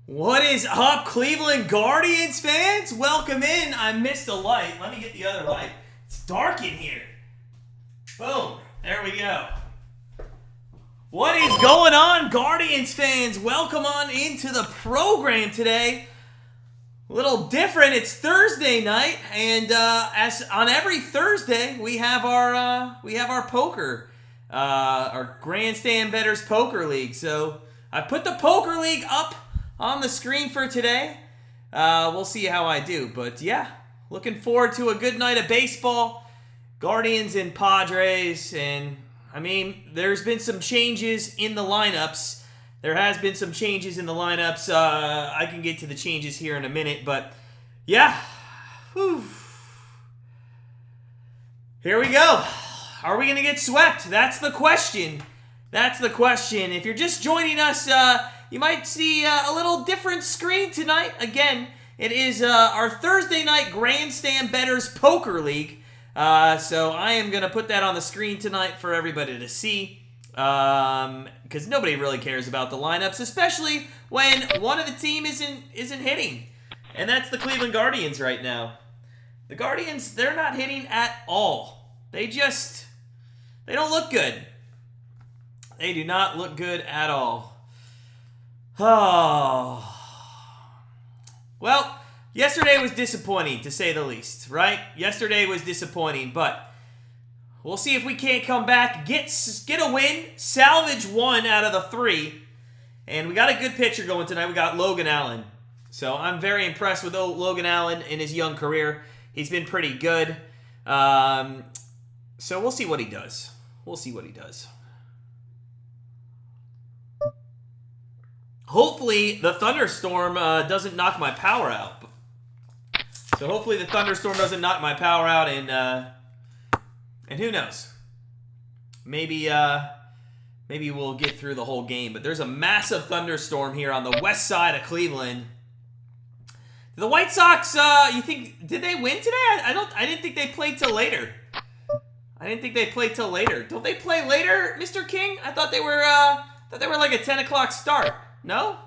What is up, Cleveland Guardians fans? Welcome in. I missed a light. Let me get the other light. It's dark in here. Boom. There we go. What is going on, Guardians fans? Welcome on into the program today. A little different. It's Thursday night, and as on every Thursday, we have our poker, our Grandstand Bettors Poker League. So I put the Poker League up on the screen for today. We'll see how I do. But yeah, looking forward to a good night of baseball. Guardians and Padres. And I mean, there's been some changes in the lineups. There has been some changes in the lineups. I can get to the changes here in a minute. But yeah. Whew. Here we go. Are we going to get swept? That's the question. That's the question. If you're just joining us, you might see a little different screen tonight. Again, it is our Thursday night Grandstand Bettors Poker League. So I am going to put that on the screen tonight for everybody to see. Because nobody really cares about the lineups, especially when one of the team isn't hitting. And that's the Cleveland Guardians right now. The Guardians, they're not hitting at all. They don't look good. They do not look good at all. Oh. Well, yesterday was disappointing, to say the least, right? Yesterday was disappointing, but we'll see if we can't come back, get a win, salvage one out of the three. And we got a good pitcher going tonight. We got Logan Allen. So I'm very impressed with Logan Allen in his young career. He's been pretty good. So we'll see what he does. We'll see what he does. Hopefully, the thunderstorm doesn't knock my power out. So hopefully the thunderstorm doesn't knock my power out, and who knows? Maybe we'll get through the whole game. But there's a massive thunderstorm here on the west side of Cleveland. The White Sox, you think, did they win today? I didn't think they played till later. Don't they play later, Mr. King? I thought they were like a 10 o'clock start. No?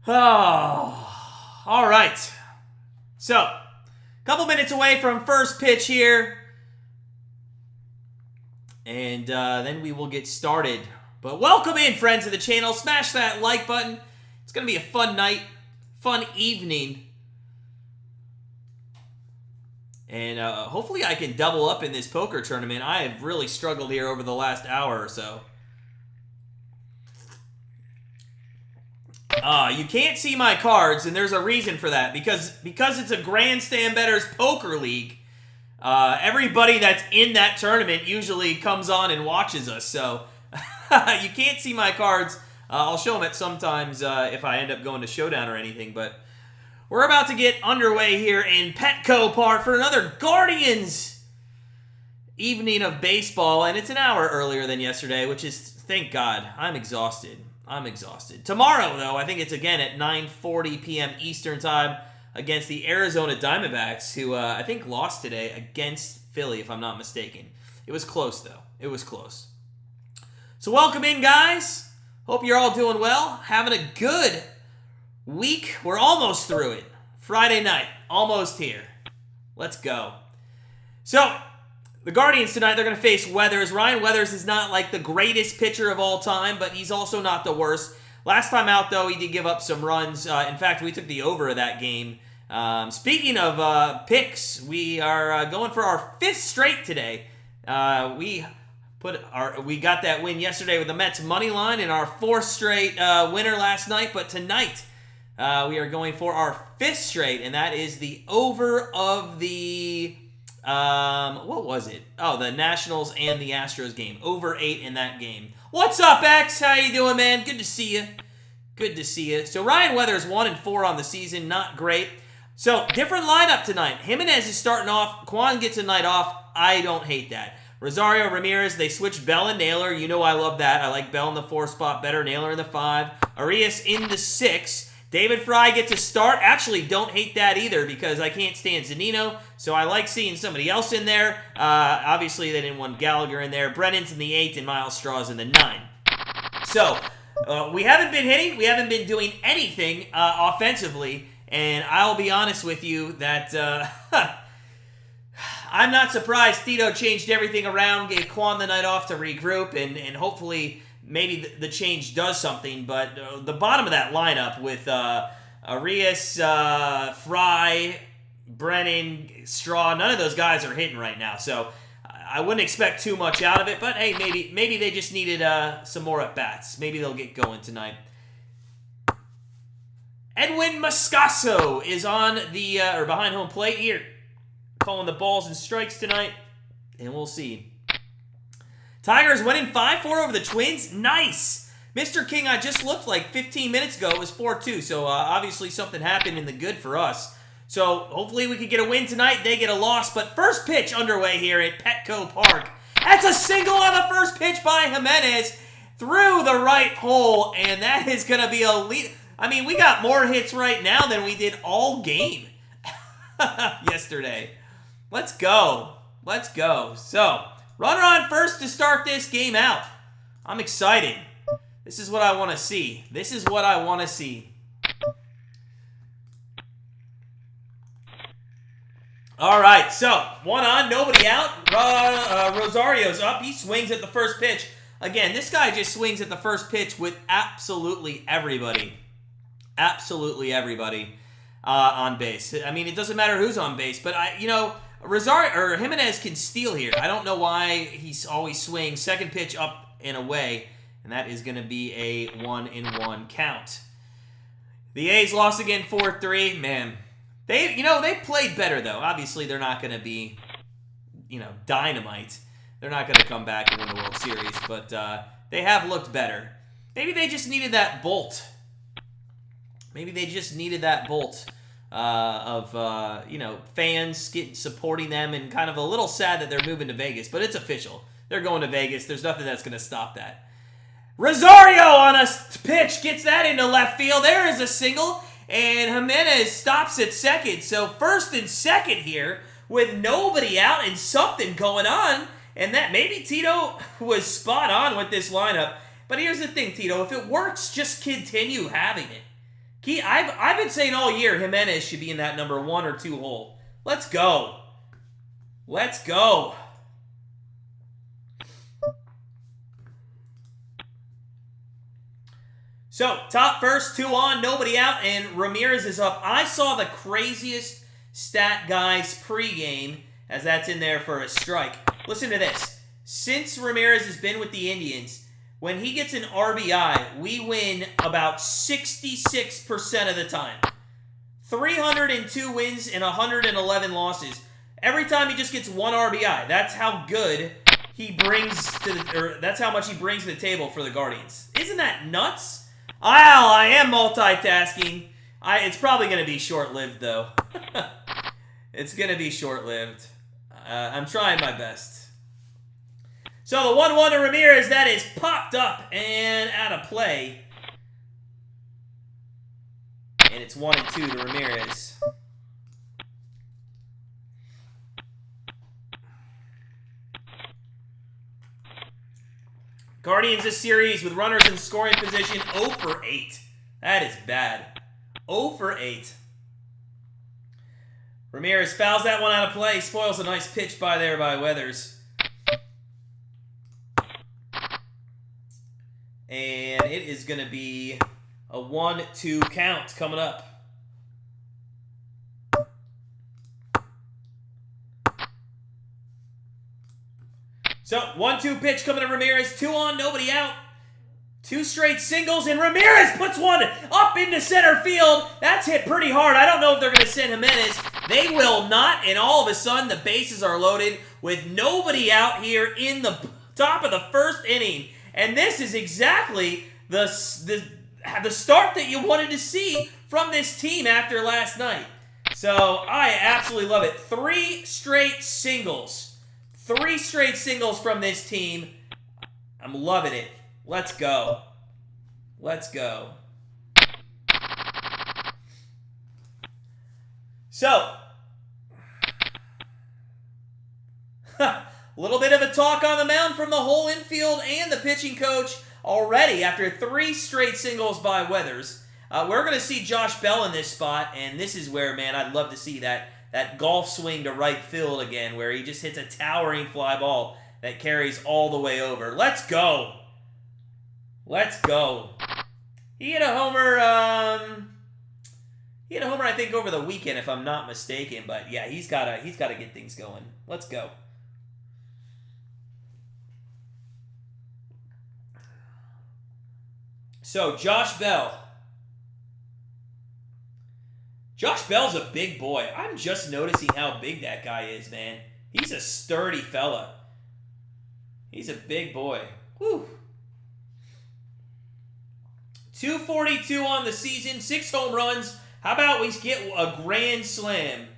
Oh, all right. So, a couple minutes away from first pitch here. And then we will get started. But welcome in, friends of the channel. Smash that like button. It's going to be a fun night, fun evening. And hopefully I can double up in this poker tournament. I have really struggled here over the last hour or so. You can't see my cards, and there's a reason for that. Because it's a Grandstand Bettors Poker League, everybody that's in that tournament usually comes on and watches us. So you can't see my cards. I'll show them at sometimes if I end up going to Showdown or anything, but we're about to get underway here in Petco Park for another Guardians evening of baseball, and it's an hour earlier than yesterday, which is, thank God. I'm exhausted. Tomorrow, though, I think it's again at 9:40 p.m. Eastern Time against the Arizona Diamondbacks, who I think lost today against Philly, if I'm not mistaken. It was close, though. It was close. So welcome in, guys. Hope you're all doing well, having a good week. We're almost through it. Friday night, almost here. Let's go. So, the Guardians tonight, they're going to face Weathers. Ryan Weathers is not like the greatest pitcher of all time, but he's also not the worst. Last time out, though, he did give up some runs. In fact, we took the over of that game. Speaking of picks, we are going for our fifth straight today. We got that win yesterday with the Mets money line and our fourth straight winner last night, but tonight we are going for our fifth straight, and that is the over of the, what was it? Oh, the Nationals and the Astros game. Over 8 in that game. What's up, X? How you doing, man? Good to see you. So Ryan Weathers 1-4 on the season. Not great. So, different lineup tonight. Jimenez is starting off. Kwan gets a night off. I don't hate that. Rosario Ramirez, they switched Bell and Naylor. You know I love that. I like Bell in the 4 spot better. Naylor in the 5. Arias in the 6. David Fry gets a start. Actually, don't hate that either because I can't stand Zunino, so I like seeing somebody else in there. Obviously, they didn't want Gallagher in there. Brennan's in the 8th and Miles Straw's in the 9th. So, we haven't been hitting. We haven't been doing anything offensively, and I'll be honest with you that I'm not surprised Tito changed everything around, gave Quan the night off to regroup, and hopefully maybe the change does something, but the bottom of that lineup with Arias, Fry, Brennan, Straw, none of those guys are hitting right now, so I wouldn't expect too much out of it, but hey, maybe they just needed some more at-bats. Maybe they'll get going tonight. Edwin Moscaso is on the or behind home plate here, calling the balls and strikes tonight, and we'll see. Tigers winning 5-4 over the Twins. Nice. Mr. King, I just looked like 15 minutes ago. It was 4-2, so obviously something happened in the good for us. So hopefully we could get a win tonight. They get a loss, but first pitch underway here at Petco Park. That's a single on the first pitch by Jimenez through the right hole, and that is going to be a lead. I mean, we got more hits right now than we did all game yesterday. Let's go. Let's go. So, runner on first to start this game out. I'm excited. This is what I want to see. This is what I want to see. All right, so one on, nobody out. Rosario's up. He swings at the first pitch. Again, this guy just swings at the first pitch with absolutely everybody. Absolutely everybody on base. I mean, it doesn't matter who's on base, but Jimenez can steal here. I don't know why he's always swinging. Second pitch up and away, and that is going to be a 1-1 count. The A's lost again 4-3. Man, they played better though. Obviously, they're not going to be, dynamite. They're not going to come back and win the World Series, but they have looked better. Maybe they just needed that bolt. Maybe they just needed that bolt of fans supporting them, and kind of a little sad that they're moving to Vegas, but it's official. They're going to Vegas. There's nothing that's going to stop that. Rosario on a pitch gets that into left field. There is a single, and Jimenez stops at second. So first and second here with nobody out and something going on, and that maybe Tito was spot on with this lineup. But here's the thing, Tito. If it works, just continue having it. I've been saying all year Jimenez should be in that number 1 or 2 hole. Let's go. Let's go. So, top first, 2 on, nobody out, and Ramirez is up. I saw the craziest stat guys pregame, as that's in there for a strike. Listen to this. Since Ramirez has been with the Indians, when he gets an RBI, we win about 66% of the time. 302 wins and 111 losses. Every time he just gets 1 RBI. That's how good he brings that's how much he brings to the table for the Guardians. Isn't that nuts? Wow, I am multitasking. It's probably going to be short-lived, though. It's going to be short-lived. I'm trying my best. So the 1-1 to Ramirez, that is popped up and out of play. And it's 1-2 to Ramirez. Guardians this series with runners in scoring position 0 for 8. That is bad. 0 for 8. Ramirez fouls that one out of play. Spoils a nice pitch by Weathers. And it is going to be a 1-2 count coming up. So, 1-2 pitch coming to Ramirez. 2 on, nobody out. 2 straight singles, and Ramirez puts one up into center field. That's hit pretty hard. I don't know if they're going to send Jimenez. They will not, and all of a sudden the bases are loaded with nobody out here in the top of the first inning. And this is exactly the start that you wanted to see from this team after last night. So I absolutely love it. 3 straight singles. 3 straight singles from this team. I'm loving it. Let's go. Let's go. So, a little bit of a talk on the mound from the whole infield and the pitching coach already after 3 straight singles by Weathers. We're going to see Josh Bell in this spot, and this is where, man, I'd love to see that golf swing to right field again, where he just hits a towering fly ball that carries all the way over. Let's go. Let's go. He hit a homer, I think, over the weekend, if I'm not mistaken. But yeah, he's gotta get things going. Let's go. So Josh Bell. Josh Bell's a big boy. I'm just noticing how big that guy is, man. He's a sturdy fella. He's a big boy. Whew. 242 on the season, 6 home runs. How about we get a grand slam?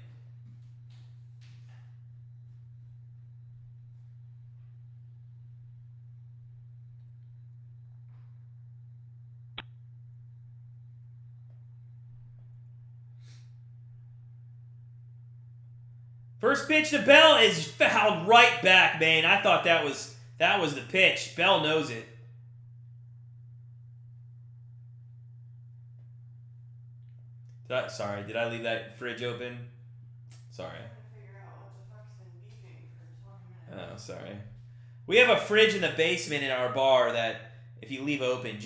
First pitch to Bell is fouled right back, man. I thought that was the pitch. Bell knows it. Sorry, did I leave that fridge open? Sorry. Oh, sorry. We have a fridge in the basement in our bar that if you leave open,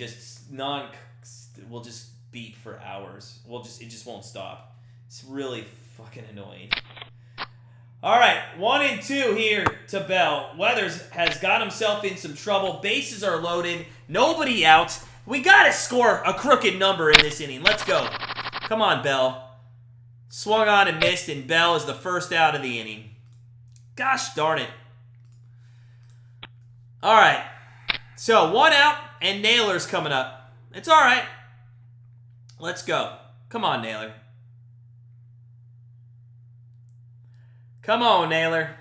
will just beep for hours. It just won't stop. It's really fucking annoying. All right, 1 and 2 here to Bell. Weathers has got himself in some trouble. Bases are loaded. Nobody out. We got to score a crooked number in this inning. Let's go. Come on, Bell. Swung on and missed, and Bell is the first out of the inning. Gosh darn it. All right. So, 1 out, and Naylor's coming up. It's all right. Let's go. Come on, Naylor. Come on, Naylor.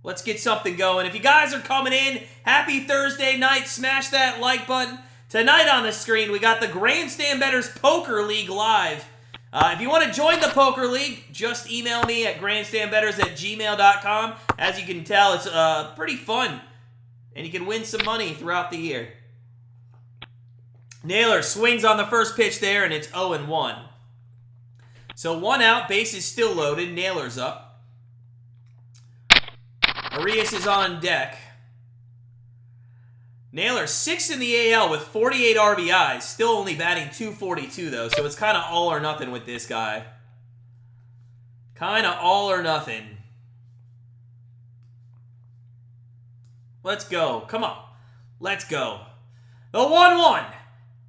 Let's get something going. If you guys are coming in, happy Thursday night. Smash that like button. Tonight on the screen, we got the Grandstand Bettors Poker League live. If you want to join the Poker League, just email me at grandstandbettors@gmail.com. As you can tell, it's pretty fun. And you can win some money throughout the year. Naylor swings on the first pitch there, and it's 0-1. So 1 out, base is still loaded. Naylor's up. Arias is on deck. Naylor 6th in the AL with 48 RBIs. Still only batting .242 though, so it's kind of all or nothing with this guy. Kind of all or nothing. Let's go. Come on. Let's go. The 1-1.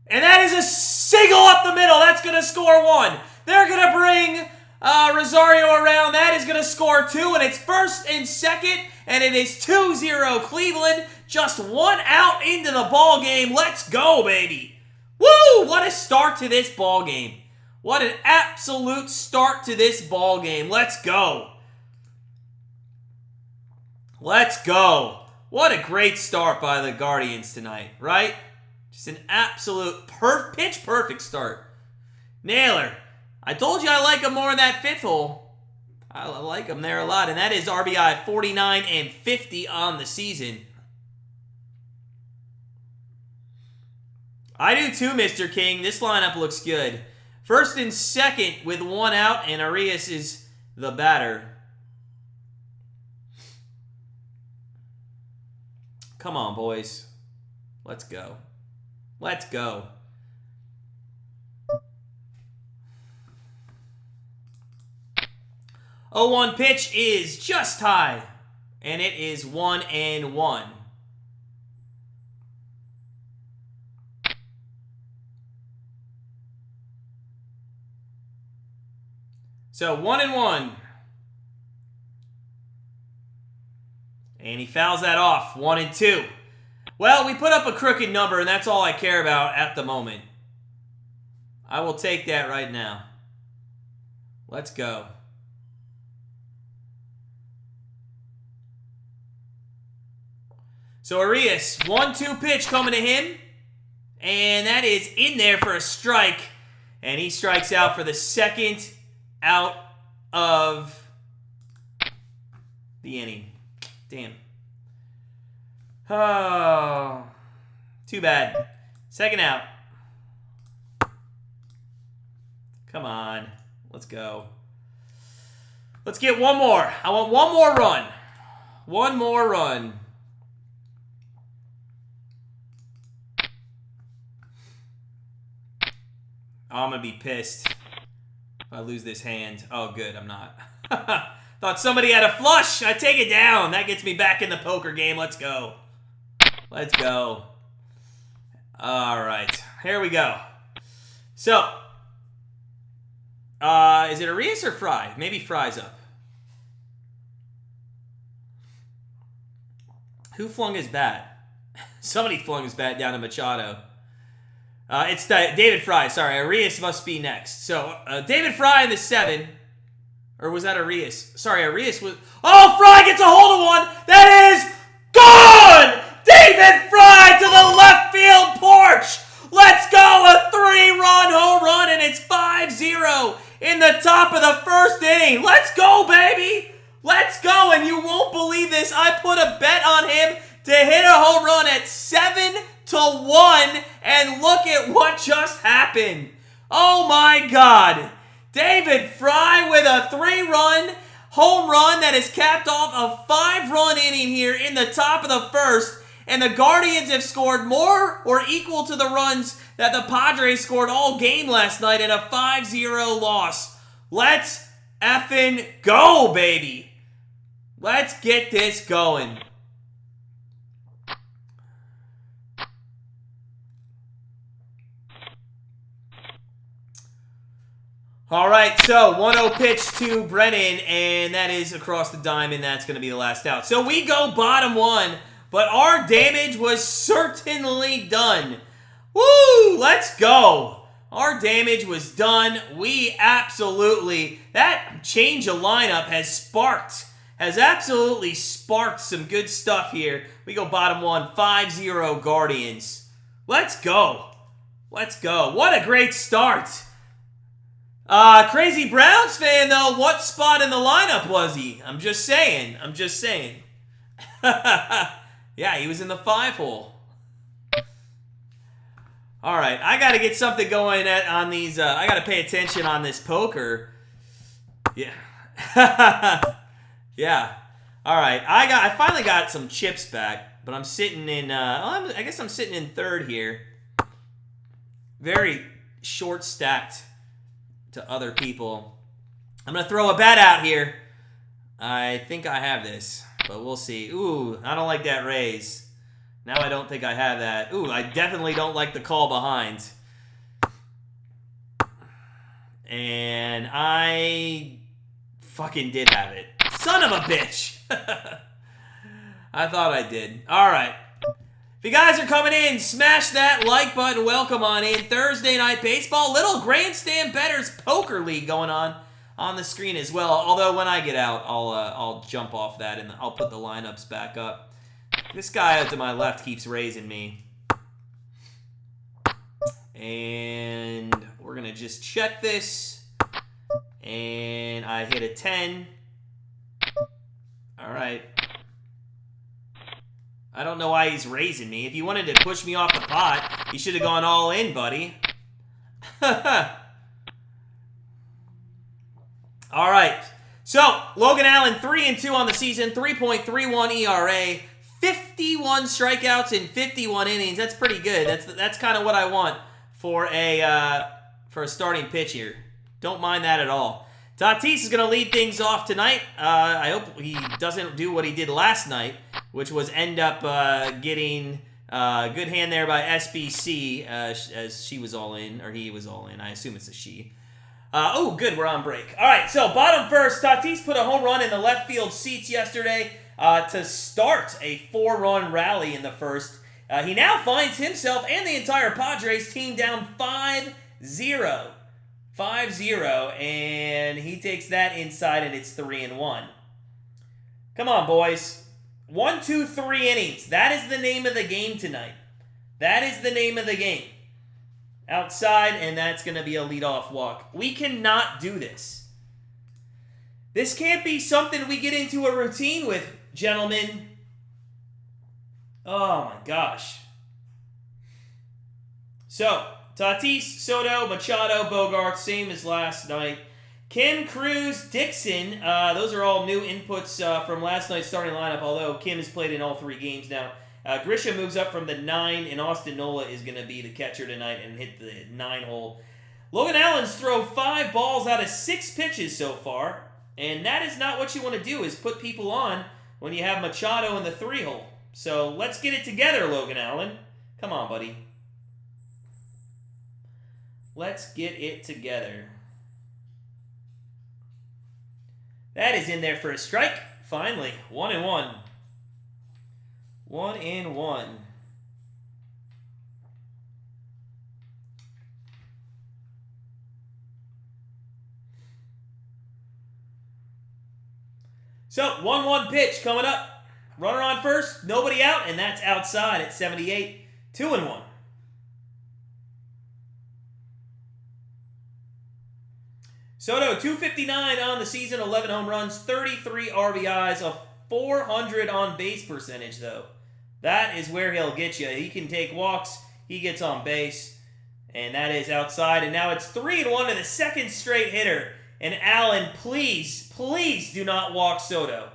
And that is a single up the middle. That's going to score 1. They're going to bring Rosario around. That is going to score 2, and it's first and second, and it is 2-0 Cleveland. Just 1 out into the ball game. Let's go, baby. Woo! What a start to this ball game. What an absolute start to this ball game. Let's go. Let's go. What a great start by the Guardians tonight, right? Just an absolute pitch perfect start. Naylor. I told you I like him more in that 5th hole. I like him there a lot, and that is RBI 49 and 50 on the season. I do too, Mr. King. This lineup looks good. First and second with 1 out, and Arias is the batter. Come on, boys. Let's go. Let's go. Oh, 1 pitch is just high, and it is 1-1. So 1-1. And he fouls that off. 1-2. Well, we put up a crooked number, and that's all I care about at the moment. I will take that right now. Let's go. So Arias, 1-2 pitch coming to him. And that is in there for a strike. And he strikes out for the second out of the inning. Damn. Oh, too bad. Second out. Come on. Let's go. Let's get one more. I want one more run. One more run. Oh, I'm going to be pissed if I lose this hand. Oh, good. I'm not. Thought somebody had a flush. I take it down. That gets me back in the poker game. Let's go. Let's go. All right. Here we go. So, is it Arias or Fry? Maybe Fry's up. Who flung his bat? Somebody flung his bat down to Machado. It's David Fry. Sorry, Arias must be next. So, David Fry in the 7. Or was that Arias? Sorry, Arias was... Oh, Fry gets a hold of one! That is gone! David Fry to the left field porch! Let's go! A 3-run home run, and it's 5-0 in the top of the first inning. Let's go, baby! Let's go, and you won't believe this. I put a bet on him to hit a home run at 7-1, and look at what just happened. Oh, my God. David Fry with a 3-run home run that is capped off a 5-run inning here in the top of the first. And the Guardians have scored more or equal to the runs that the Padres scored all game last night in a 5-0 loss. Let's effing go, baby. Let's get this going. All right, so 1-0 pitch to Brennan, and that is across the diamond. That's going to be the last out. So we go bottom 1, but our damage was certainly done. Woo! Let's go. Our damage was done. We absolutely, that change of lineup has absolutely sparked some good stuff here. We go bottom 1, 5-0 Guardians. Let's go. Let's go. What a great start. Crazy Browns fan, though, what spot in the lineup was he? I'm just saying. Yeah, he was in the 5-hole. All right, I got to get something going on these. I got to pay attention on this poker. Yeah. Yeah. All right, I finally got some chips back, but I'm sitting in, I guess I'm sitting in third here. Very short stacked to other people. I'm going to throw a bet out here. I think I have this, but we'll see. Ooh, I don't like that raise. Now I don't think I have that. Ooh, I definitely don't like the call behind. And I fucking did have it. Son of a bitch. I thought I did. All right. If you guys are coming in, smash that like button. Welcome on in. Thursday Night Baseball. Little Grandstand Bettors Poker League going on the screen as well. Although when I get out, I'll jump off that and I'll put the lineups back up. This guy out to my left keeps raising me. And we're going to just check this. And I hit a 10. All right. I don't know why he's raising me. If you wanted to push me off the pot, you should have gone all in, buddy. All right. So, Logan Allen, 3-2 on the season, 3.31 ERA, 51 strikeouts in 51 innings. That's pretty good. That's kind of what I want for a starting pitch here. Don't mind that at all. Tatis is going to lead things off tonight. I hope he doesn't do what he did last night, which was end up getting a good hand there by SBC as she was all in, or he was all in. I assume it's a she. Oh, good. We're on break. All right, so bottom first, Tatis put a home run in the left field seats yesterday to start a 4-run rally in the first. He now finds himself and the entire Padres team down 5-0. 5-0, and he takes that inside, and it's 3-1. Come on, boys. 1, 2, 3 innings. That is the name of the game tonight. That is the name of the game. Outside, and that's going to be a leadoff walk. We cannot do this. This can't be something we get into a routine with, gentlemen. Oh my gosh. So, Tatis, Soto, Machado, Bogarts, same as last night. Kim, Cruz, Dixon, those are all new inputs from last night's starting lineup, although Kim has played in all 3 games now. Grisha moves up from the 9, and Austin Nola is going to be the catcher tonight and hit the 9 hole. Logan Allen's thrown 5 balls out of 6 pitches so far, and that is not what you want to do, is put people on when you have Machado in the 3 hole. So let's get it together, Logan Allen. Come on, buddy. Let's get it together. That is in there for a strike. Finally, 1-1. 1-1. So, 1-1 pitch coming up. Runner on first, nobody out, and that's outside at 78. 2-1. Soto, 259 on the season, 11 home runs, 33 RBIs, a 400 on base percentage, though. That is where he'll get you. He can take walks, he gets on base, and that is outside. And now it's 3-1 to the second straight hitter. And Allen, please, please do not walk Soto.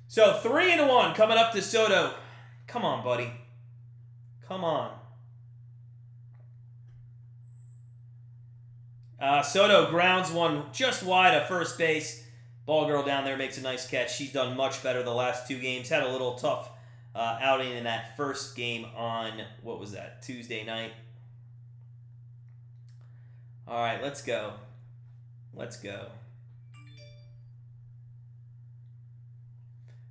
So 3-1 coming up to Soto. Come on, buddy. Come on. Soto grounds one just wide of first base. Ball girl down there makes a nice catch. She's done much better the last 2 games. Had a little tough outing in that first game on, what was that, Tuesday night. All right, let's go. Let's go.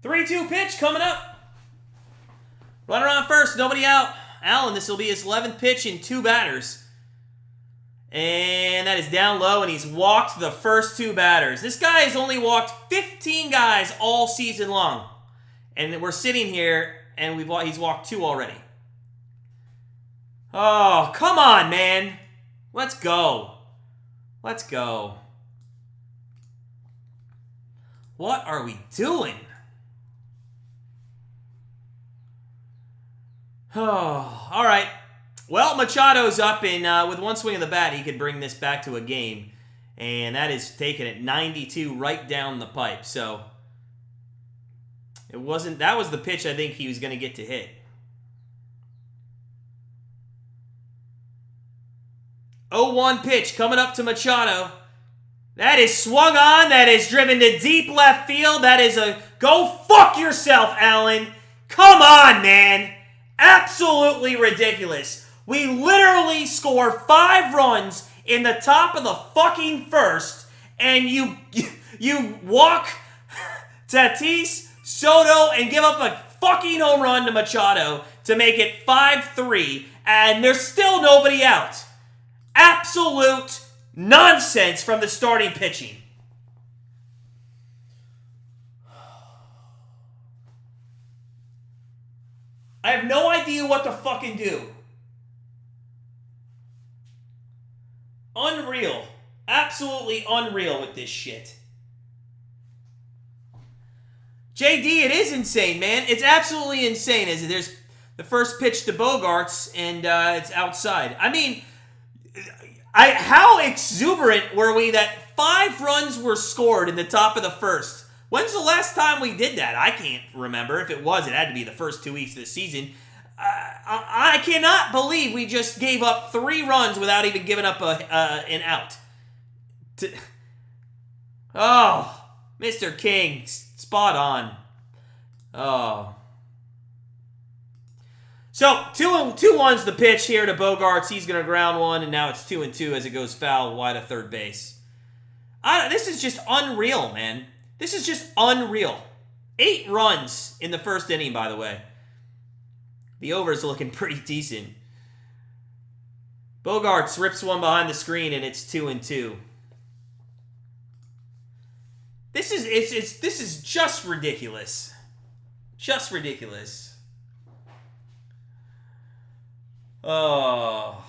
3-2 pitch coming up. Runner on first, nobody out. Allen, this will be his 11th pitch in 2 batters. And that is down low, and he's walked the first 2 batters. This guy has only walked 15 guys all season long. And we're sitting here, and he's walked 2 already. Oh, come on, man. Let's go. Let's go. What are we doing? Oh, all right. Well, Machado's up, and with 1 swing of the bat, he could bring this back to a game. And that is taking it 92 right down the pipe. So, that was the pitch I think he was going to get to hit. 0-1 pitch coming up to Machado. That is swung on. That is driven to deep left field. That is a go fuck yourself, Allen. Come on, man. Absolutely ridiculous. We literally score 5 runs in the top of the fucking first, and you walk Tatis, Soto, and give up a fucking home run to Machado to make it 5-3, and there's still nobody out. Absolute nonsense from the starting pitching. I have no idea what to fucking do. Unreal. Absolutely unreal with this shit. JD, it is insane, man. It's absolutely insane. There's the first pitch to Bogarts, and it's outside. I mean, how exuberant were we that 5 runs were scored in the top of the first? When's the last time we did that? I can't remember. If it was, it had to be the first 2 weeks of the season. I cannot believe we just gave up 3 runs without even giving up an out. Oh, Mr. King, spot on. Oh. So, 2-1's the pitch here to Bogarts. He's going to ground one, and now it's 2-2 as it goes foul wide of third base. This is just unreal, man. This is just unreal. 8 runs in the first inning, by the way. The over's looking pretty decent. Bogarts rips one behind the screen, and it's 2-2. This is just ridiculous. Just ridiculous. Oh.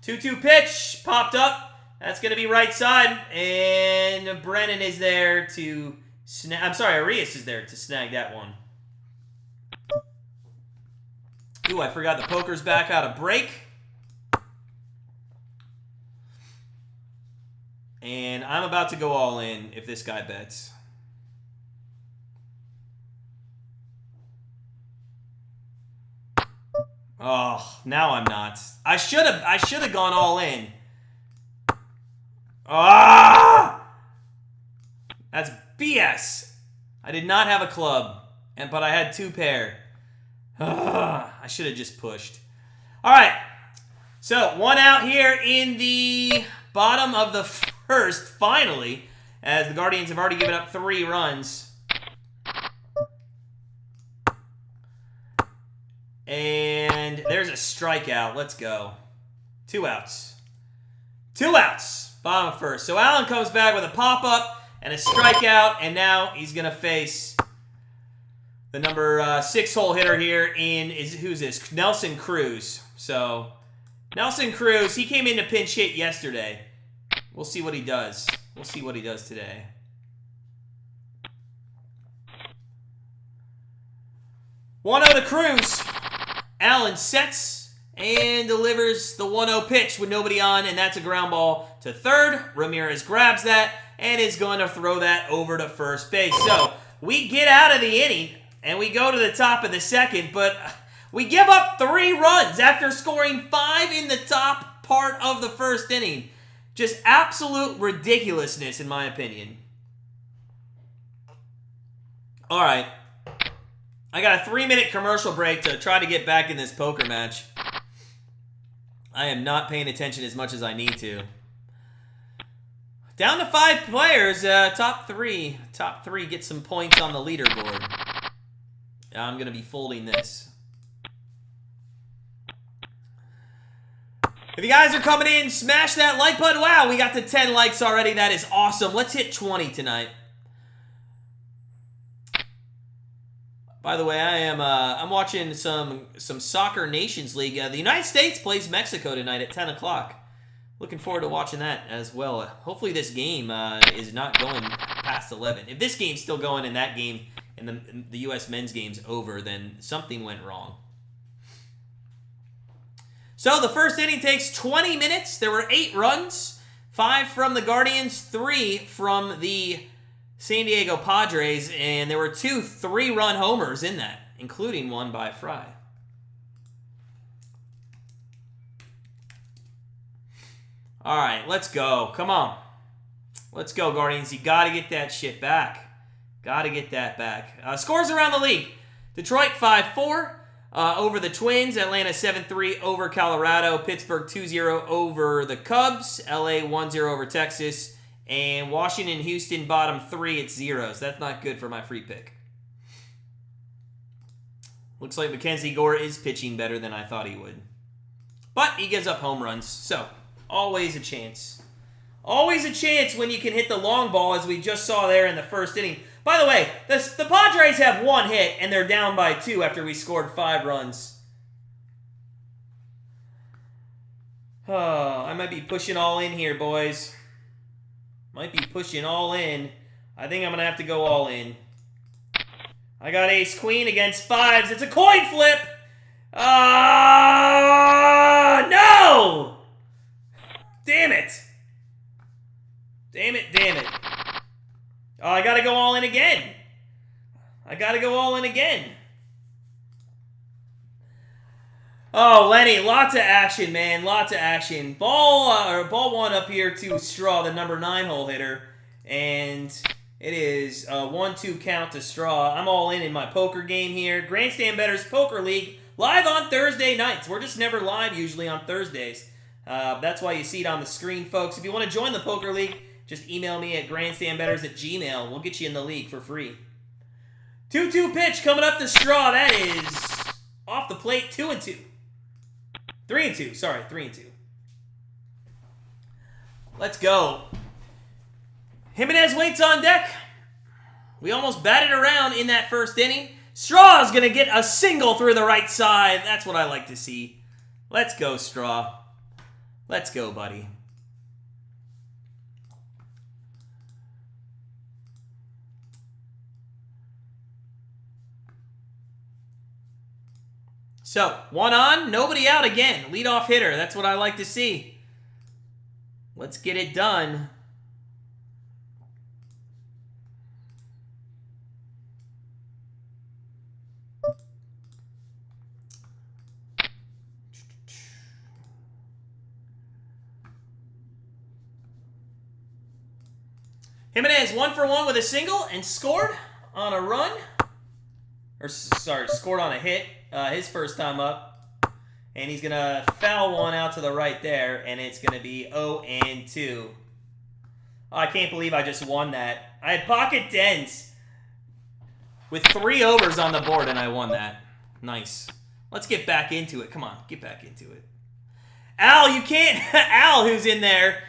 2-2 pitch popped up. that's going to be right side. And Brennan is there to snag. I'm sorry, Arias is there to snag that one. Ooh, I forgot the poker's back out of break. And I'm about to go all in if this guy bets. Oh, now I'm not. I should have gone all in. Ah! That's BS. I did not have a club, but I had 2 pair. I should have just pushed. All right. So, 1 out here in the bottom of the first, finally, as the Guardians have already given up 3 runs. And there's a strikeout. Let's go. 2 outs. 2 outs. Bottom of first. So Allen comes back with a pop-up and a strikeout, and now he's going to face the number 6 hole hitter here who's this? Nelson Cruz. So Nelson Cruz, he came in to pinch hit yesterday. We'll see what he does. We'll see what he does today. 1-0 to Cruz. Allen sets and delivers the 1-0 pitch with nobody on, and that's a ground ball to third. Ramirez grabs that and is going to throw that over to first base. So we get out of the inning and we go to the top of the second, but we give up 3 runs after scoring 5 in the top part of the first inning. Just absolute ridiculousness, in my opinion. All right. I got a 3-minute commercial break to try to get back in this poker match. I am not paying attention as much as I need to. Down to 5 players. Top three get some points on the leaderboard. I'm going to be folding this. If you guys are coming in, smash that like button. Wow, we got to 10 likes already. That is awesome. Let's hit 20 tonight. By the way, I'm watching some Soccer Nations League. The United States plays Mexico tonight at 10 o'clock. Looking forward to watching that as well. Hopefully this game is not going past 11. If this game's still going and that game and the U.S. men's game's over, then something went wrong. So the first inning takes 20 minutes. There were 8 runs, 5 from the Guardians, 3 from the San Diego Padres, and there were 2 3-run homers in that, including one by Fry. All right, let's go. Come on. Let's go, Guardians. You got to get that shit back. Got to get that back. Scores around the league. Detroit 5-4 over the Twins. Atlanta 7-3 over Colorado. Pittsburgh 2-0 over the Cubs. LA 1-0 over Texas. And Washington, Houston, bottom 3 at 0s. That's not good for my free pick. Looks like Mackenzie Gore is pitching better than I thought he would. But he gives up home runs, so always a chance. Always a chance when you can hit the long ball, as we just saw there in the first inning. By the way, the Padres have 1 hit, and they're down by 2 after we scored 5 runs. Oh, I might be pushing all in here, boys. Might be pushing all in. I think I'm going to have to go all in. I got ace-queen against 5s. It's a coin flip! No! Damn it. Damn it, damn it. Oh, I got to go all in again. Oh, Lenny, lots of action, man. Lots of action. Ball 1 up here to Straw, the number 9 hole hitter. And it is a 1-2 count to Straw. I'm all in my poker game here. Grandstand Bettors Poker League, live on Thursday nights. We're just never live usually on Thursdays. That's why you see it on the screen, folks. If you want to join the Poker League, just email me at grandstandbettors@gmail.com. We'll get you in the league for free. 2-2 pitch coming up to Straw. That is off the plate, 2-2. 3-2. Sorry, 3-2. Let's go. Jimenez waits on deck. We almost batted around in that first inning. Straw is going to get a single through the right side. That's what I like to see. Let's go, Straw. Let's go, buddy. So, 1 on, nobody out again. Leadoff hitter. That's what I like to see. Let's get it done. Jimenez 1 for 1 with a single and scored on a run. Or, sorry, scored on a hit. His first time up. And he's going to foul one out to the right there. And it's going to be 0-2. Oh, I can't believe I just won that. I had pocket dents with 3 overs on the board, and I won that. Nice. Let's get back into it. Come on, get back into it. Al, you can't. Al, who's in there,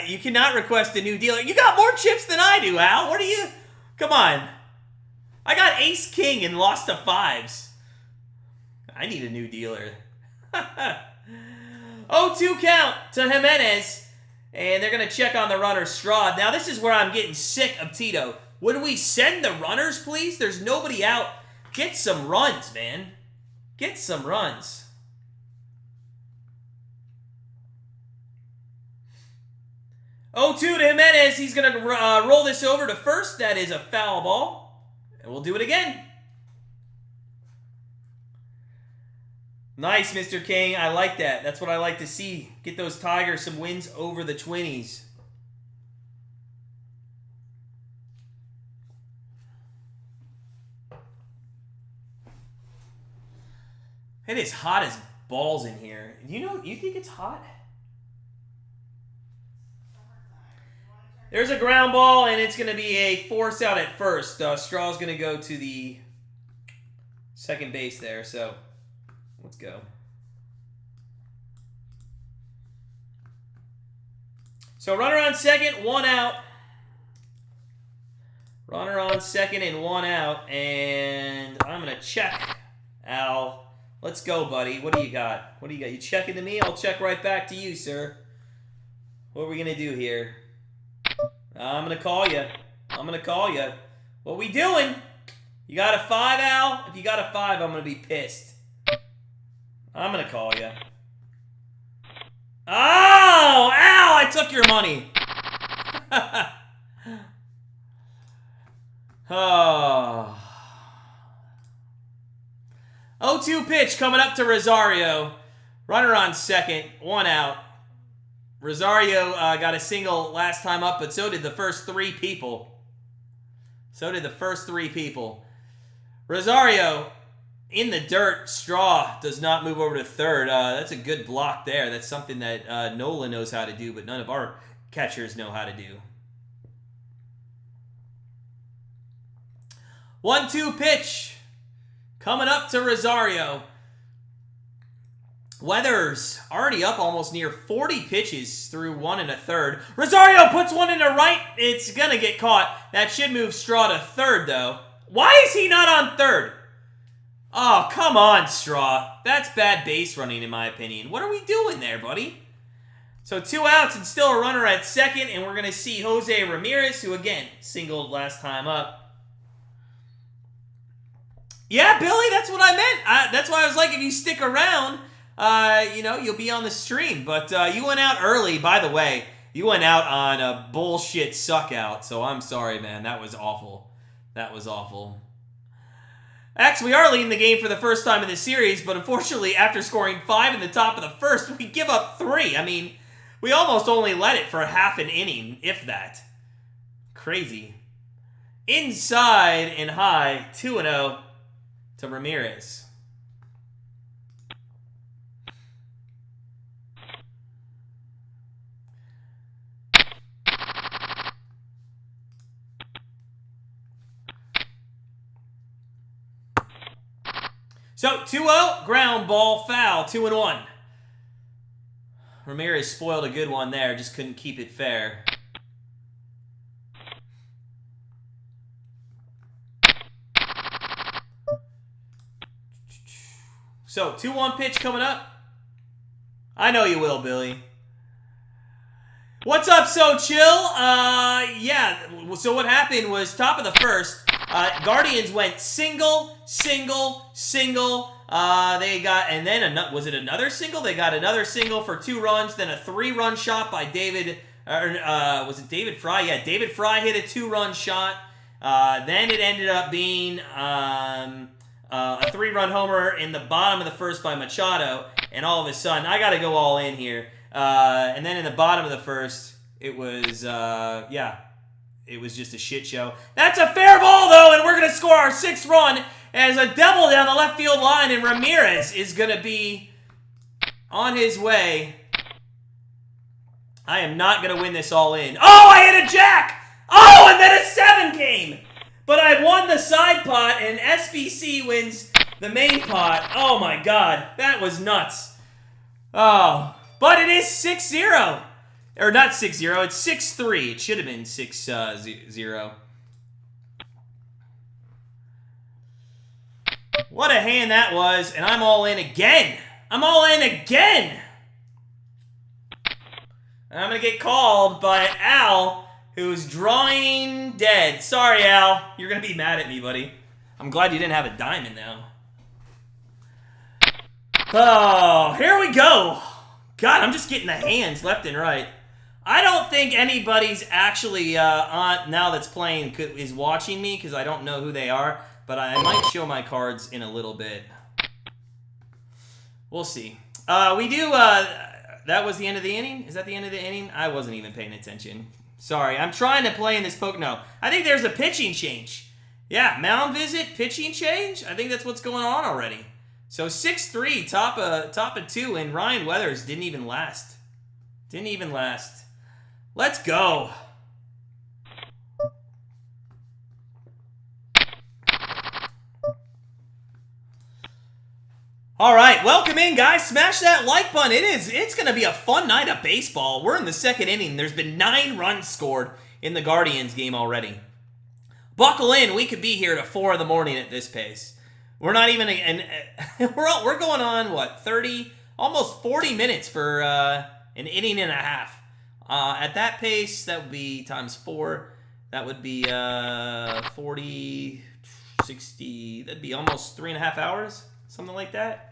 you cannot request a new dealer. You got more chips than I do, Al. What are you? Come on. I got ace king and lost to 5s. I need a new dealer. 0-2 count to Jimenez. And they're going to check on the runner, Straw. Now, this is where I'm getting sick of Tito. Would we send the runners, please? There's nobody out. Get some runs, man. Get some runs. Oh, 2 to Jimenez. He's going to roll this over to first. That is a foul ball. And we'll do it again. Nice, Mr. King. I like that. That's what I like to see. Get those Tigers some wins over the 20s. It is hot as balls in here. You think it's hot? There's a ground ball, and it's going to be a force out at first. Straw's going to go to the second base there, so let's go. So runner on second, 1 out. Runner on second and 1 out, and I'm going to check, Al. Let's go, buddy. What do you got? What do you got? You checking to me? I'll check right back to you, sir. What are we going to do here? I'm going to call you. I'm going to call you. What we doing? You got a 5, Al? If you got a 5, I'm going to be pissed. I'm going to call you. Oh! Al! I took your money. Oh. 0-2 pitch coming up to Rosario. Runner on second. 1 out. Rosario got a single last time up, but so did the first 3 people. Rosario in the dirt. Straw does not move over to third. That's a good block there. That's something that Nola knows how to do, but none of our catchers know how to do. 1-2 pitch coming up to Rosario. Weathers already up almost near 40 pitches through 1 1/3. Rosario puts one into right. It's going to get caught. That should move Straw to third, though. Why is he not on third? Oh, come on, Straw. That's bad base running, in my opinion. What are we doing there, buddy? So 2 outs and still a runner at second, and we're going to see Jose Ramirez, who, again, singled last time up. Yeah, Billy, that's what I meant. That's why I was like, if you stick around, you'll be on the stream. But you went out early, by the way. You went out on a bullshit suck out, so I'm sorry, man. That was awful. X, we are leading the game for the first time in the series, but unfortunately, after scoring 5 in the top of the first, we give up 3. I mean, we almost only led it for half an inning, if that. Crazy. Inside and high, 2-0 to Ramirez. So, 2-0, ground ball, foul, 2-1. Ramirez spoiled a good one there, just couldn't keep it fair. So, 2-1 pitch coming up. I know you will, Billy. What's up, So Chill? Yeah, so what happened was top of the first, Guardians went single, single, single, and then was it another single? They got another single for 2 runs, then a 3-run shot by was it David Fry? Yeah, David Fry hit a 2-run shot. Then it ended up being a 3-run homer in the bottom of the first by Machado, and all of a sudden, I got to go all in here. And then in the bottom of the first, it was just a shit show. That's a fair ball, though, and we're going to score our 6th run as a double down the left field line, and Ramirez is going to be on his way. I am not going to win this all in. Oh, I hit a jack! Oh, and then a 7 came! But I won the side pot, and SBC wins the main pot. Oh, my God. That was nuts. Oh, but it is 6-0. Or not 6-0, it's 6-3. It should have been 6-0. What a hand that was, and I'm all in again. I'm all in again. And I'm going to get called by Al, who's drawing dead. Sorry, Al. You're going to be mad at me, buddy. I'm glad you didn't have a diamond now. Oh, here we go. God, I'm just getting the hands left and right. I don't think anybody's actually on now that's playing is watching me because I don't know who they are, but I might show my cards in a little bit. We'll see. We do... that was the end of the inning? Is that the end of the inning? I wasn't even paying attention. Sorry, I'm trying to play in this poke. No, I think there's a pitching change. Yeah, mound visit, pitching change. I think that's what's going on already. So 6-3, top of 2, and Ryan Weathers didn't even last. Didn't even last. Let's go. All right, welcome in, guys. Smash that like button. It's going to be a fun night of baseball. We're in the 2nd inning. There's been 9 runs scored in the Guardians game already. Buckle in. We could be here to 4 in the morning at this pace. We're not even, and we're going on what 30, almost 40 minutes for an inning and a half. At that pace, that would be times 4. That would be 40, 60. That'd be almost 3.5 hours, something like that.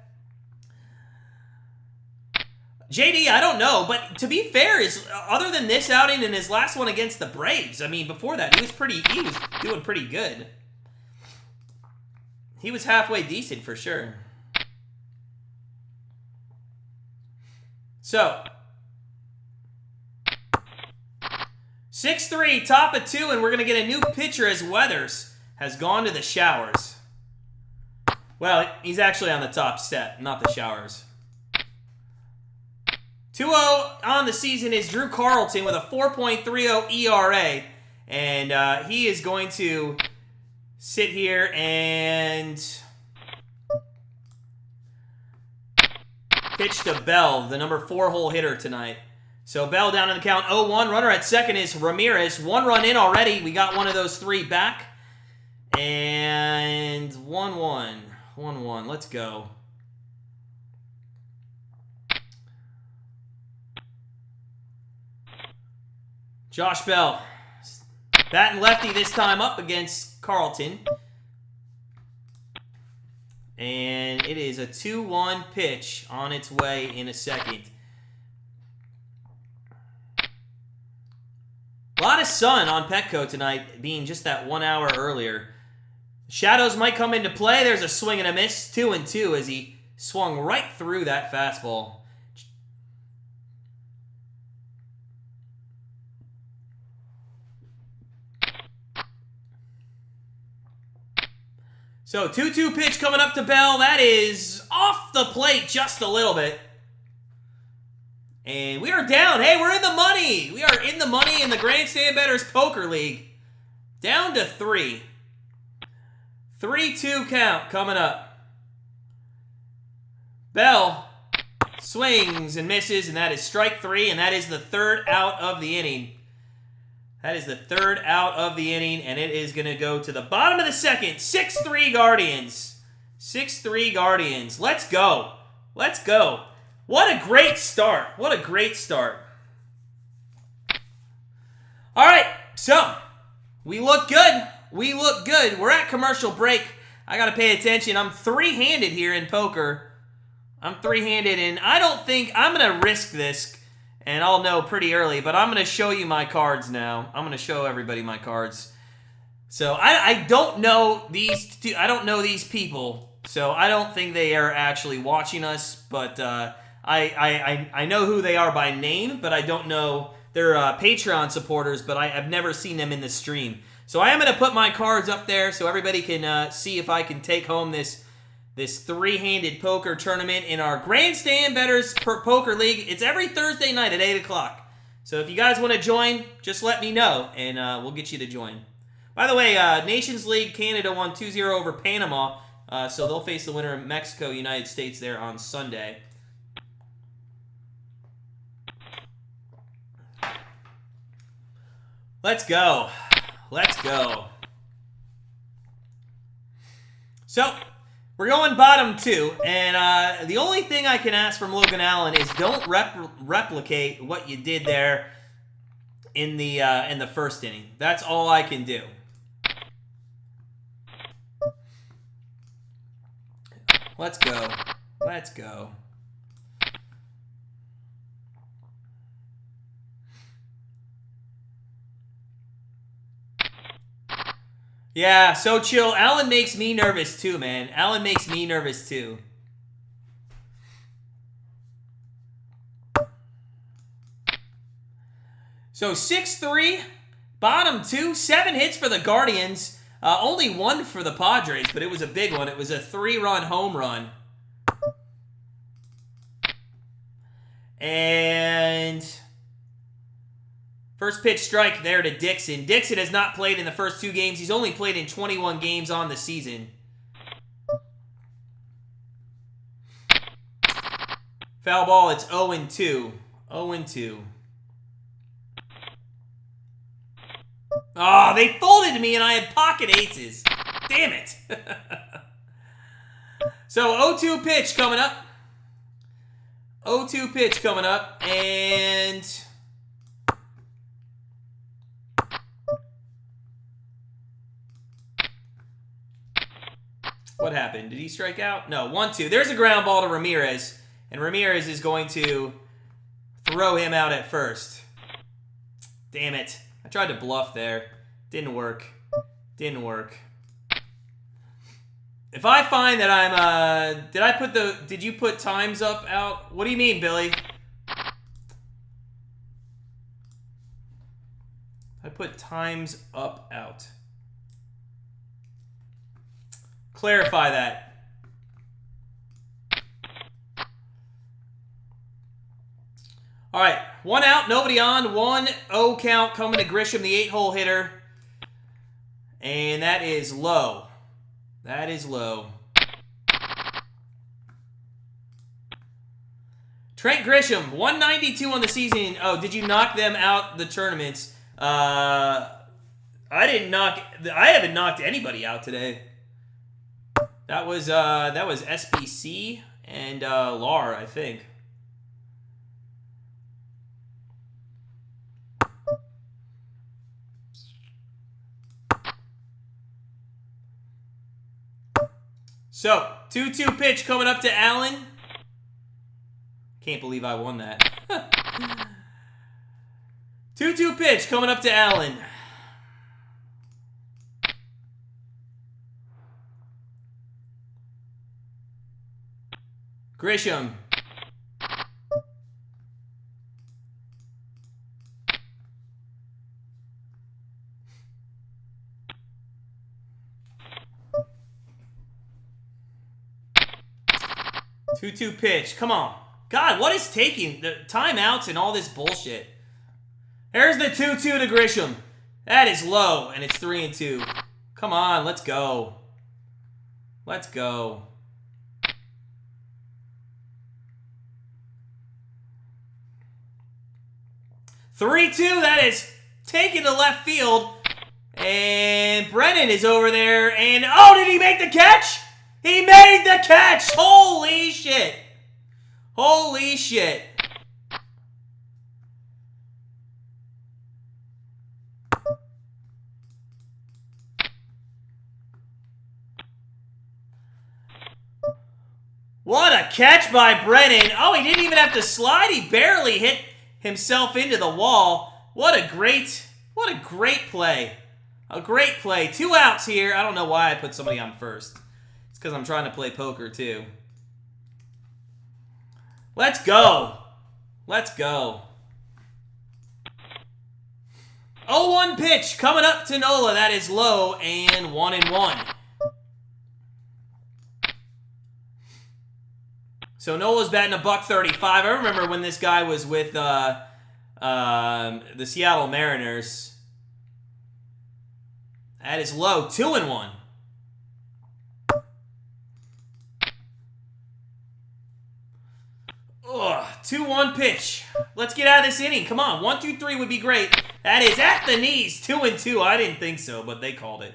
JD, I don't know, but to be fair, other than this outing and his last one against the Braves, I mean, before that, he was doing pretty good. He was halfway decent for sure. So, 6-3, top of 2, and we're going to get a new pitcher as Weathers has gone to the showers. Well, he's actually on the top step, not the showers. 2-0 on the season is Drew Carlton with a 4.30 ERA. And he is going to sit here and pitch to Bell, the number 4-hole hitter tonight. So Bell down in the count 0-1. Runner at second is Ramirez. 1 run in already. We got one of those 3 back. And 1-1. 1-1. Let's go. Josh Bell. Batting lefty this time up against Carlton. And it is a 2-1 pitch on its way in a second. A lot of sun on Petco tonight, being just that 1 hour earlier. Shadows might come into play. There's a swing and a miss. 2-2 as he swung right through that fastball. So 2-2 pitch coming up to Bell. That is off the plate just a little bit. And we are down. Hey, we're in the money. We are in the money in the Grandstand Bettors Poker League. Down to 3. 3-2 count coming up. Bell swings and misses, and that is strike 3, and that is the 3rd out of the inning. That is the 3rd out of the inning, and it is going to go to the bottom of the 2nd. 6-3 Guardians. 6-3 Guardians. Let's go. Let's go. What a great start. What a great start. All right, so we look good. We look good. We're at commercial break. I got to pay attention. I'm three-handed here in poker. I'm three-handed, and I don't think I'm going to risk this, and I'll know pretty early, but I'm going to show you my cards now. I'm going to show everybody my cards. So I don't know these two. I don't know these people, so I don't think they are actually watching us, but I know who they are by name, but I don't know. They're Patreon supporters, but I've never seen them in the stream. So I am going to put my cards up there so everybody can see if I can take home this three-handed poker tournament in our Grandstand Bettors Poker League. It's every Thursday night at 8 o'clock. So if you guys want to join, just let me know, and we'll get you to join. By the way, Nations League, Canada won 2-0 over Panama, so they'll face the winner of Mexico, United States there on Sunday. Let's go. Let's go. So, we're going bottom two, and the only thing I can ask from Logan Allen is don't replicate what you did there in the first inning. That's all I can do. Let's go. Let's go. Yeah, so chill. Allen makes me nervous too, man. Allen makes me nervous too. So 6-3, bottom two, 7 hits for the Guardians. Only 1 for the Padres, but it was a big one. It was a 3-run home run. And first pitch strike there to Dixon. Dixon has not played in the first 2 games. He's only played in 21 games on the season. Foul ball, it's 0-2. 0-2. Oh, they folded to me and I had pocket aces. Damn it. So 0-2 pitch coming up. 0-2 pitch coming up. And what happened? Did he strike out? No, 1-2. There's a ground ball to Ramirez. And Ramirez is going to throw him out at first. Damn it. I tried to bluff there. Didn't work. Didn't work. If I find that I'm, did you put times up out? What do you mean, Billy? I put times up out. Clarify that. All right, 1 out, nobody on. 1-0 count coming to Grisham, the 8-hole hitter. And that is low. That is low. Trent Grisham, 192 on the season. Oh, did you knock them out the tournaments? I haven't knocked anybody out today. That was SBC and Lar, I think. So, 2-2 pitch coming up to Allen. Can't believe I won that. 2-2 pitch coming up to Allen. Grisham. Two pitch. Come on. God, what is taking the timeouts and all this bullshit? There's the 2-2 to Grisham. That is low, and it's 3-2. Come on, let's go. Let's go. 3-2, that is taken to left field. And Brennan is over there, and oh, did he make the catch? He made the catch! Holy shit! Holy shit! What a catch by Brennan. Oh, he didn't even have to slide. He barely hit himself into the wall. What a great play. A great play. 2 outs here. I don't know why I put somebody on first. It's because I'm trying to play poker too. Let's go. Let's go. 0-1 pitch coming up to Nola. That is low and 1-1. So Nola's batting $135. I remember when this guy was with the Seattle Mariners. That is low. 2-1. Ugh, 2-1 pitch. Let's get out of this inning. Come on. 1-2-3 would be great. That is at the knees. 2-2. I didn't think so, but they called it.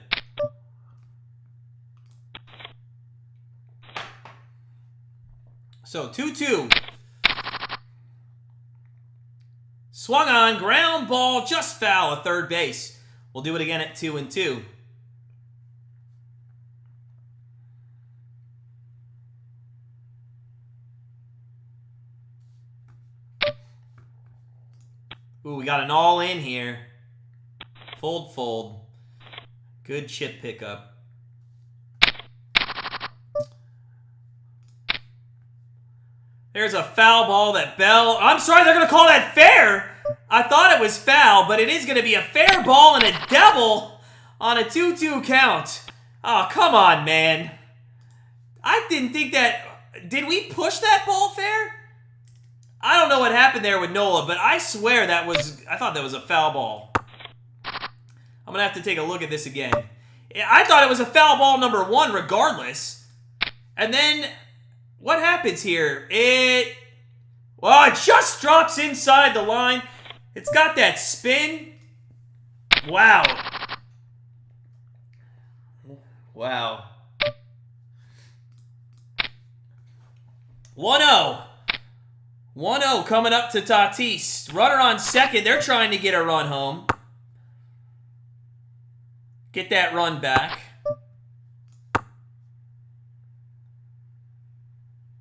So 2-2. Swung on. Ground ball. Just foul at third base. We'll do it again at 2-2. Ooh, we got an all in here. Fold, fold. Good chip pickup. There's a foul ball that Bell... I'm sorry, they're going to call that fair. I thought it was foul, but it is going to be a fair ball and a double on a 2-2 count. Oh, come on, man. I didn't think that... Did we push that ball fair? I don't know what happened there with Nola, but I swear that was... I thought that was a foul ball. I'm going to have to take a look at this again. I thought it was a foul ball number 1 regardless. And then... What happens here? Well, it just drops inside the line. It's got that spin. Wow. Wow. 1-0. 1-0 coming up to Tatis. Runner on second. They're trying to get a run home. Get that run back.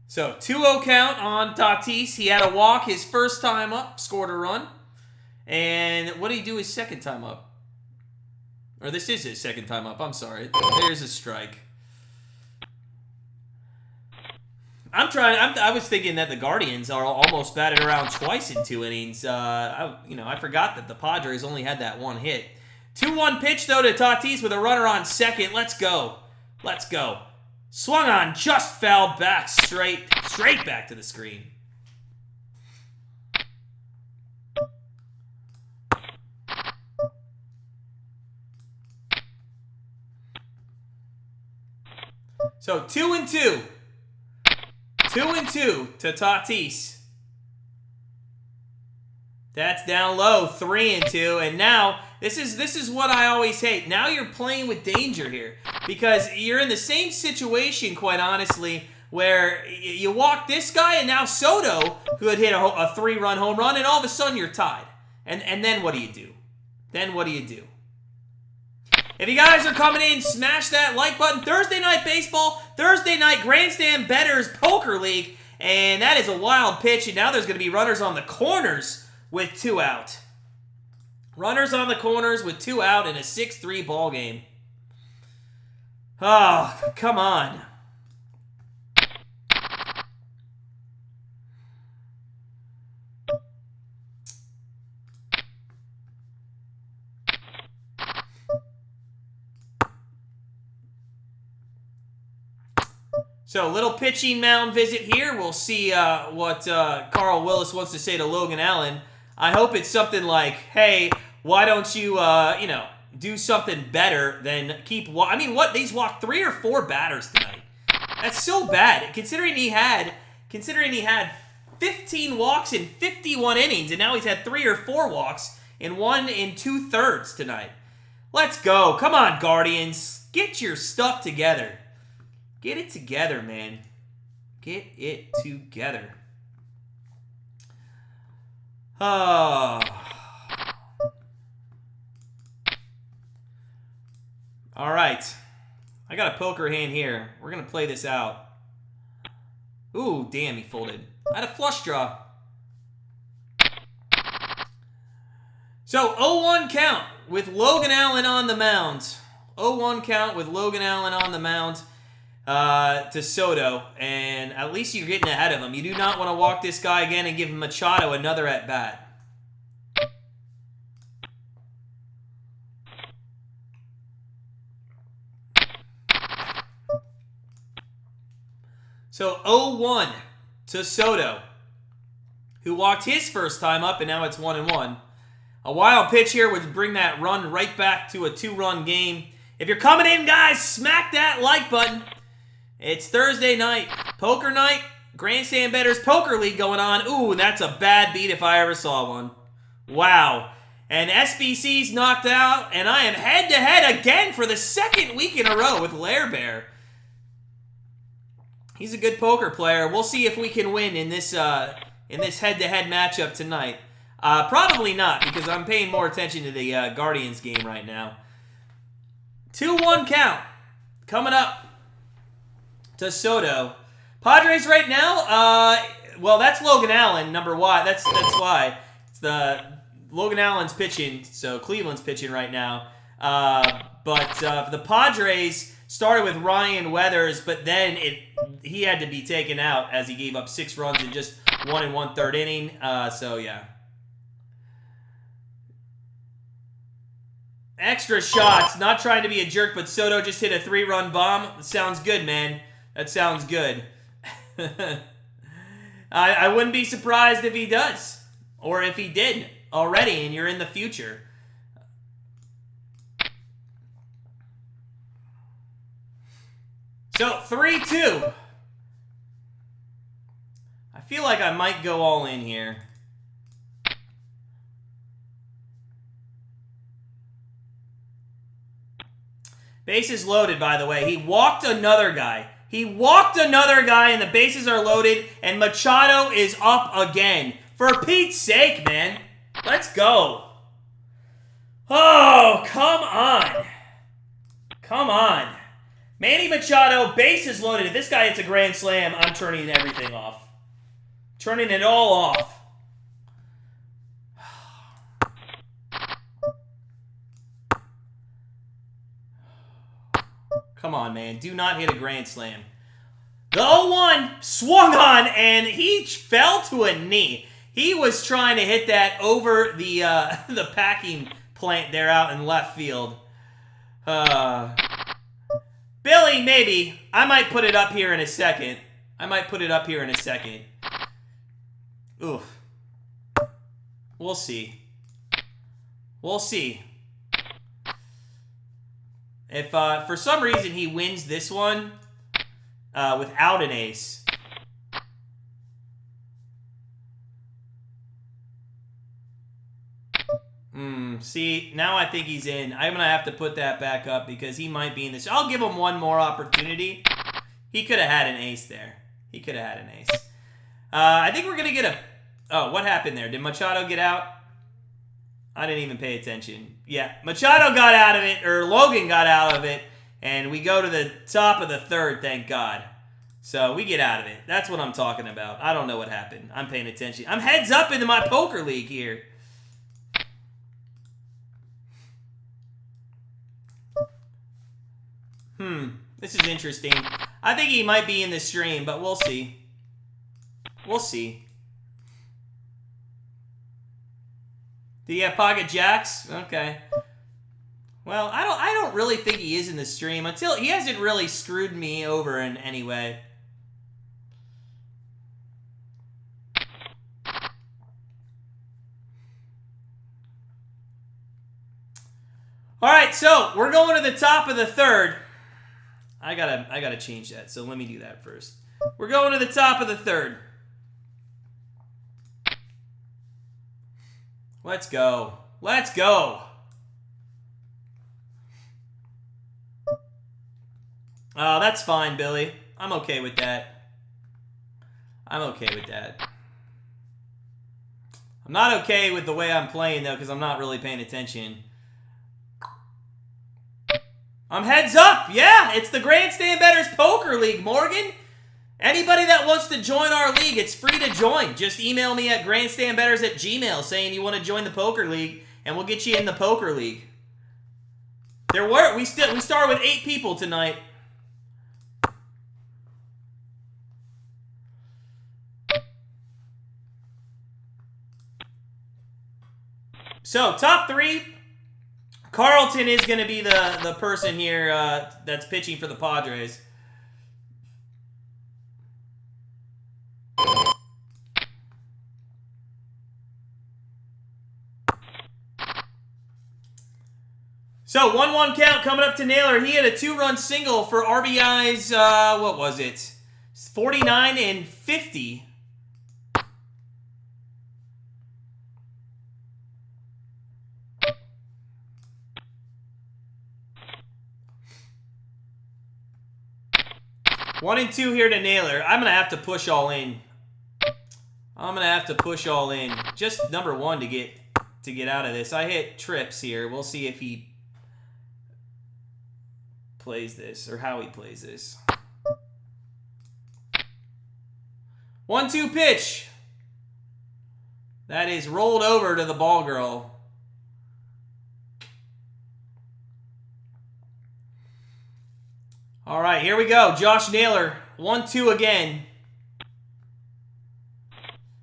So, 2-0 count on Tatis. He had a walk his first time up, scored a run. And what did he do his second time up? Or this is his second time up, I'm sorry. There's a strike. I was thinking that the Guardians are almost batted around twice in 2 innings. I forgot that the Padres only had that 1 hit. 2-1 pitch, though, to Tatis with a runner on second. Let's go. Let's go. Swung on, just fouled back, straight back to the screen. So 2-2. 2-2 to Tatis. That's down low, 3-2, and now this is what I always hate. Now you're playing with danger here because you're in the same situation, quite honestly, where you walk this guy and now Soto, who had hit a 3-run home run, and all of a sudden you're tied. And then what do you do? Then what do you do? If you guys are coming in, smash that like button. Thursday Night Baseball, Thursday Night Grandstand Bettors Poker League, and that is a wild pitch, and now there's going to be runners on the corners with 2 out. Runners on the corners with 2 out in a 6-3 ball game. Oh, come on. So, little pitching mound visit here. We'll see what Carl Willis wants to say to Logan Allen. I hope it's something like, hey, why don't you, do something better than keep... These walked 3 or 4 batters tonight. That's so bad, considering he had 15 walks in 51 innings, and now he's had 3 or 4 walks in 1 2/3 tonight. Let's go. Come on, Guardians. Get your stuff together. Get it together, man. Get it together. Oh. All right. I got a poker hand here. We're going to play this out. Ooh, damn, he folded. I had a flush draw. So, 0-1 count with Logan Allen on the mound. 0-1 count with Logan Allen on the mound to Soto. And at least you're getting ahead of him. You do not want to walk this guy again and give Machado another at-bat. So 0-1 to Soto, who walked his first time up, and now it's 1-1. A wild pitch here would bring that run right back to a 2-run game. If you're coming in, guys, smack that like button. It's Thursday night, poker night, Grandstand Bettors Poker League going on. Ooh, that's a bad beat if I ever saw one. Wow. And SBC's knocked out, and I am head-to-head again for the second week in a row with Lair Bear. He's a good poker player. We'll see if we can win in this head-to-head matchup tonight. Probably not, because I'm paying more attention to the Guardians game right now. 2-1 count coming up to Soto. Padres right now, well, that's Logan Allen, number one. That's why. It's Logan Allen's pitching, so Cleveland's pitching right now. But the Padres started with Ryan Weathers, but then he had to be taken out as he gave up 6 runs in just 1 1/3 inning. So, yeah. Extra shots. Not trying to be a jerk, but Soto just hit a 3-run bomb. That sounds good, man. That sounds good. I wouldn't be surprised if he does. Or if he did already and you're in the future. So, 3-2. I feel like I might go all in here. Bases loaded, by the way. He walked another guy. He walked another guy, and the bases are loaded, and Machado is up again. For Pete's sake, man. Let's go. Oh, come on. Come on. Manny Machado, bases loaded. If this guy hits a grand slam, I'm turning everything off. Turning it all off. Come on, man. Do not hit a grand slam. The 0-1 swung on, and he fell to a knee. He was trying to hit that over the packing plant there out in left field. Billy, maybe. I might put it up here in a second. Oof. We'll see. If for some reason he wins this one without an ace. See, now I think he's in. I'm going to have to put that back up because he might be in this. I'll give him one more opportunity. He could have had an ace there. I think we're going to get a... Oh, what happened there? Did Machado get out? I didn't even pay attention. Yeah, Machado got out of it, or Logan got out of it, and we go to the top of the third, thank God. So we get out of it. That's what I'm talking about. I don't know what happened. I'm paying attention. I'm heads up into my poker league here. This is interesting. I think he might be in the stream, but we'll see. Do you have pocket jacks? Okay. Well, I don't really think he is in the stream until he hasn't really screwed me over in any way. All right, so we're going to the top of the third. I gotta change that, so let me do that first. We're going to the top of the third. Let's go. Oh, that's fine, Billy. I'm okay with that. I'm not okay with the way I'm playing, though, because I'm not really paying attention. I'm heads up. Yeah, it's the Grandstand Bettors Poker League, Morgan. Anybody that wants to join our league, it's free to join. Just email me at grandstandbettors@gmail.com saying you want to join the poker league, and we'll get you in the poker league. We start with 8 people tonight. So, top 3. Carlton is going to be the person here that's pitching for the Padres. So, 1-1 count coming up to Naylor. He had a 2-run single for RBIs, what was it? 49 and 50. One and 2 here to Naylor. I'm going to have to push all in. Just number 1 to get out of this. I hit trips here. We'll see if he plays this or how he plays this. 1-2 pitch. That is rolled over to the ball girl. All right, here we go. Josh Naylor, 1-2 again.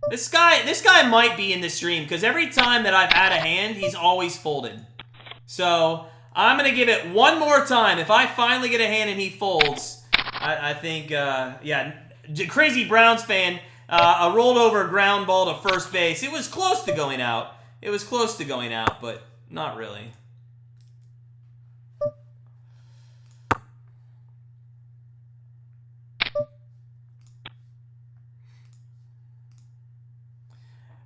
This guy might be in the stream because every time that I've had a hand, he's always folded. So I'm going to give it one more time. If I finally get a hand and he folds, I think, yeah, crazy Browns fan, a rolled over ground ball to first base. It was close to going out. But not really.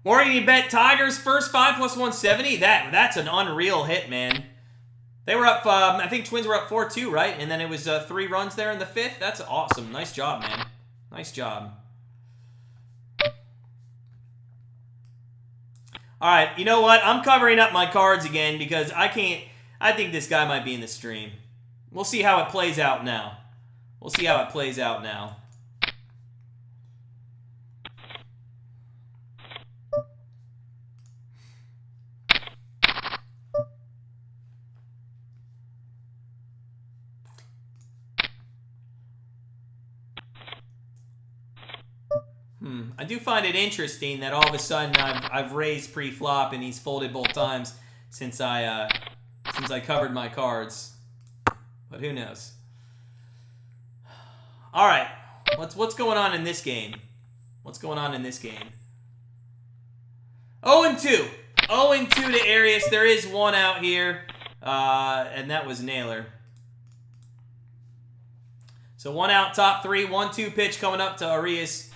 Morgan, you bet Tigers first 5 plus 170? That's an unreal hit, man. They were up, I think Twins were up 4-2, right? And then it was 3 runs there in the 5th. That's awesome. Nice job, man. Nice job. All right, you know what? I'm covering up my cards again because I think this guy might be in the stream. We'll see how it plays out now. I do find it interesting that all of a sudden I've raised pre-flop and he's folded both times since I covered my cards. But who knows? All right, what's going on in this game? 0-2. 0-2 to Arias. There is one out here, and that was Naylor. So 1 out, top 3, 1-2 pitch coming up to Arias.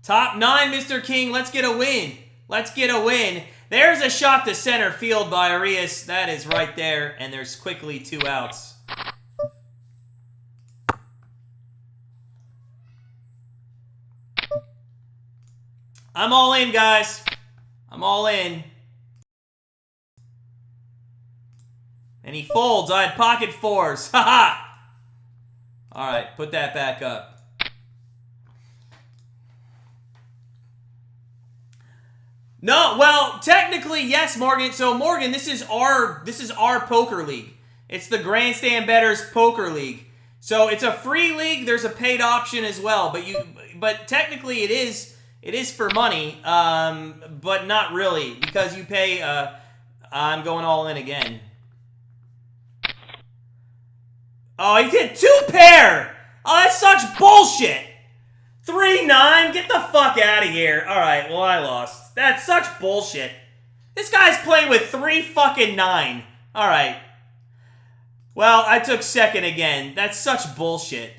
Top 9, Mr. King. Let's get a win. There's a shot to center field by Arias. That is right there, and there's quickly 2 outs. I'm all in, guys. I'm all in. And he folds. I had pocket 4s. Haha. All right, put that back up. No, well, technically, yes, Morgan. So, Morgan, this is our poker league. It's the Grandstand Bettors Poker League. So, it's a free league. There's a paid option as well, but technically, it is for money, but not really because you pay. I'm going all in again. Oh, he did 2 pair. Oh, that's such bullshit. 3-9? Get the fuck out of here. All right, well, I lost. That's such bullshit. This guy's playing with 3 fucking 9. All right. Well, I took second again. That's such bullshit.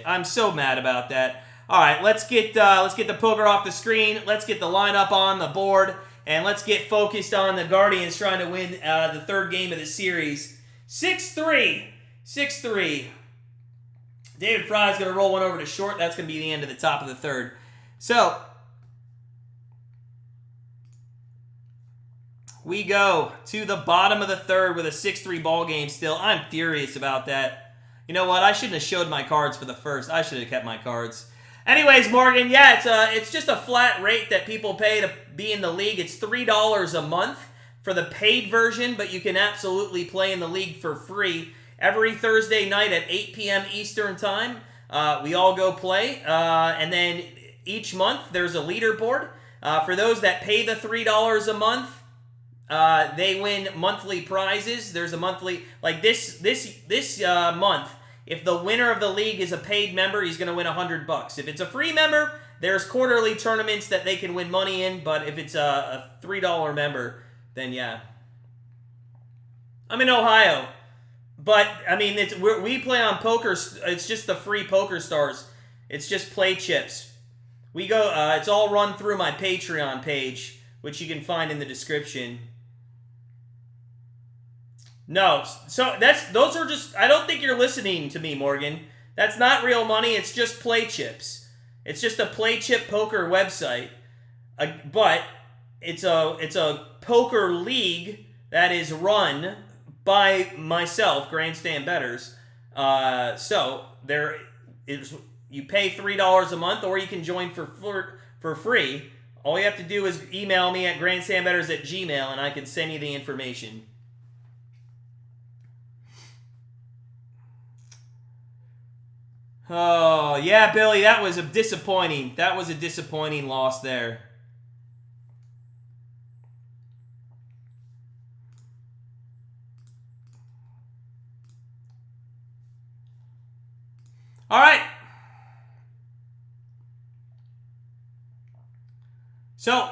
I'm so mad about that. All right, let's get the poker off the screen. Let's get the lineup on the board, and let's get focused on the Guardians trying to win the 3rd game of the series. 6-3. David Fry's going to roll one over to short. That's going to be the end of the top of the 3rd. So, We go to the bottom of the third with a 6-3 ball game still. I'm furious about that. You know what? I shouldn't have showed my cards for the first. I should have kept my cards. Anyways, Morgan, yeah, it's just a flat rate that people pay to be in the league. It's $3 a month for the paid version, but you can absolutely play in the league for free. Every Thursday night at 8 p.m. Eastern Time, we all go play. And then each month, there's a leaderboard. For those that pay the $3 a month, they win monthly prizes. There's a monthly, like this month, if the winner of the league is a paid member, he's going to win $100. If it's a free member, there's quarterly tournaments that they can win money in, but if it's a $3 member, then yeah. I'm in Ohio, but I mean, we play on poker. It's just the free Poker Stars. It's just play chips. We go. It's all run through my Patreon page, which you can find in the description. No, so those are just. I don't think you're listening to me, Morgan. That's not real money. It's just play chips. It's just a play chip poker website, but it's a poker league that is run by myself, Grandstand Bettors. So there is. You pay $3 a month, or you can join for free. All you have to do is email me at grandstandbettors@gmail, and I can send you the information. Oh, yeah, Billy, that was a disappointing loss there. All right. So,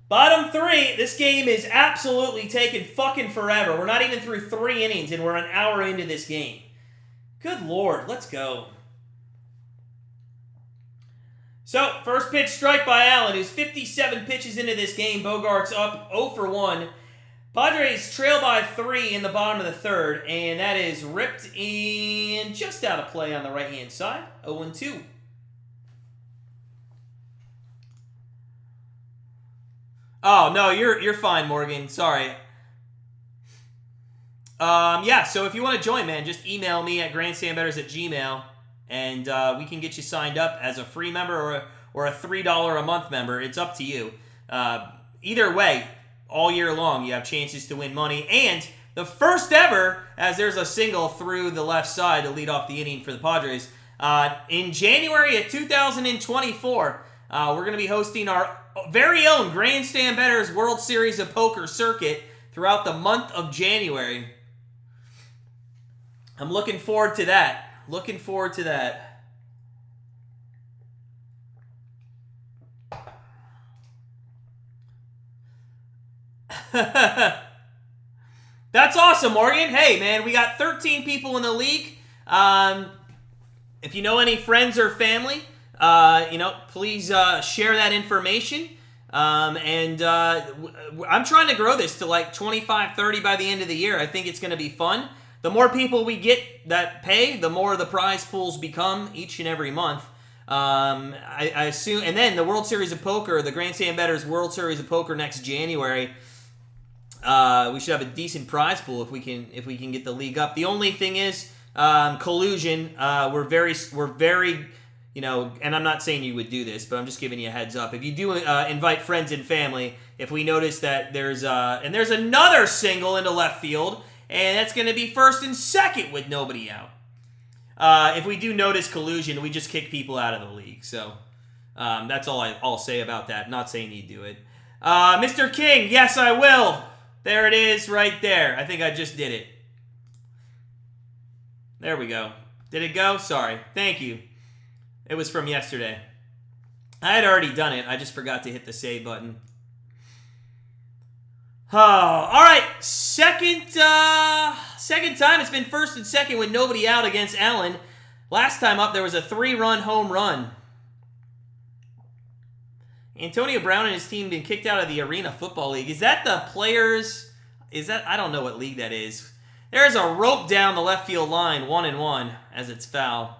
bottom three, this game is absolutely taking fucking forever. We're not even through 3 innings, and we're an hour into this game. Good Lord, let's go. So, first pitch strike by Allen, who's 57 pitches into this game. Bogart's up 0 for 1. Padres trail by 3 in the bottom of the third, and that is ripped in just out of play on the right-hand side. 0-2. Oh, no, you're fine, Morgan. Sorry. Yeah, so if you want to join, man, just email me at grandstandbettors@gmail, and we can get you signed up as a free member or a $3 a month member. It's up to you. Either way, all year long, you have chances to win money. And the first ever, as there's a single through the left side to lead off the inning for the Padres, in January of 2024, we're going to be hosting our very own Grandstand Bettors World Series of Poker circuit throughout the month of January. I'm looking forward to that. Looking forward to that. That's awesome, Morgan. Hey, man, we got 13 people in the league. If you know any friends or family, please share that information. I'm trying to grow this to like 25, 30 by the end of the year. I think it's going to be fun. The more people we get that pay, the more the prize pools become each and every month. I assume, and then the World Series of Poker, the Grandstand Bettors World Series of Poker next January. We should have a decent prize pool if we can get the league up. The only thing is collusion. We're very. And I'm not saying you would do this, but I'm just giving you a heads up. If you do invite friends and family, if we notice that there's another single into left field, and that's going to be first and second with nobody out. If we do notice collusion, we just kick people out of the league. So that's all I'll say about that. Not saying you do it. Mr. King, yes, I will. There it is right there. I think I just did it. There we go. Did it go? Sorry. Thank you. It was from yesterday. I had already done it. I just forgot to hit the save button. Oh, all right. Second time it's been first and second with nobody out against Allen. Last time up, there was a 3-run home run. Antonio Brown and his team been kicked out of the Arena Football League. Is that the players? I don't know what league that is. There's a rope down the left field line, 1-1, as it's foul.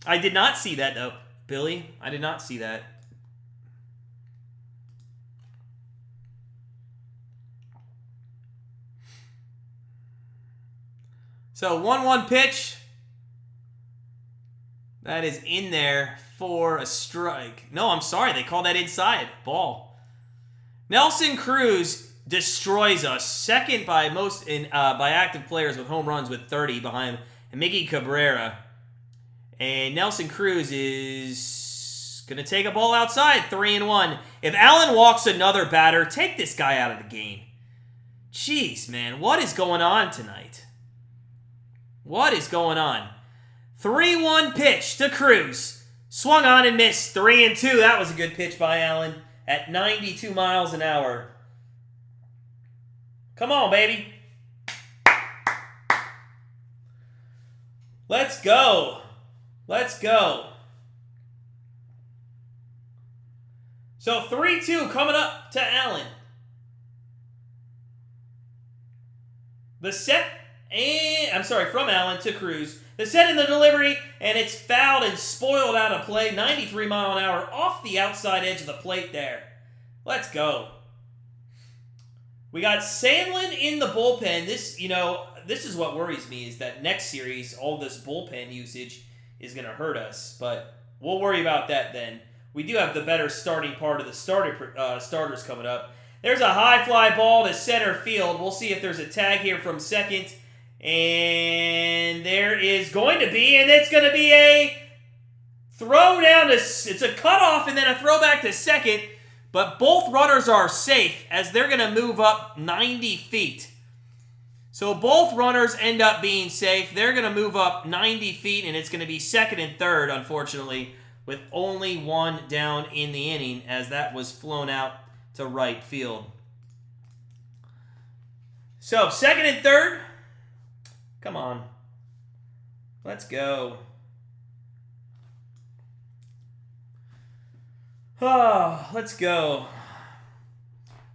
I did not see that, though, Billy. I did not see that. So 1-1 pitch. That is in there for a strike. No, I'm sorry. They call that inside. Ball. Nelson Cruz destroys us. Second by most by active players with home runs with 30 behind Miggy Cabrera. And Nelson Cruz is going to take a ball outside. 3-1. If Allen walks another batter, take this guy out of the game. Jeez, man. What is going on tonight? What is going on? 3-1 pitch to Cruz. Swung on and missed. 3-2. That was a good pitch by Allen at 92 miles an hour. Come on, baby. Let's go. Let's go. So 3-2 coming up to Allen. The set, and from Allen to Cruz. The set in the delivery, and it's fouled and spoiled out of play. 93 mile an hour off the outside edge of the plate there. Let's go. We got Sandlin in the bullpen. This is what worries me, is that next series, all this bullpen usage is going to hurt us. But we'll worry about that then. We do have the better starting part of the starters coming up. There's a high fly ball to center field. We'll see if there's a tag here from second. And there is going to be, and it's going to be a throw down to, it's a cutoff and then a throw back to second. But both runners are safe as they're going to move up 90 feet. So both runners end up being safe. They're going to move up 90 feet, and it's going to be second and third, unfortunately, with only one down in the inning as that was flown out to right field. So second and third. Come on. Let's go. Oh, let's go.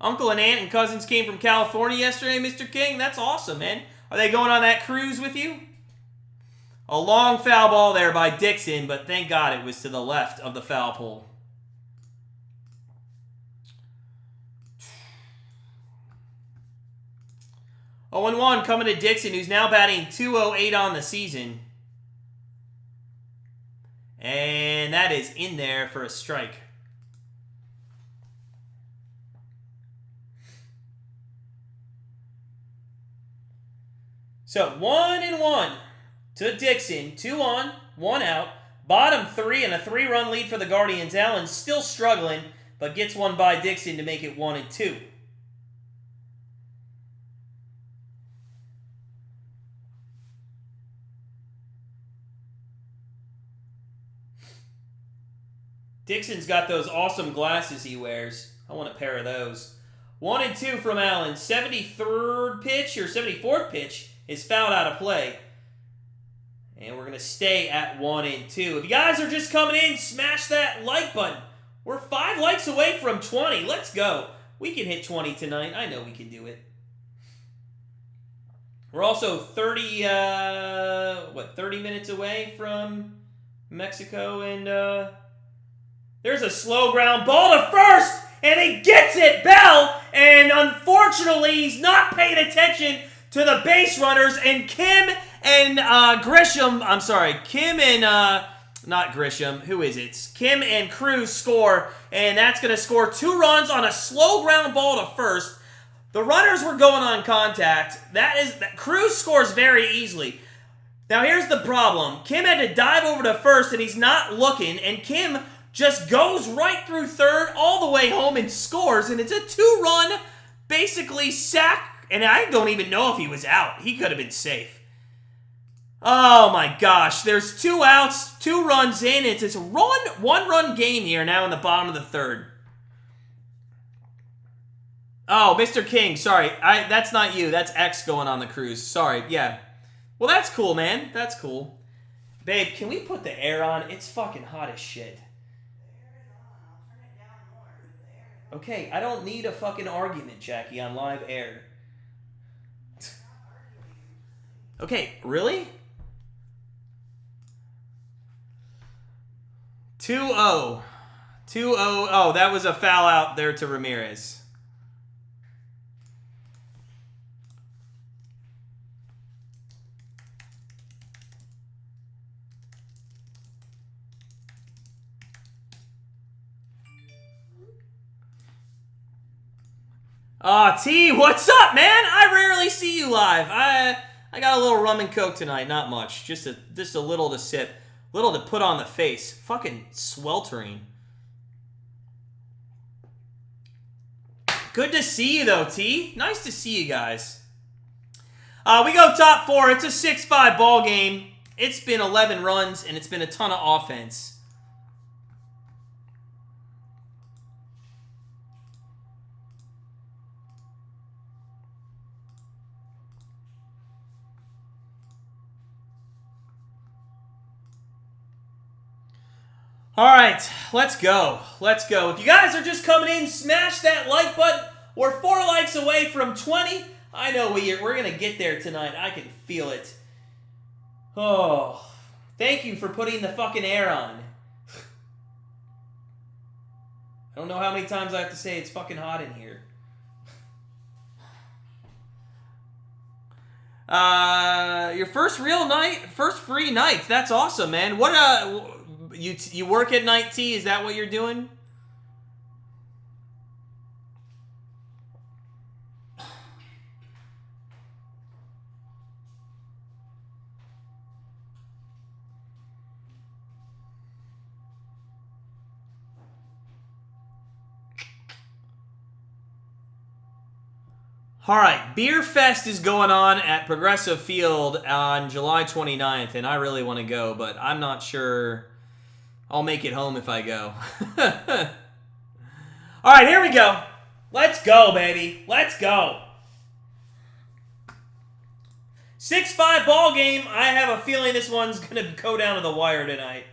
Uncle and aunt and cousins came from California yesterday, Mr. King. That's awesome, man. Are they going on that cruise with you? A long foul ball there by Dixon, but thank God it was to the left of the foul pole. Oh, 0-1 coming to Dixon, who's now batting .208 on the season. And that is in there for a strike. So 1-1 to Dixon. 2 on, 1 out. Bottom 3 and a 3-run lead for the Guardians. Allen still struggling, but gets one by Dixon to make it 1-2. Dixon's got those awesome glasses he wears. I want a pair of those. 1-2 from Allen. 73rd pitch or 74th pitch is fouled out of play. And we're going to stay at 1-2. If you guys are just coming in, smash that like button. We're 5 likes away from 20. Let's go. We can hit 20 tonight. I know we can do it. We're also 30 minutes away from Mexico, and there's a slow ground ball to first, and he gets it, Bell, and unfortunately he's not paying attention to the base runners, and Kim and Kim and Cruz score, and that's going to score 2 runs on a slow ground ball to first. The runners were going on contact. Cruz scores very easily. Now here's the problem. Kim had to dive over to first, and he's not looking, and Kim just goes right through third all the way home and scores, and it's a 2-run, basically, sack, and I don't even know if he was out. He could have been safe. Oh my gosh, there's 2 outs, 2 runs in. It's a 1-run game here now in the bottom of the third. Oh, Mr. King, sorry. That's not you. That's X going on the cruise. Sorry, yeah. Well, that's cool, man. That's cool. Babe, can we put the air on? It's fucking hot as shit. Okay, I don't need a fucking argument, Jackie, on live air. Okay, really? 2-0. 2-0. Oh, that was a foul out there to Ramirez. T, what's up, man? I rarely see you live. I got a little rum and coke tonight, not much. Just a little to sip, little to put on the face. Fucking sweltering. Good to see you though, T. Nice to see you guys. We go top 4. It's a 6-5 ball game. It's been 11 runs and it's been a ton of offense. All right, let's go. Let's go. If you guys are just coming in, smash that like button. We're 4 likes away from 20. I know we're going to get there tonight. I can feel it. Oh, thank you for putting the fucking air on. I don't know how many times I have to say it's fucking hot in here. Your first free night. That's awesome, man. What you work at night, T? Is that what you're doing? All right, Beer Fest is going on at Progressive Field on July 29th, and I really want to go, but I'm not sure I'll make it home if I go. All right, here we go. Let's go, baby. Let's go. 6-5 ball game. I have a feeling this one's going to go down to the wire tonight.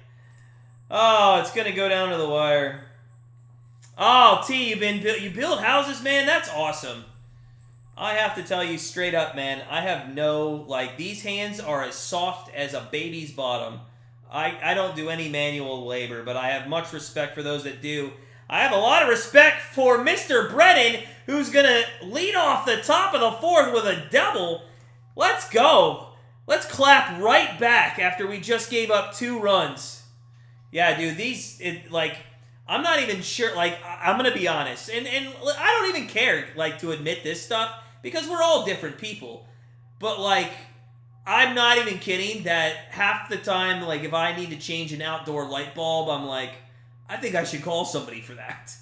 Oh, it's going to go down to the wire. Oh, T, you build houses, man? That's awesome. I have to tell you straight up, man, I have these hands are as soft as a baby's bottom. I don't do any manual labor, but I have much respect for those that do. I have a lot of respect for Mr. Brennan, who's going to lead off the top of the 4th with a double. Let's go. Let's clap right back after we just gave up 2 runs. Yeah, dude, I'm not even sure, I'm going to be honest, and I don't even care, to admit this stuff, because we're all different people. But, I'm not even kidding that half the time, if I need to change an outdoor light bulb, I'm I think I should call somebody for that.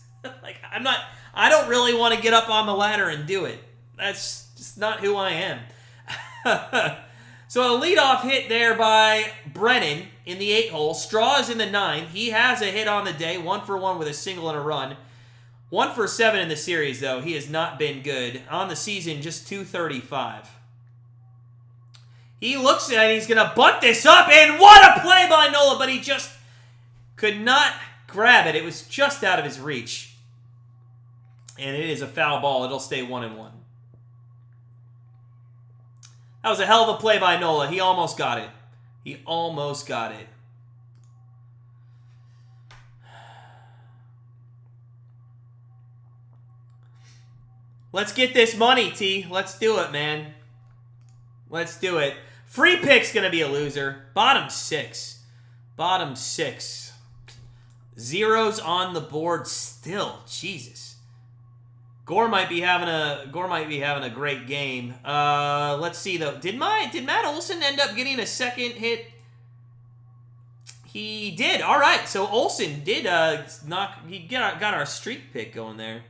I don't really want to get up on the ladder and do it. That's just not who I am. So a leadoff hit there by Brennan in the 8 hole. Straw is in the 9. He has a hit on the day, 1 for 1 with a single and a run. 1 for 7 in the series, though. He has not been good. On the season, just 235. He looks at it, he's going to bunt this up, and what a play by Nola, but he just could not grab it. It was just out of his reach. And it is a foul ball. It'll stay 1-1. That was a hell of a play by Nola. He almost got it. He almost got it. Let's get this money, T. Let's do it, man. Let's do it. Free pick's going to be a loser. Bottom 6. Bottom 6. Zeros on the board still. Jesus. Gore might be having a great game. Let's see though. Did Matt Olson end up getting a second hit? He did. All right. So Olson did got our streak pick going there.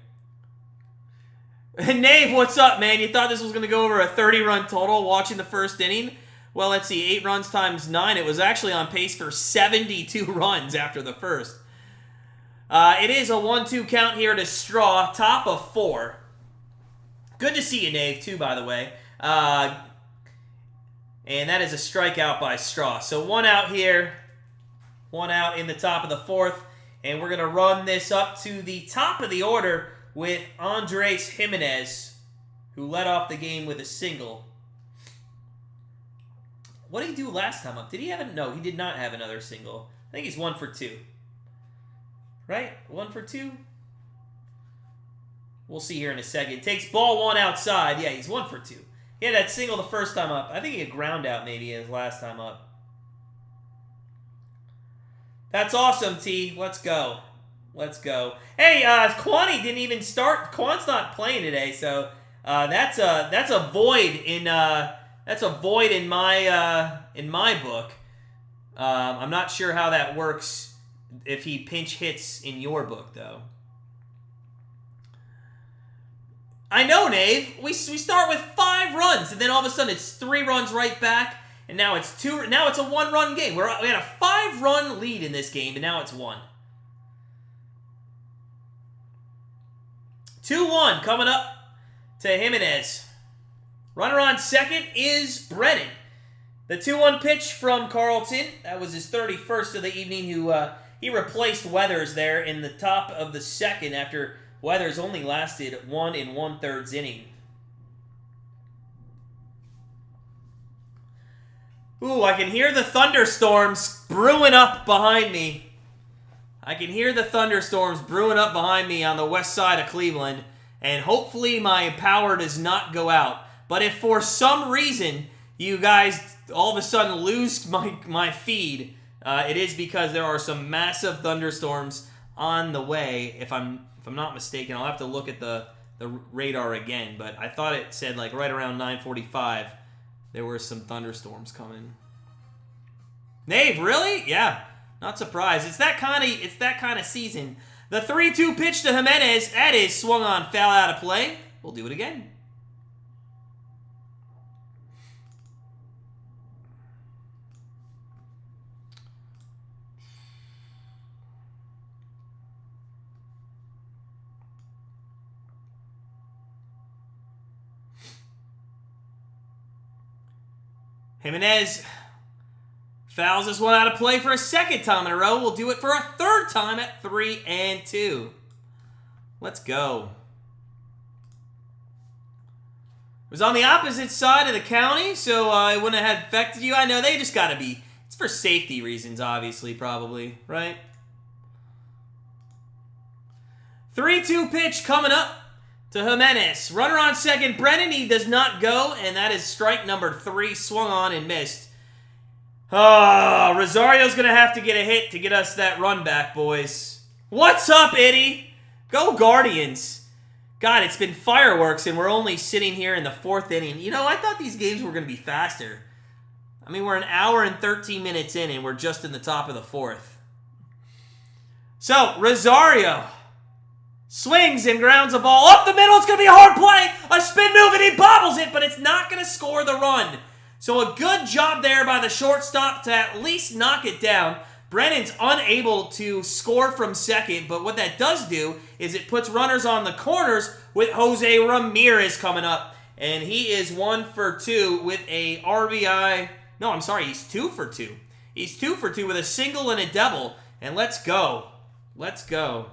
Nave, what's up, man? You thought this was going to go over a 30-run total watching the first inning? Well, let's see. 8 runs times 9. It was actually on pace for 72 runs after the first. It is a 1-2 count here to Straw. Top of 4. Good to see you, Nave, too, by the way. And that is a strikeout by Straw. So 1 out here. 1 out in the top of the 4th. And we're going to run this up to the top of the order with Andres Jimenez, who led off the game with a single. What did he do last time up? Did he have no, he did not have another single. I think he's 1 for 2. Right? 1 for 2? We'll see here in a second. Takes ball 1 outside. Yeah, he's 1 for 2. He had that single the first time up. I think he had ground out maybe his last time up. That's awesome, T. Let's go. Let's go. Hey, Kwani didn't even start. Kwan's not playing today, so that's a void in my book. I'm not sure how that works if he pinch hits in your book, though. I know, Nave. We start with 5 runs, and then all of a sudden it's 3 runs right back, and now it's 2. Now it's a 1-run game. We had a 5-run lead in this game, and now it's 1. 2-1 coming up to Jimenez. Runner on second is Brennan. The 2-1 pitch from Carlton. That was his 31st of the evening. He replaced Weathers there in the top of the second after Weathers only lasted 1 1/3 inning. Ooh, I can hear the thunderstorms brewing up behind me. I can hear the thunderstorms brewing up behind me on the west side of Cleveland, and hopefully my power does not go out. But if for some reason you guys all of a sudden lose my feed, it is because there are some massive thunderstorms on the way. If I'm not mistaken, I'll have to look at the radar again, but I thought it said like right around 9:45 there were some thunderstorms coming. Nave, really? Yeah. Not surprised. It's that kind of season. The 3-2 pitch to Jimenez. That is swung on, foul out of play. We'll do it again. Jimenez fouls this one out of play for a second time in a row. We'll do it for a third time at 3-2. Let's go. It was on the opposite side of the county, so it wouldn't have affected you. I know they just got to be. It's for safety reasons, obviously, probably, right? 3-2 pitch coming up to Jimenez. Runner on second, Brennan. He does not go, and that is strike number 3. Swung on and missed. Oh, Rosario's going to have to get a hit to get us that run back, boys. What's up, Eddie? Go Guardians. God, it's been fireworks, and we're only sitting here in the 4th inning. You know, I thought these games were going to be faster. I mean, we're an hour and 13 minutes in, and we're just in the top of the 4th. So, Rosario swings and grounds a ball up the middle. It's going to be a hard play. A spin move, and he bobbles it, but it's not going to score the run. So a good job there by the shortstop to at least knock it down. Brennan's unable to score from second, but what that does do is it puts runners on the corners with Jose Ramirez coming up. And he is 1 for 2 with a RBI. No, I'm sorry, he's 2 for 2. He's 2 for 2 with a single and a double. And let's go. Let's go.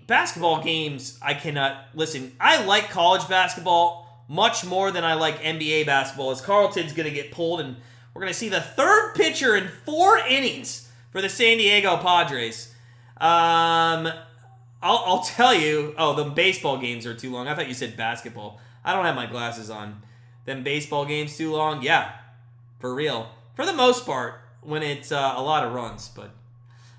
Basketball games, I cannot... Listen, I like college basketball much more than I like NBA basketball, as Carlton's going to get pulled, and we're going to see the 3rd pitcher in 4 innings for the San Diego Padres. I'll tell you... Oh, the baseball games are too long. I thought you said basketball. I don't have my glasses on. Them baseball games too long? Yeah, for real. For the most part, when it's a lot of runs, but...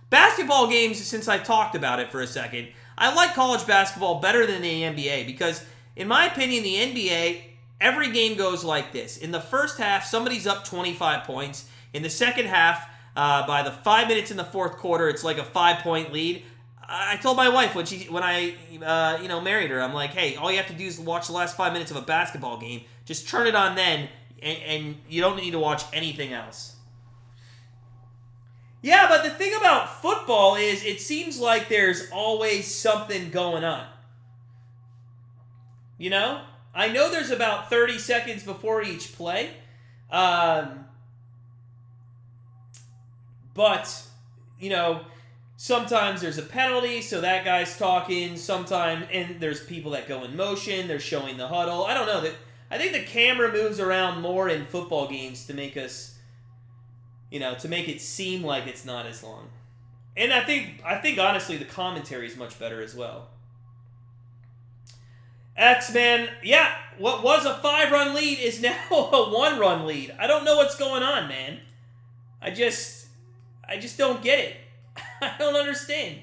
Basketball games, since I talked about it for a second, I like college basketball better than the NBA because, in my opinion, the NBA, every game goes like this. In the first half, somebody's up 25 points. In the second half, by the 5 minutes in the 4th quarter, it's like a 5-point lead. I told my wife when I married her, I'm like, hey, all you have to do is watch the last 5 minutes of a basketball game. Just turn it on then, and you don't need to watch anything else. Yeah, but the thing about football is it seems like there's always something going on. You know? I know there's about 30 seconds before each play. But, you know, sometimes there's a penalty, so that guy's talking. Sometimes, and there's people that go in motion. They're showing the huddle. I don't know. I think the camera moves around more in football games to make us... You know, to make it seem like it's not as long. And I think honestly the commentary is much better as well. X-Men, yeah, what was a 5-run lead is now a 1-run lead. I don't know what's going on, man. I I just don't get it. I don't understand.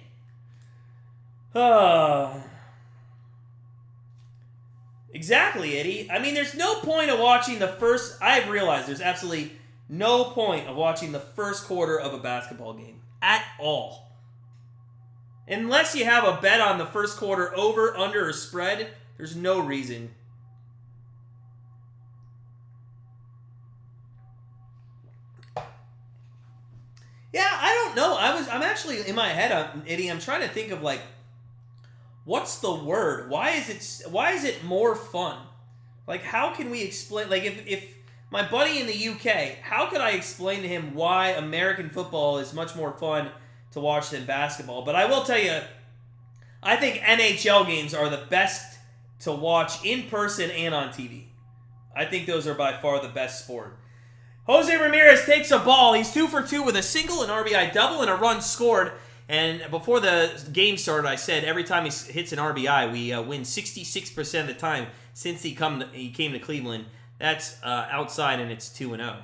Exactly, Eddie. I mean, there's no point of watching the first... I've realized there's absolutely no point of watching the first quarter of a basketball game. At all. Unless you have a bet on the first quarter over, under, or spread, there's no reason. Yeah, I don't know. I'm actually in my head, Eddie. I'm trying to think of like, what's the word? Why is it more fun? Like, how can we explain? Like, if my buddy in the UK, how could I explain to him why American football is much more fun to watch than basketball? But I will tell you, I think NHL games are the best to watch in person and on TV. I think those are by far the best sport. Jose Ramirez takes a ball. He's 2 for 2 with a single, an RBI double, and a run scored. And before the game started, I said every time he hits an RBI, we win 66% of the time since he came to Cleveland. That's outside, and it's 2-0.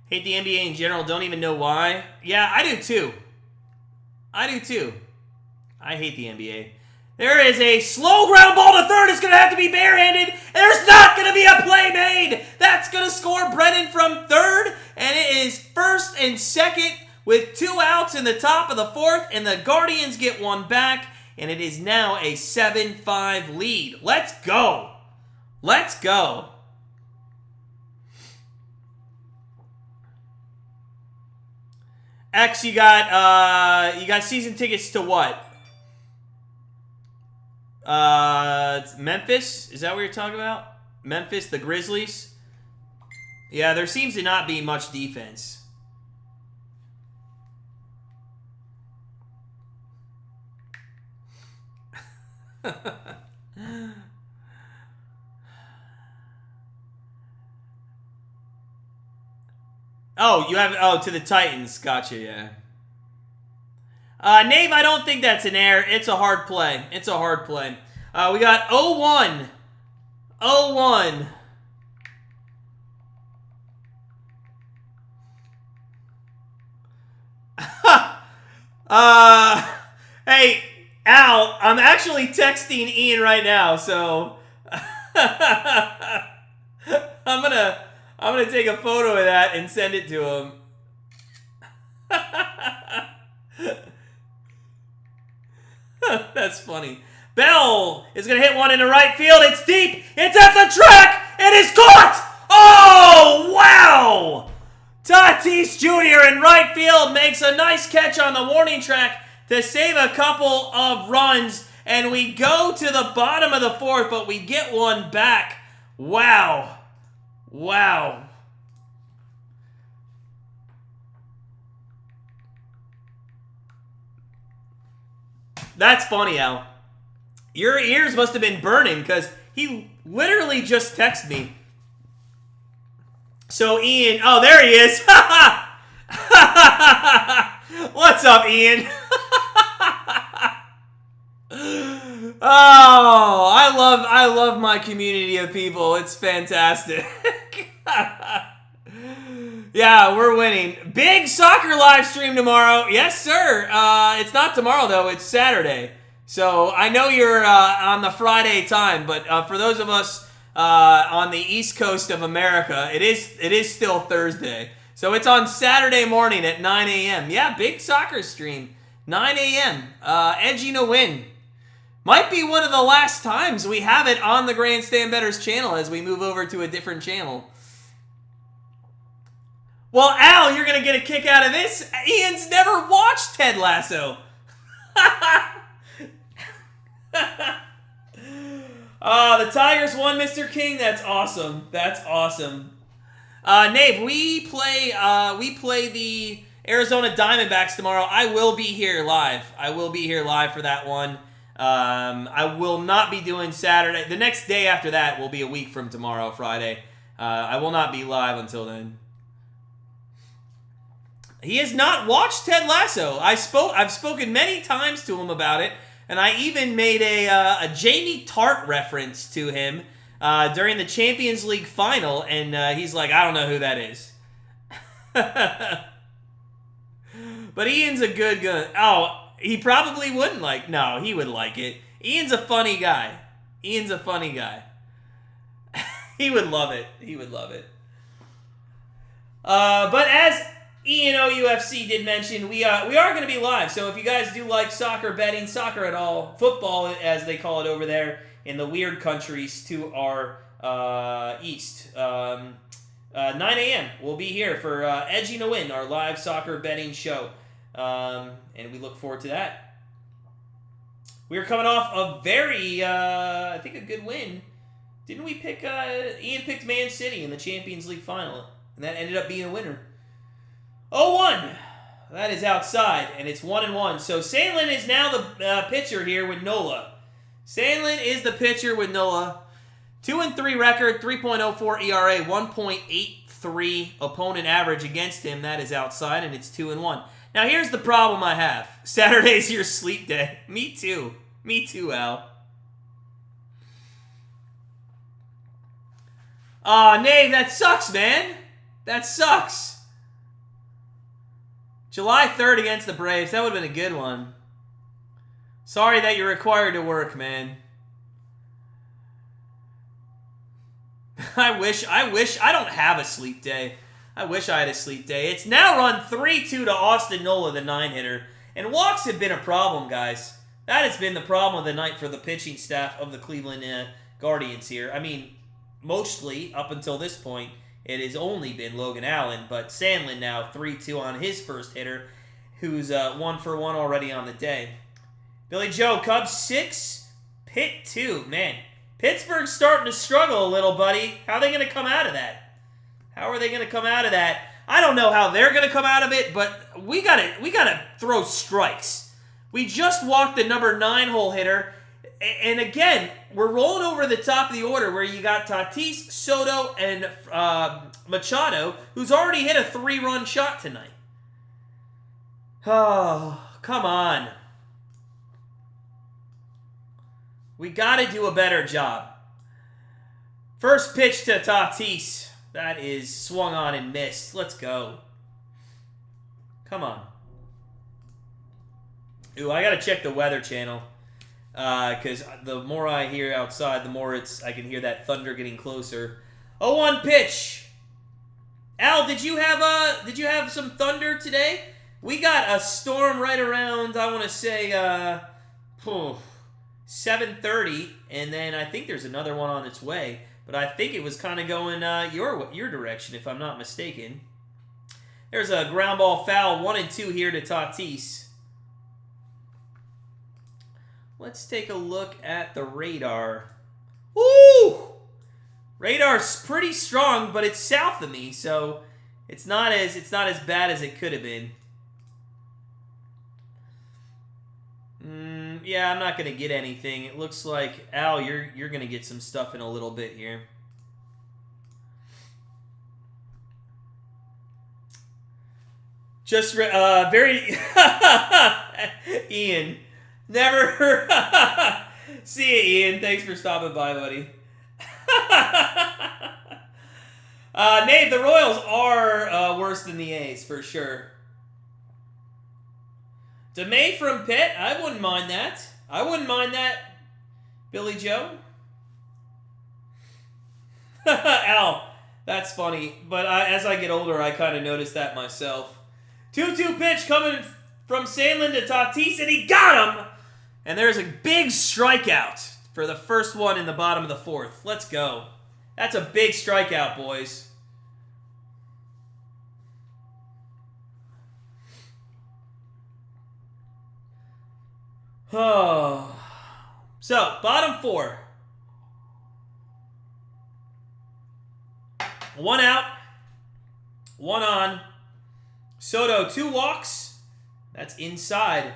Hate the NBA in general. Don't even know why. Yeah, I do too. I hate the NBA. There is a slow ground ball to third. It's going to have to be barehanded. And there's not going to be a play made. That's going to score Brennan from third. And it is first and second with 2 outs in the top of the fourth. And the Guardians get one back. And it is now a 7-5 lead. Let's go. Let's go. X, you got season tickets to what? Memphis? Is that what you're talking about? Memphis, the Grizzlies? Yeah, there seems to not be much defense. To the Titans. Gotcha, yeah. Nave, I don't think that's an error. It's a hard play. We got 0-1. 0-1. Hey, Al, I'm actually texting Ian right now, so I'm gonna take a photo of that and send it to him. That's funny. Bell is going to hit one into right field. It's deep. It's at the track. It is caught. Oh, wow. Tatis Jr. in right field makes a nice catch on the warning track to save a couple of runs. And we go to the bottom of the fourth, but we get one back. Wow. Wow. That's funny, Al. Your ears must have been burning because he literally just texted me. So, Ian... Oh, there he is. What's up, Ian? Oh, I love my community of people. It's fantastic. Yeah, we're winning. Big soccer live stream tomorrow. Yes, sir. It's not tomorrow, though. It's Saturday. So I know you're on the Friday time, but for those of us on the East Coast of America, it is still Thursday. So it's on Saturday morning at 9 a.m. Yeah, big soccer stream. 9 a.m. Edging a win. Might be one of the last times we have it on the Grandstand Bettors channel as we move over to a different channel. Well, Al, you're going to get a kick out of this. Ian's never watched Ted Lasso. The Tigers won, Mr. King. That's awesome. Nave, we play the Arizona Diamondbacks tomorrow. I will be here live. For that one. I will not be doing Saturday. The next day after that will be a week from tomorrow, Friday. I will not be live until then. He has not watched Ted Lasso. I've spoken many times to him about it, and I even made a Jamie Tart reference to him during the Champions League final, and he's like, I don't know who that is. But Ian's a good guy. Oh, he probably wouldn't like. No, he would like it. Ian's a funny guy. He would love it. But as Ian OUFC did mention, we are going to be live. So if you guys do like soccer betting, soccer at all, football as they call it over there in the weird countries to our east, 9 a.m. we'll be here for Edging to Win, our live soccer betting show. And we look forward to that. We're coming off a very, I think, a good win. Didn't we pick, Ian picked Man City in the Champions League final, and that ended up being a winner. 0-1. That is outside, and it's 1-1. So Sandlin is now the pitcher here with Nola. 2-3 record, 3.04 ERA, 1.83 opponent average against him. That is outside, and it's 2-1. Now here's the problem I have. Saturday's your sleep day. Me too, Al. Aw, Nave, that sucks, man. That sucks. July 3rd against the Braves. That would have been a good one. Sorry that you're required to work, man. I wish I don't have a sleep day. I wish I had a sleep day. It's now run 3-2 to Austin Nola, the 9-hitter. And walks have been a problem, guys. That has been the problem of the night for the pitching staff of the Cleveland Guardians here. I mean, mostly, up until this point, it has only been Logan Allen. But Sandlin now 3-2 on his first hitter, who's 1 for 1 already on the day. Billy Joe, Cubs 6, Pitt 2. Man, Pittsburgh's starting to struggle a little, buddy. How are they going to come out of that? I don't know how they're going to come out of it, but we gotta throw strikes. We just walked the number 9 hole hitter, and again, we're rolling over the top of the order where you got Tatis, Soto, and Machado, who's already hit a 3-run shot tonight. Oh, come on. We got to do a better job. First pitch to Tatis. That is swung on and missed. Let's go. Come on. Ooh, I got to check the Weather Channel. Because the more I hear outside, the more I can hear that thunder getting closer. 0-1 pitch. Al, did you have some thunder today? We got a storm right around, I want to say, 7:30, and then I think there's another one on its way. But I think it was kind of going your direction, if I'm not mistaken. There's a ground ball foul, 1-2 here to Tatis. Let's take a look at the radar. Woo! Radar's pretty strong, but it's south of me, so it's not as bad as it could have been. Yeah, I'm not going to get anything. It looks like, Al, you're going to get some stuff in a little bit here. Just very... Ian. Never... See you, Ian. Thanks for stopping by, buddy. Nate, the Royals are worse than the A's, for sure. DeMay from Pitt, I wouldn't mind that. Billy Joe. Al, that's funny. But as I get older, I kind of notice that myself. 2-2 pitch coming from Sandlin to Tatis, and he got him! And there's a big strikeout for the first one in the bottom of the 4th. Let's go. That's a big strikeout, boys. Oh. So, bottom 4. 1 out. 1 on. Soto, 2 walks. That's inside.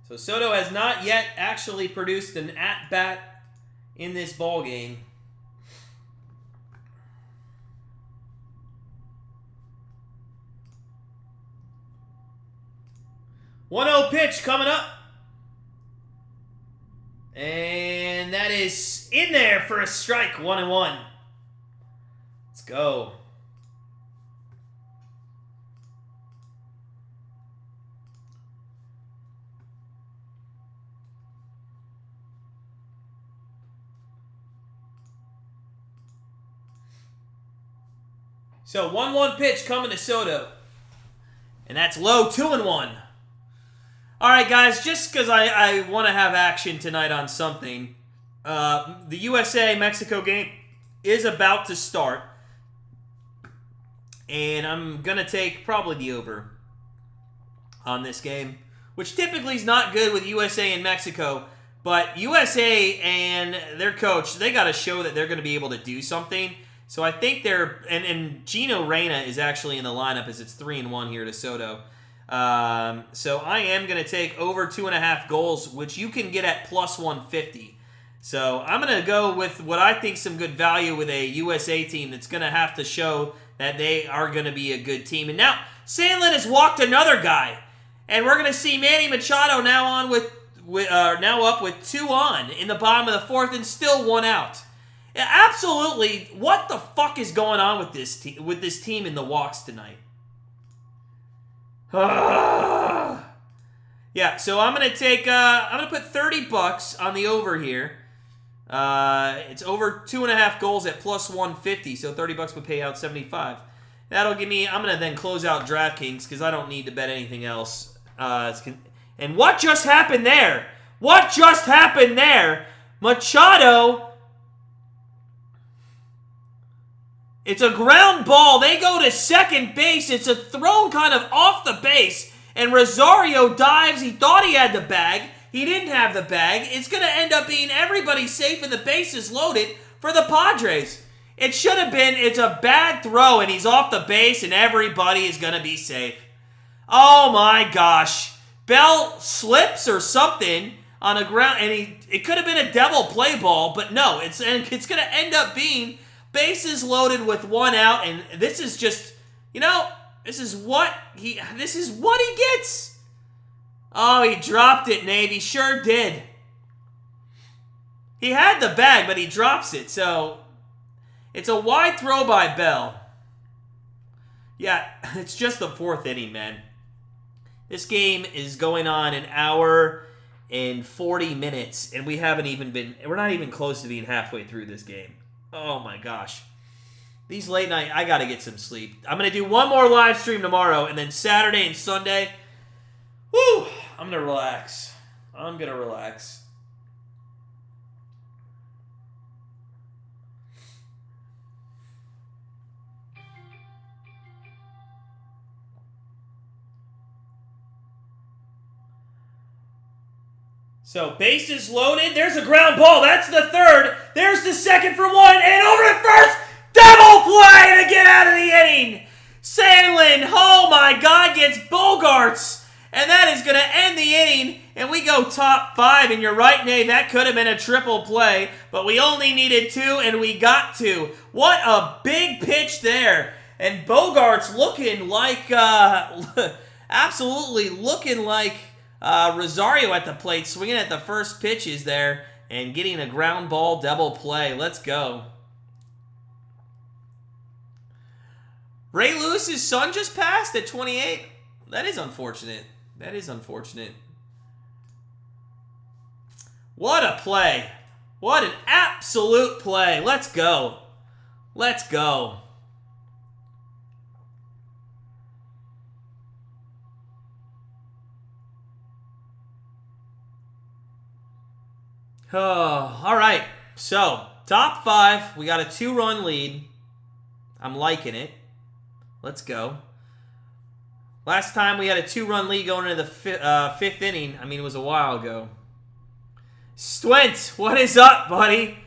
So Soto has not yet actually produced an at-bat in this ball game. One 1-0 pitch coming up. And that is in there for a strike, 1-1. Let's go. So 1-1 pitch coming to Soto. And that's low, 2-1. All right, guys, just because I want to have action tonight on something, the USA-Mexico game is about to start. And I'm going to take probably the over on this game, which typically is not good with USA and Mexico. But USA and their coach, they got to show that they're going to be able to do something. So I think they're... And Gino Reyna is actually in the lineup as it's 3-1 here to Soto. So I am going to take over 2.5 goals, which you can get at plus 150. So I'm going to go with what I think some good value with a USA team that's going to have to show that they are going to be a good team. And now Sandlin has walked another guy, and we're going to see Manny Machado now up with 2 on in the bottom of the 4th and still 1 out. Absolutely, what the fuck is going on with this team in the walks tonight? Yeah, so I'm gonna take. I'm gonna put $30 on the over here. It's over 2.5 goals at plus 150, so $30 would pay out 75. That'll give me. I'm gonna then close out DraftKings because I don't need to bet anything else. And what just happened there? What just happened there? Machado. It's a ground ball. They go to second base. It's a thrown kind of off the base. And Rosario dives. He thought he had the bag. He didn't have the bag. It's going to end up being everybody safe and the bases loaded for the Padres. It should have been, it's a bad throw and he's off the base and everybody is going to be safe. Oh my gosh. Bell slips or something on a ground. And it could have been a devil play ball, but no. It's going to end up being bases loaded with 1 out, and this is just, this is what he gets. Oh, he dropped it, Nate. He sure did. He had the bag, but he drops it, so it's a wide throw by Bell. Yeah, it's just the 4th inning, man. This game is going on an hour and 40 minutes, and we're not even close to being halfway through this game. Oh my gosh. These late night, I gotta get some sleep. I'm gonna do one more live stream tomorrow, and then Saturday and Sunday, woo, I'm gonna relax. So, bases loaded. There's a ground ball. That's the 3rd. There's the 2nd for 1. And over to 1st. Double play to get out of the inning. Sandlin, oh my God, gets Bogarts. And that is going to end the inning. And we go top 5. And you're right, Nate. That could have been a triple play. But we only needed 2, and we got 2. What a big pitch there. And Bogarts looking like, absolutely looking like Rosario at the plate, swinging at the first pitches there and getting a ground ball double play. Let's go. Ray Lewis's son just passed at 28. That is unfortunate. What a play. What an absolute play. Let's go. Oh, all right. So, top 5. We got a 2-run lead. I'm liking it. Let's go. Last time we had a 2-run lead going into the 5th inning. It was a while ago. Stwent, what is up, buddy?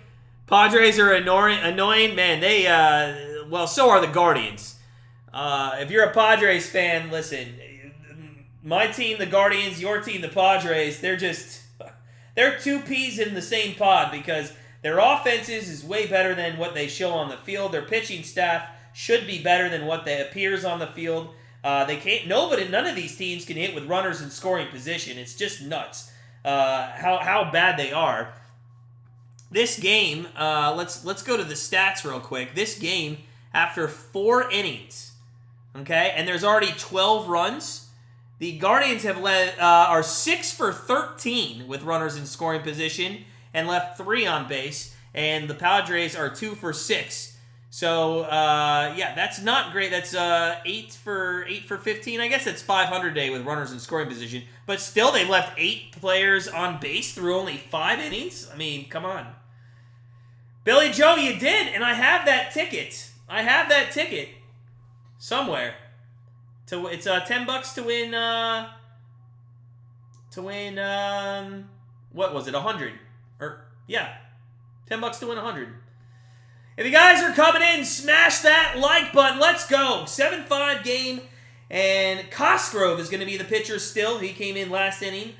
Padres are annoying. Man, they, so are the Guardians. If you're a Padres fan, listen. My team, the Guardians, your team, the Padres, they're 2 peas in the same pod because their offenses is way better than what they show on the field. Their pitching staff should be better than what they appears on the field. None of these teams can hit with runners in scoring position. It's just nuts how bad they are. This game, let's go to the stats real quick. This game, after 4 innings, okay, and there's already 12 runs, the Guardians have are 6 for 13 with runners in scoring position and left 3 on base, and the Padres are 2 for 6. So, yeah, that's not great. That's 8 for 15. I guess that's 500 day with runners in scoring position. But still, they left 8 players on base through only 5 innings. I mean, come on. Billy Joe, you did, and I have that ticket. I have that ticket somewhere. It's $10 to win. What was it? 100? Or yeah, $10 to win 100. If you guys are coming in, smash that like button. Let's go. 7-5 game. And Cosgrove is going to be the pitcher still. He came in last inning.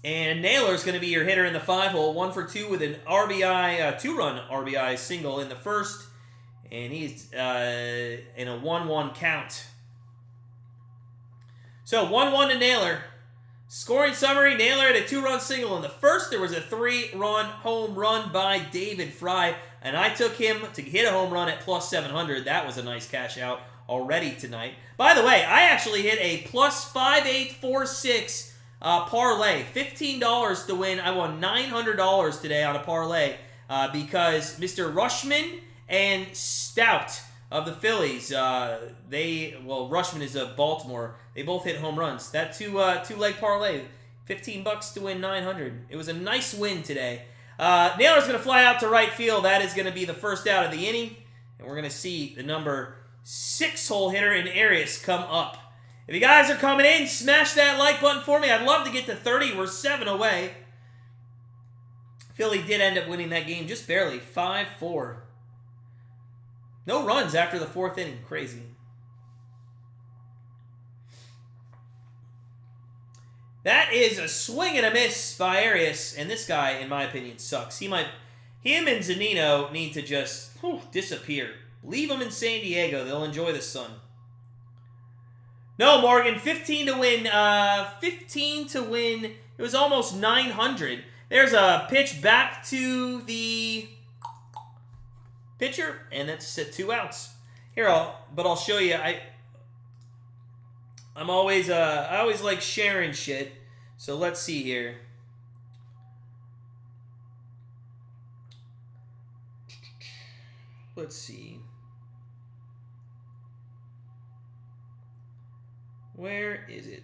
And Naylor's going to be your hitter in the 5-hole. 1 for 2 with an RBI, 2-run RBI single in the first. And he's in a 1-1 count. So 1-1 to Naylor. Scoring summary, Naylor had a 2-run single in the first. There was a 3-run home run by David Fry, and I took him to hit a home run at plus 700. That was a nice cash out already tonight. By the way, I actually hit a plus 5846 parlay. $15 to win. I won $900 today on a parlay because Mr. Rushman and Stout of the Phillies, Rushman is of Baltimore. They both hit home runs. That two-leg parlay, $15 to win $900. It was a nice win today. Naylor's going to fly out to right field. That is going to be the first out of the inning. And we're going to see the number 6-hole hitter in Arias come up. If you guys are coming in, smash that like button for me. I'd love to get to 30. We're 7 away. Philly did end up winning that game just barely, 5-4. No runs after the 4th inning. Crazy. That is a swing and a miss by Arias, and this guy, in my opinion, sucks. Him and Zunino need to just disappear. Leave them in San Diego. They'll enjoy the sun. No, Morgan, 15 to win. 15 to win. It was almost 900. There's a pitch back to the pitcher, and that's 2 outs. Here, I'll show you. I always like sharing shit. So let's see here. Let's see. Where is it?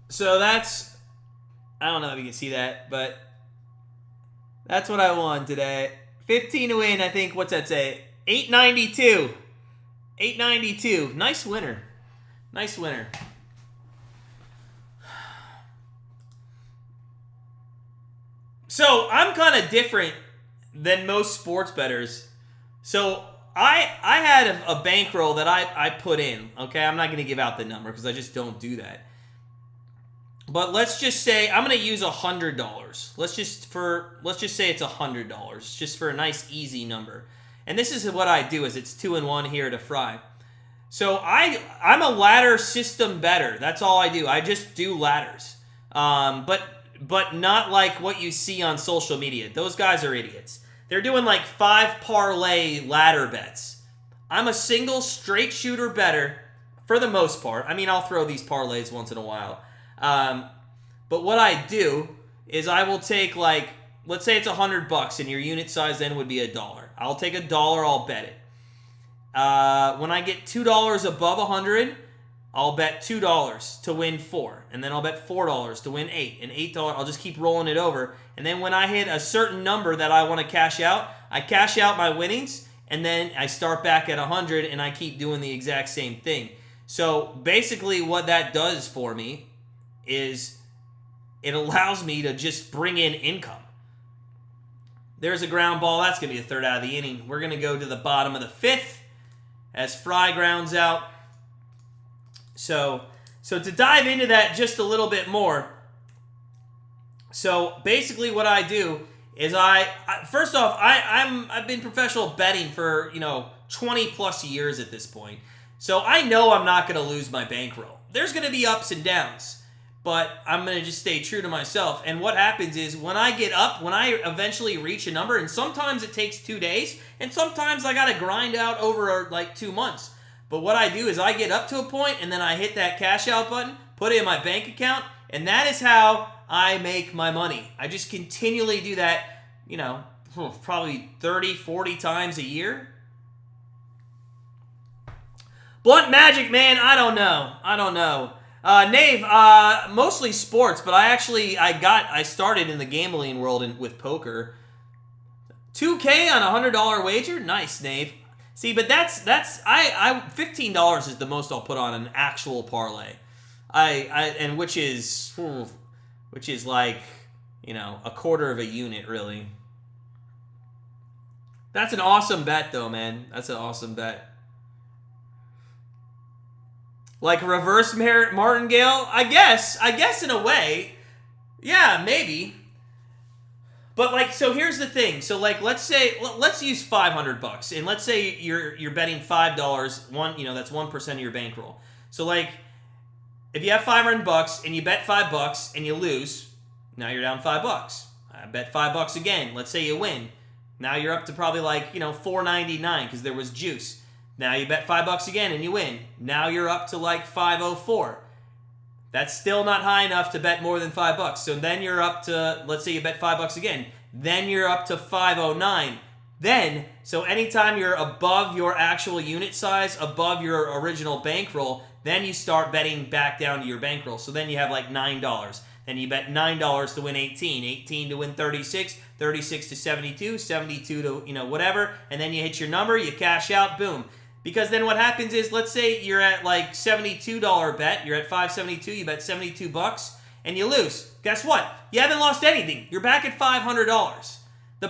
So that's, I don't know if you can see that, but that's what I won today. 15 to win, I think, what's that say? 892. 892. Nice winner. Nice winner. So I'm kind of different than most sports bettors. So I had a bankroll that I put in. Okay, I'm not going to give out the number because I just don't do that. But let's just say I'm going to use $100. Let's just say it's $100, just for a nice easy number. And this is what I do: is it's 2-1 here to Fry. So I'm a ladder system bettor. That's all I do. I just do ladders. But not like what you see on social media. Those guys are idiots. They're doing like 5 parlay ladder bets. I'm a single straight shooter bettor for the most part. I mean, I'll throw these parlays once in a while. But what I do is I will take, like, let's say it's $100 and your unit size then would be $1. I'll take $1, I'll bet it. When I get $2 above 100, I'll bet $2 to win 4. And then I'll bet $4 to win 8. And $8, I'll just keep rolling it over. And then when I hit a certain number that I want to cash out, I cash out my winnings. And then I start back at 100 and I keep doing the exact same thing. So basically what that does for me is it allows me to just bring in income. There's a ground ball. That's going to be the 3rd out of the inning. We're going to go to the bottom of the 5th as Fry grounds out. So to dive into that just a little bit more. So basically what I do is first off, I've been professional betting for, 20 plus years at this point. So I know I'm not going to lose my bankroll. There's going to be ups and downs, but I'm going to just stay true to myself. And what happens is when I get up, when I eventually reach a number, and sometimes it takes 2 days, and sometimes I got to grind out over like 2 months. But what I do is I get up to a point, and then I hit that cash out button, put it in my bank account, and that is how I make my money. I just continually do that, probably 30, 40 times a year. Blunt Magic, man, I don't know. Nave, mostly sports, but I started in the gambling world with poker. $2K on a $100 wager? Nice, Nave. See, but that's $15 is the most I'll put on an actual parlay. Which is like, a quarter of a unit, really. That's an awesome bet, though, man. That's an awesome bet. Like reverse martingale? I guess in a way. Yeah, maybe. But so here's the thing. So let's use $500, and let's say you're betting $5. That's 1% of your bankroll. So if you have $500 and you bet $5 and you lose, now you're down $5. I bet $5 again. Let's say you win. Now you're up to probably $4.99 because there was juice. Now you bet $5 again and you win. Now you're up to $5.04. That's still not high enough to bet more than $5. So then you're up to, let's say you bet $5 again. Then you're up to $5.09. So anytime you're above your actual unit size, above your original bankroll, then you start betting back down to your bankroll. So then you have $9. Then you bet $9 to win 18, 18 to win 36, 36 to 72, 72 to whatever, and then you hit your number, you cash out, boom. Because then what happens is, let's say you're at $72 bet, you're at $5.72, you bet $72, and you lose. Guess what? You haven't lost anything. You're back at $500. The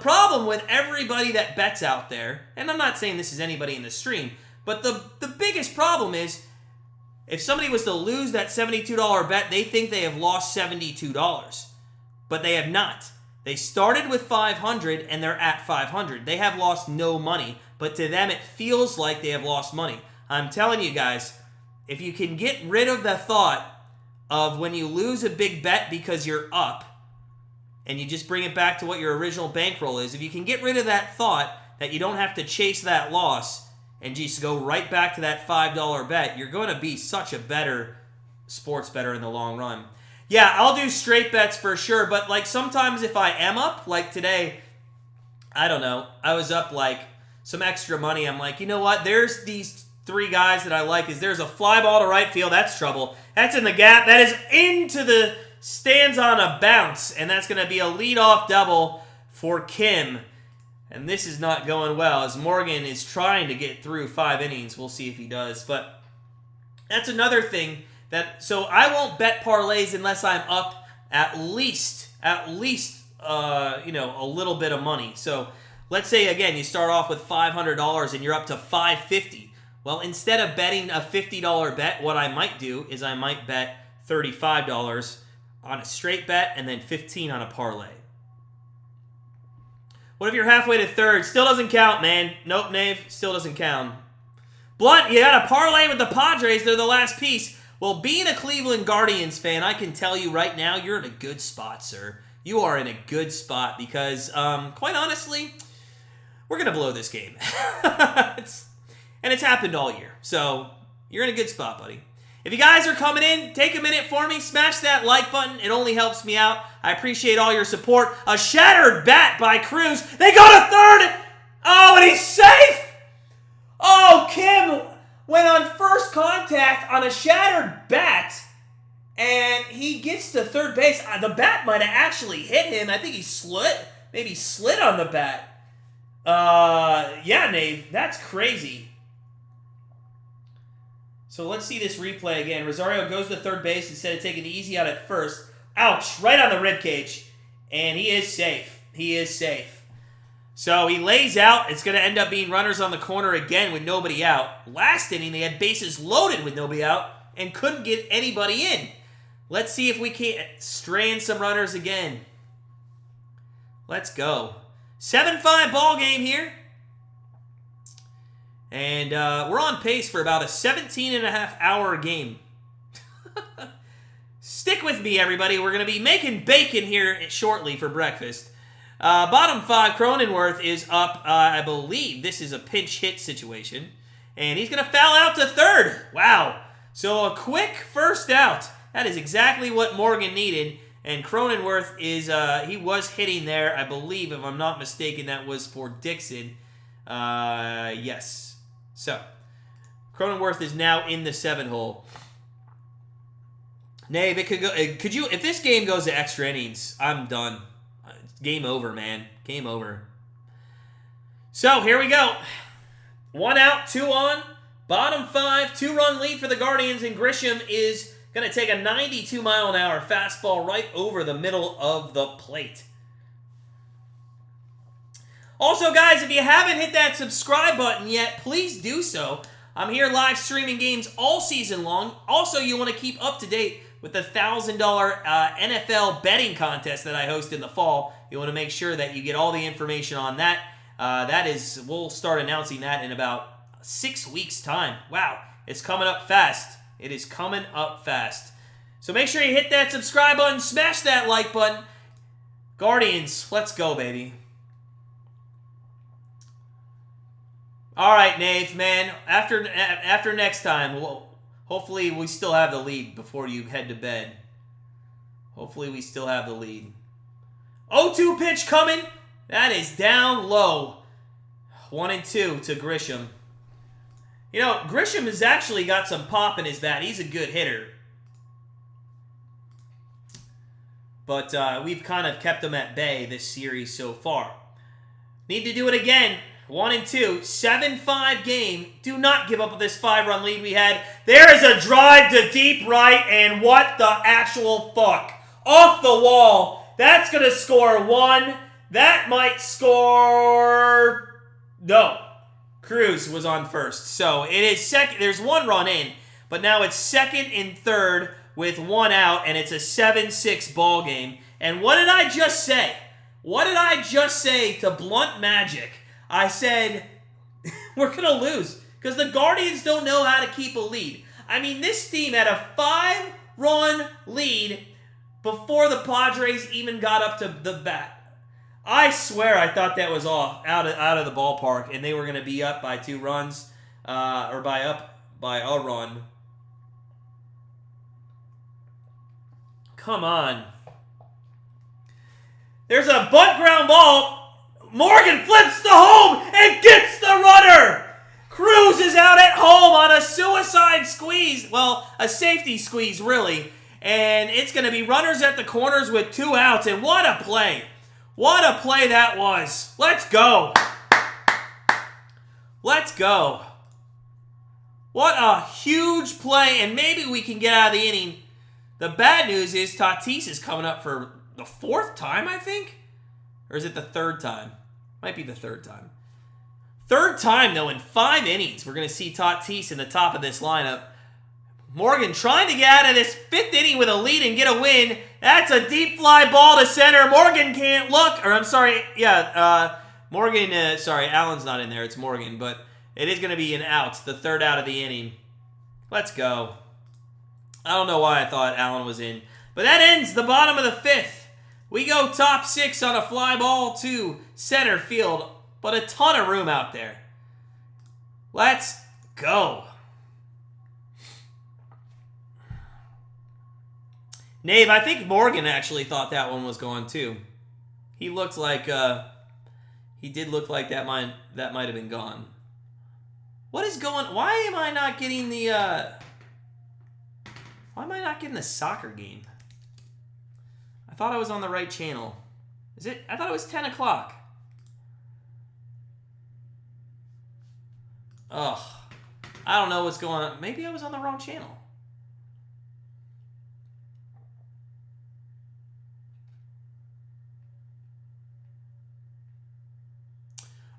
problem with everybody that bets out there, and I'm not saying this is anybody in the stream, but the biggest problem is if somebody was to lose that $72 bet, they think they have lost $72. But they have not. They started with $500 and they're at $500. They have lost no money, but to them it feels like they have lost money. I'm telling you guys, if you can get rid of the thought of when you lose a big bet because you're up, and you just bring it back to what your original bankroll is, if you can get rid of that thought that you don't have to chase that loss and just go right back to that $5 bet, you're going to be such a better sports bettor in the long run. Yeah, I'll do straight bets for sure, but sometimes if I am up, like today, I don't know, I was up some extra money. I'm you know what, there's these 3 guys that I like. There's a fly ball to right field, that's trouble. That's in the gap, that is into the stands on a bounce, and that's going to be a leadoff double for Kim. And this is not going well as Morgan is trying to get through 5 innings. We'll see if he does. But that's another thing so I won't bet parlays unless I'm up at least a little bit of money. So let's say again you start off with $500 and you're up to $550. Well, instead of betting a $50 bet, what I might do is I might bet $35 on a straight bet and then $15 on a parlay. What if you're halfway to third? Still doesn't count, man. Nope, Nave. Still doesn't count. Blunt, you got a parlay with the Padres. They're the last piece. Well, being a Cleveland Guardians fan, I can tell you right now, you're in a good spot, sir. You are in a good spot because, quite honestly, we're going to blow this game. And it's happened all year. So, you're in a good spot, buddy. If you guys are coming in, take a minute for me. Smash that like button. It only helps me out. I appreciate all your support. A shattered bat by Cruz. They go to third. Oh, and he's safe. Oh, Kim went on first contact on a shattered bat, and he gets to third base. The bat might have actually hit him. I think he maybe slid on the bat. Yeah, Nave, that's crazy. So let's see this replay again. Rosario goes to third base instead of taking the easy out at first. Ouch, right on the ribcage. And he is safe. He is safe. So he lays out. It's going to end up being runners on the corner again with nobody out. Last inning, they had bases loaded with nobody out and couldn't get anybody in. Let's see if we can't strand some runners again. Let's go. 7-5 ball game here. And we're on pace for about a 17.5-hour game. Stick with me, everybody. We're going to be making bacon here shortly for breakfast. Bottom 5, Cronenworth is up. I believe this is a pinch hit situation. And he's going to foul out to third. Wow. So a quick first out. That is exactly what Morgan needed. And Cronenworth is, he was hitting there. I believe, if I'm not mistaken, that was for Dixon. Yes. So, Cronenworth is now in the 7-hole. Nave, it could go. Could you? If this game goes to extra innings, I'm done. Game over, man. Game over. So here we go. 1 out, 2 on. Bottom 5, 2-run lead for the Guardians, and Grisham is going to take a 92-mile-an-hour fastball right over the middle of the plate. Also, guys, if you haven't hit that subscribe button yet, please do so. I'm here live streaming games all season long. Also, you want to keep up to date with the $1,000 NFL betting contest that I host in the fall. You want to make sure that you get all the information on that. We'll start announcing that in about 6 weeks' time. Wow, it's coming up fast. It is coming up fast. So make sure you hit that subscribe button, smash that like button. Guardians, let's go, baby. All right, Nave, man. After next time, hopefully we still have the lead before you head to bed. Hopefully we still have the lead. 0-2 pitch coming. That is down low. 1-2 to Grisham. You know, Grisham has actually got some pop in his bat. He's a good hitter. But we've kind of kept him at bay this series so far. Need to do it again. 1-2, 7-5 game. Do not give up this 5-run lead we had. There is a drive to deep right, and what the actual fuck? Off the wall. That's going to score 1. That might score... No. Cruz was on first. So it is second. There's 1 run in, but now it's second and third with 1 out, and it's a 7-6 ball game. And what did I just say? What did I just say to Blunt Magic? I said, we're going to lose because the Guardians don't know how to keep a lead. I mean, this team had a 5-run lead before the Padres even got up to the bat. I swear I thought that was out of the ballpark, and they were going to be up by 2 runs, or by a run. Come on. There's a bunt ground ball. Morgan flips to home and gets the runner. Cruz is out at home on a suicide squeeze. Well, a safety squeeze, really. And it's going to be runners at the corners with 2 outs. And what a play. What a play that was. Let's go. Let's go. What a huge play. And maybe we can get out of the inning. The bad news is Tatis is coming up for the 4th time, I think? Or is it the 3rd time? Might be the 3rd time. 3rd time, though, in 5 innings, we're going to see Tatis in the top of this lineup. Morgan trying to get out of this 5th inning with a lead and get a win. That's a deep fly ball to center. Morgan can't look. Or, I'm sorry, Morgan, sorry, Allen's not in there. It's Morgan, but it is going to be an out, the 3rd out of the inning. Let's go. I don't know why I thought Allen was in. But that ends the bottom of the 5th. We go top 6 on a fly ball to center field, but a ton of room out there. Let's go. Nave, I think Morgan actually thought that one was going too. He looked like he did look like that might have been gone. What is going? Why am I not getting the soccer game? I thought I was on the right channel. Is it? I thought it was 10 o'clock. Ugh. I don't know what's going on. Maybe I was on the wrong channel.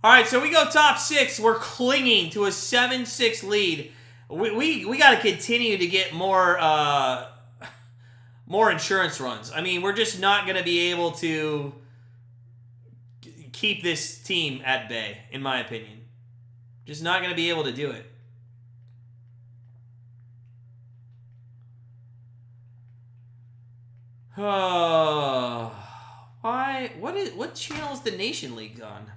All right, so we go top 6. We're clinging to a 7-6 lead. We got to continue to get more insurance runs. I mean, we're just not going to be able to keep this team at bay, in my opinion. Just not going to be able to do it. Oh, why? What channel is the Nation League on?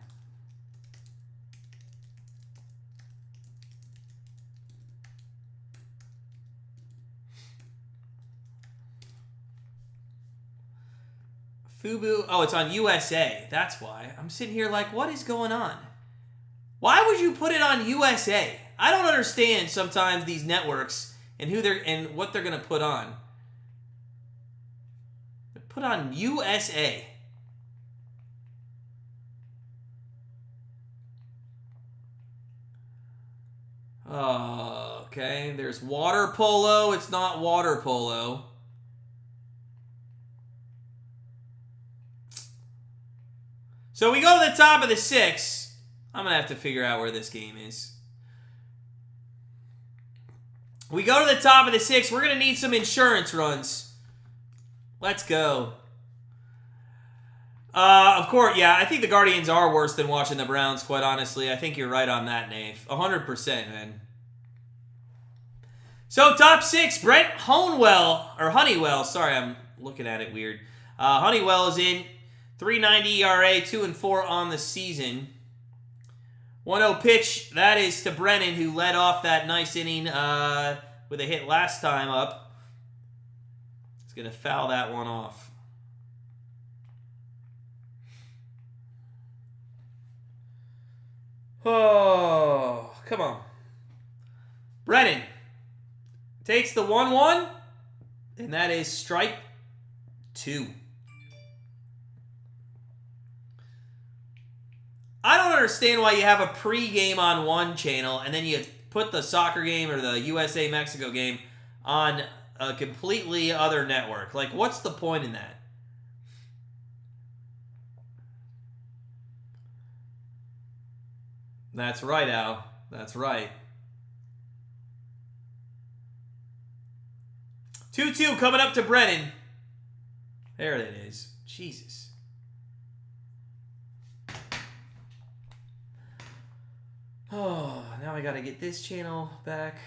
Fubu. Oh, it's on USA. That's why. I'm sitting here like, what is going on? Why would you put it on USA? I don't understand sometimes these networks and what they're gonna put on. They put on USA. Oh, okay. There's water polo. It's not water polo. So we go to the top of the 6. I'm going to have to figure out where this game is. We go to the top of the 6. We're going to need some insurance runs. Let's go. Of course, yeah, I think the Guardians are worse than watching the Browns, quite honestly. I think you're right on that, Nave. 100%, man. So, top 6, Brent Honeywell. Sorry, I'm looking at it weird. Honeywell is in. 3.90 ERA, 2-4 on the season. 1-0 pitch. That is to Brennan, who led off that nice inning with a hit last time up. He's going to foul that one off. Oh, come on. Brennan takes the 1-1, and that is strike 2. I don't understand why you have a pregame on one channel and then you put the soccer game or the USA-Mexico game on a completely other network. Like, what's the point in that? That's right, Al. That's right. 2-2 coming up to Brennan. There it is. Jesus. Oh, now I gotta get this channel back.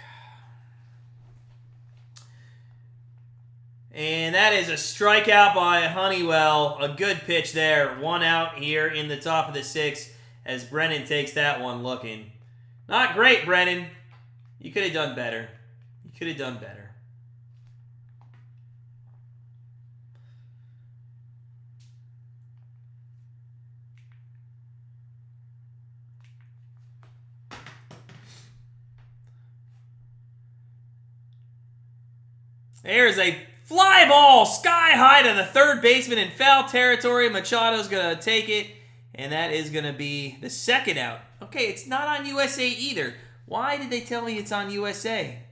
And that is a strikeout by Honeywell. A good pitch there. 1 out here in the top of the 6 as Brennan takes that one looking. Not great, Brennan. You could have done better. You could have done better. There's a fly ball sky high to the third baseman in foul territory. Machado's going to take it, and that is going to be the second out. Okay, it's not on USA either. Why did they tell me it's on USA?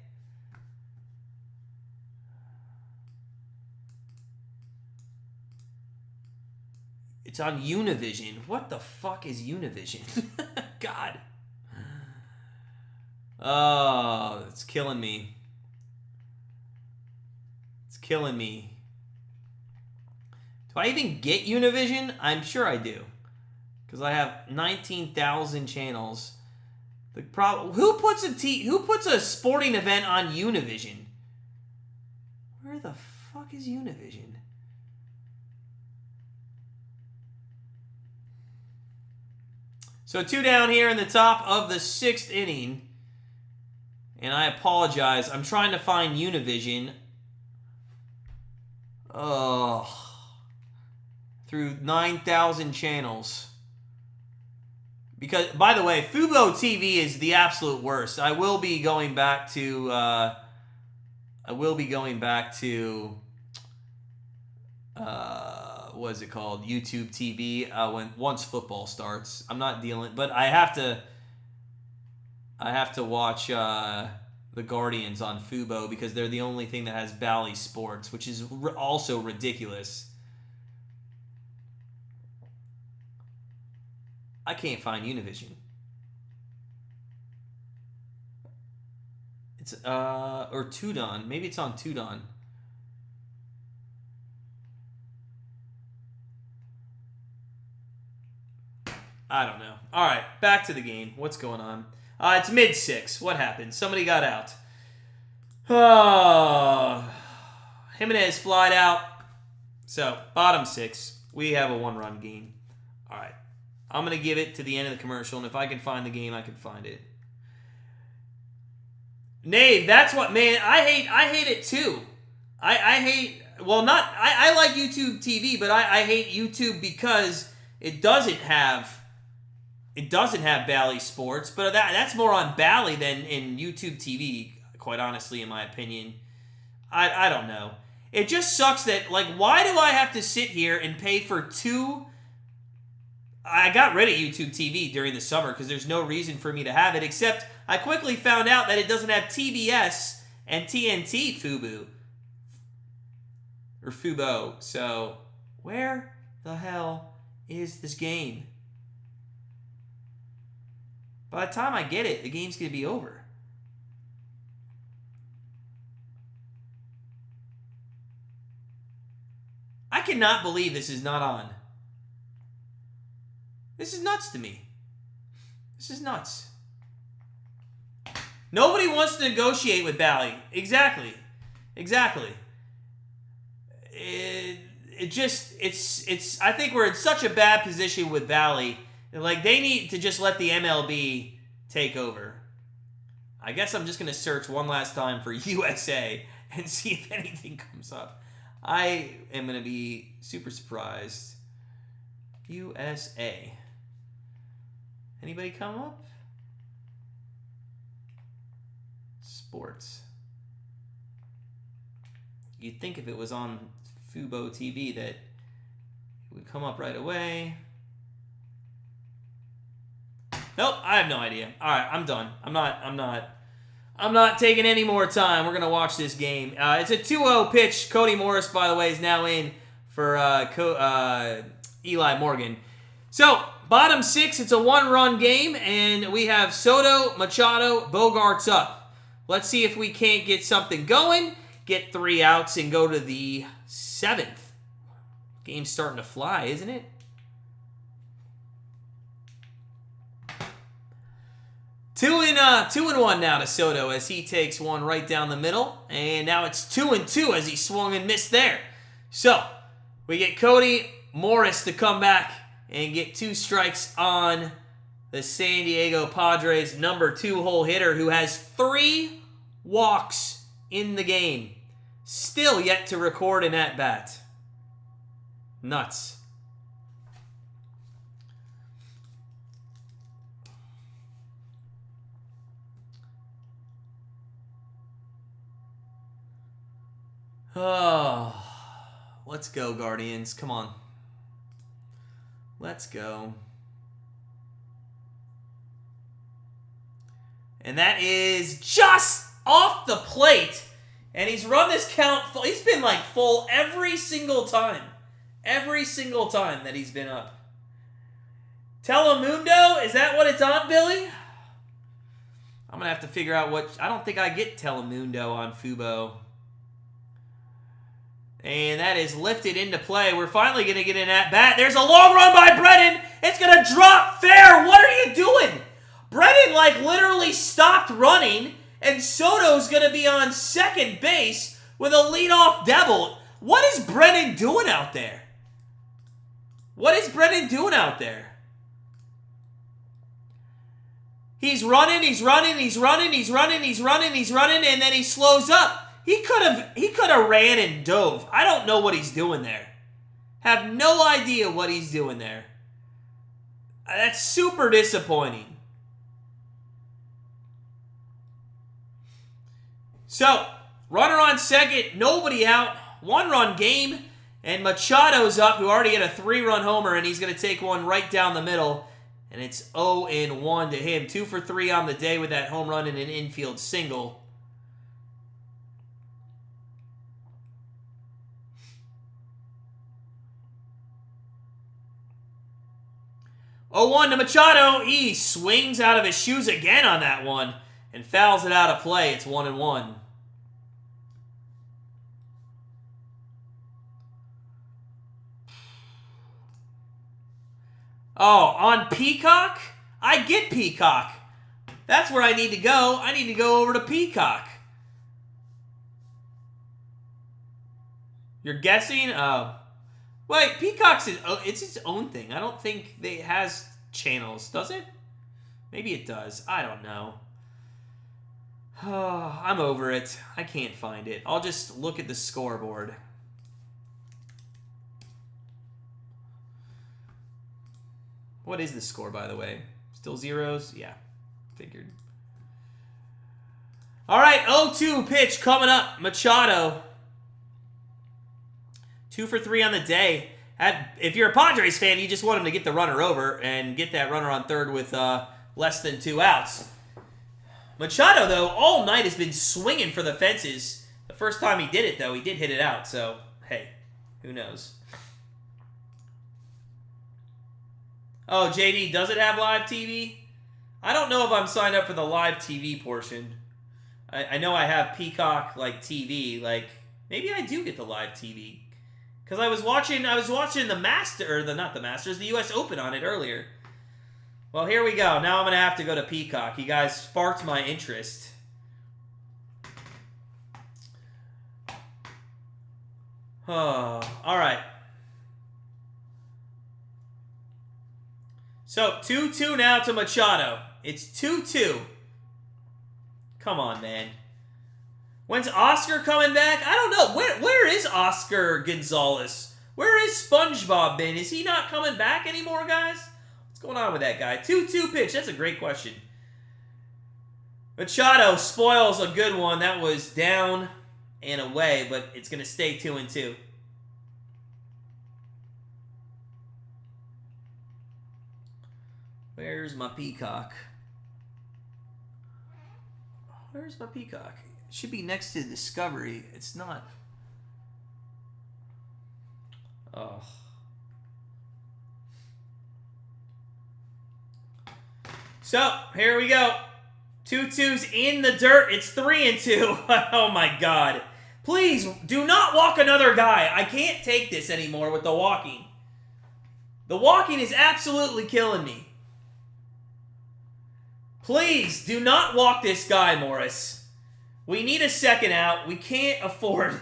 It's on Univision. What the fuck is Univision? God. Oh, it's killing me. Killing me. Do I even get Univision? I'm sure I do, because I have 19,000 channels. The problem: who puts a sporting event on Univision? Where the fuck is Univision? So 2 down here in the top of the 6th inning, and I apologize. I'm trying to find Univision. Through 9,000 channels. Because, by the way, Fubo TV is the absolute worst. I will be going back to, what is it called? YouTube TV, once football starts. I'm not dealing, but I have to watch, the Guardians on Fubo because they're the only thing that has Bally Sports, which is also ridiculous. I can't find Univision. It's or Tudon. Maybe it's on Tudon. I don't know. All right, back to the game. What's going on? It's mid-6. What happened? Somebody got out. Oh, Jimenez flied out. So, bottom 6. We have a 1-run game. All right. I'm going to give it to the end of the commercial, and if I can find the game, I can find it. Nay, that's what, man, I hate it too. I hate, well, not, I like YouTube TV, but I hate YouTube because it doesn't have Bally Sports, but that's more on Bally than in YouTube TV, quite honestly, in my opinion. I don't know. It just sucks that, like, why do I have to sit here and pay for 2? I got rid of YouTube TV during the summer because there's no reason for me to have it, except I quickly found out that it doesn't have TBS and TNT Fubo. Or Fubo. So, where the hell is this game? By the time I get it, the game's going to be over. I cannot believe this is not on. This is nuts to me. This is nuts. Nobody wants to negotiate with Bally. Exactly. It's I think we're in such a bad position with Bally. Like, they need to just let the MLB take over. I guess I'm just going to search one last time for USA and see if anything comes up. I am going to be super surprised. USA. Anybody come up? Sports. You'd think if it was on Fubo TV that it would come up right away. Nope, I have no idea. All right, I'm done. I'm not taking any more time. We're gonna watch this game. It's a 2-0 pitch. Cody Morris, by the way, is now in for Eli Morgan. So, bottom 6, it's a 1-run game, and we have Soto, Machado, Bogarts up. Let's see if we can't get something going, get 3 outs, and go to the 7th. Game's starting to fly, isn't it? Two and 1 now to Soto as he takes one right down the middle. And now it's 2-2 as he swung and missed there. So, we get Cody Morris to come back and get 2 strikes on the San Diego Padres number 2 hole hitter who has 3 walks in the game. Still yet to record an at-bat. Nuts. Oh, let's go, Guardians. Come on. Let's go. And that is just off the plate. And he's run this count full. He's been like full every single time. Every single time that he's been up. Telemundo? Is that what it's on, Billy? I'm going to have to figure out what... I don't think I get Telemundo on Fubo. And that is lifted into play. We're finally going to get an at-bat. There's a long run by Brennan. It's going to drop fair. What are you doing? Brennan, like, literally stopped running, and Soto's going to be on second base with a leadoff double. What is Brennan doing out there? What is Brennan doing out there? He's running, and then he slows up. He could have ran and dove. I don't know what he's doing there. Have no idea what he's doing there. That's super disappointing. So, runner on second, nobody out, 1-run game, and Machado's up, who already had a 3-run homer, and he's going to take one right down the middle, and it's 0-1 to him. 2 for 3 on the day with that home run and an infield single. 0-1 to Machado. He swings out of his shoes again on that one and fouls it out of play. It's 1-1. Oh, on Peacock? I get Peacock. That's where I need to go. I need to go over to Peacock. You're guessing? Wait, Peacock's it's its own thing. I don't think it has channels, does it? Maybe it does. I don't know. Oh, I'm over it. I can't find it. I'll just look at the scoreboard. What is the score, by the way? Still zeros? Yeah, figured. All right, 0-2 pitch coming up. Machado. 2 for 3 on the day. If you're a Padres fan, you just want him to get the runner over and get that runner on third with less than 2 outs. Machado, though, all night has been swinging for the fences. The first time he did it, though, he did hit it out. So, hey, who knows? Oh, JD, does it have live TV? I don't know if I'm signed up for the live TV portion. I know I have Peacock, like, TV. Like, maybe I do get the live TV. Because I was watching the the U.S. Open on it earlier. Well, here we go. Now I'm going to have to go to Peacock. You guys sparked my interest. Oh, all right. So, 2-2 now to Machado. It's 2-2. Come on, man. When's Oscar coming back? I don't know. Where is Oscar Gonzalez? Where is SpongeBob been? Is he not coming back anymore, guys? What's going on with that guy? 2-2 pitch. That's a great question. Machado spoils a good one. That was down and away, but it's going to stay 2-2. Where's my Peacock? Where's my Peacock? It should be next to Discovery. It's not. Oh. So, here we go. 2-2's in the dirt. It's 3-2. Oh, my God. Please, do not walk another guy. I can't take this anymore with the walking. The walking is absolutely killing me. Please, do not walk this guy, Morris. We need a second out. We can't afford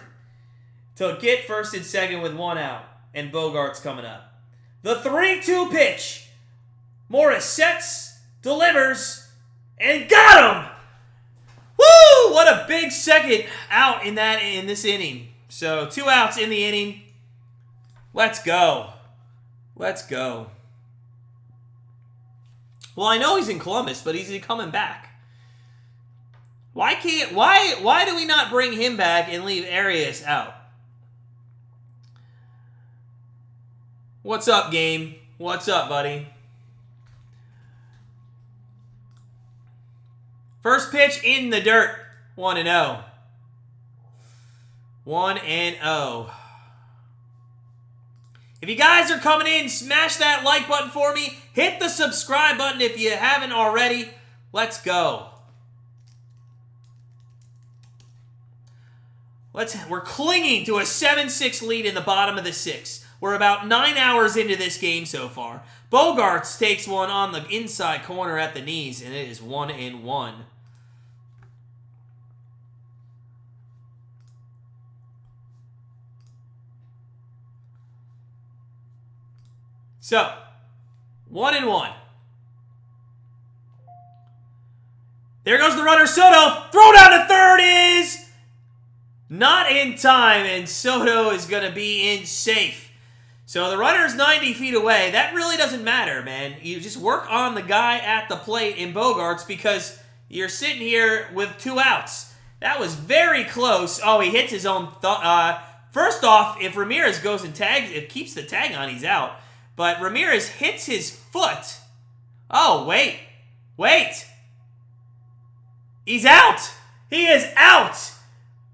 to get first and second with 1 out. And Bogart's coming up. The 3-2 pitch. Morris sets, delivers, and got him! Woo! What a big second out in this inning. So, 2 outs in the inning. Let's go. Let's go. Well, I know he's in Columbus, but he's coming back. Why do we not bring him back and leave Arias out? What's up, game? What's up, buddy? First pitch in the dirt. 1-0. 1-0. If you guys are coming in, smash that like button for me. Hit the subscribe button if you haven't already. Let's go. We're clinging to a 7-6 lead in the bottom of the 6th. We're about 9 hours into this game so far. Bogarts takes one on the inside corner at the knees, and it is 1-1. So, 1-1. There goes the runner, Soto. Throw down to third is not in time, and Soto is going to be in safe. So the runner's 90 feet away. That really doesn't matter, man. You just work on the guy at the plate in Bogarts because you're sitting here with 2 outs. That was very close. Oh, he hits his own. First off, if Ramirez goes and tags, it keeps the tag on, he's out. But Ramirez hits his foot. Oh, wait. Wait. He's out. He is out.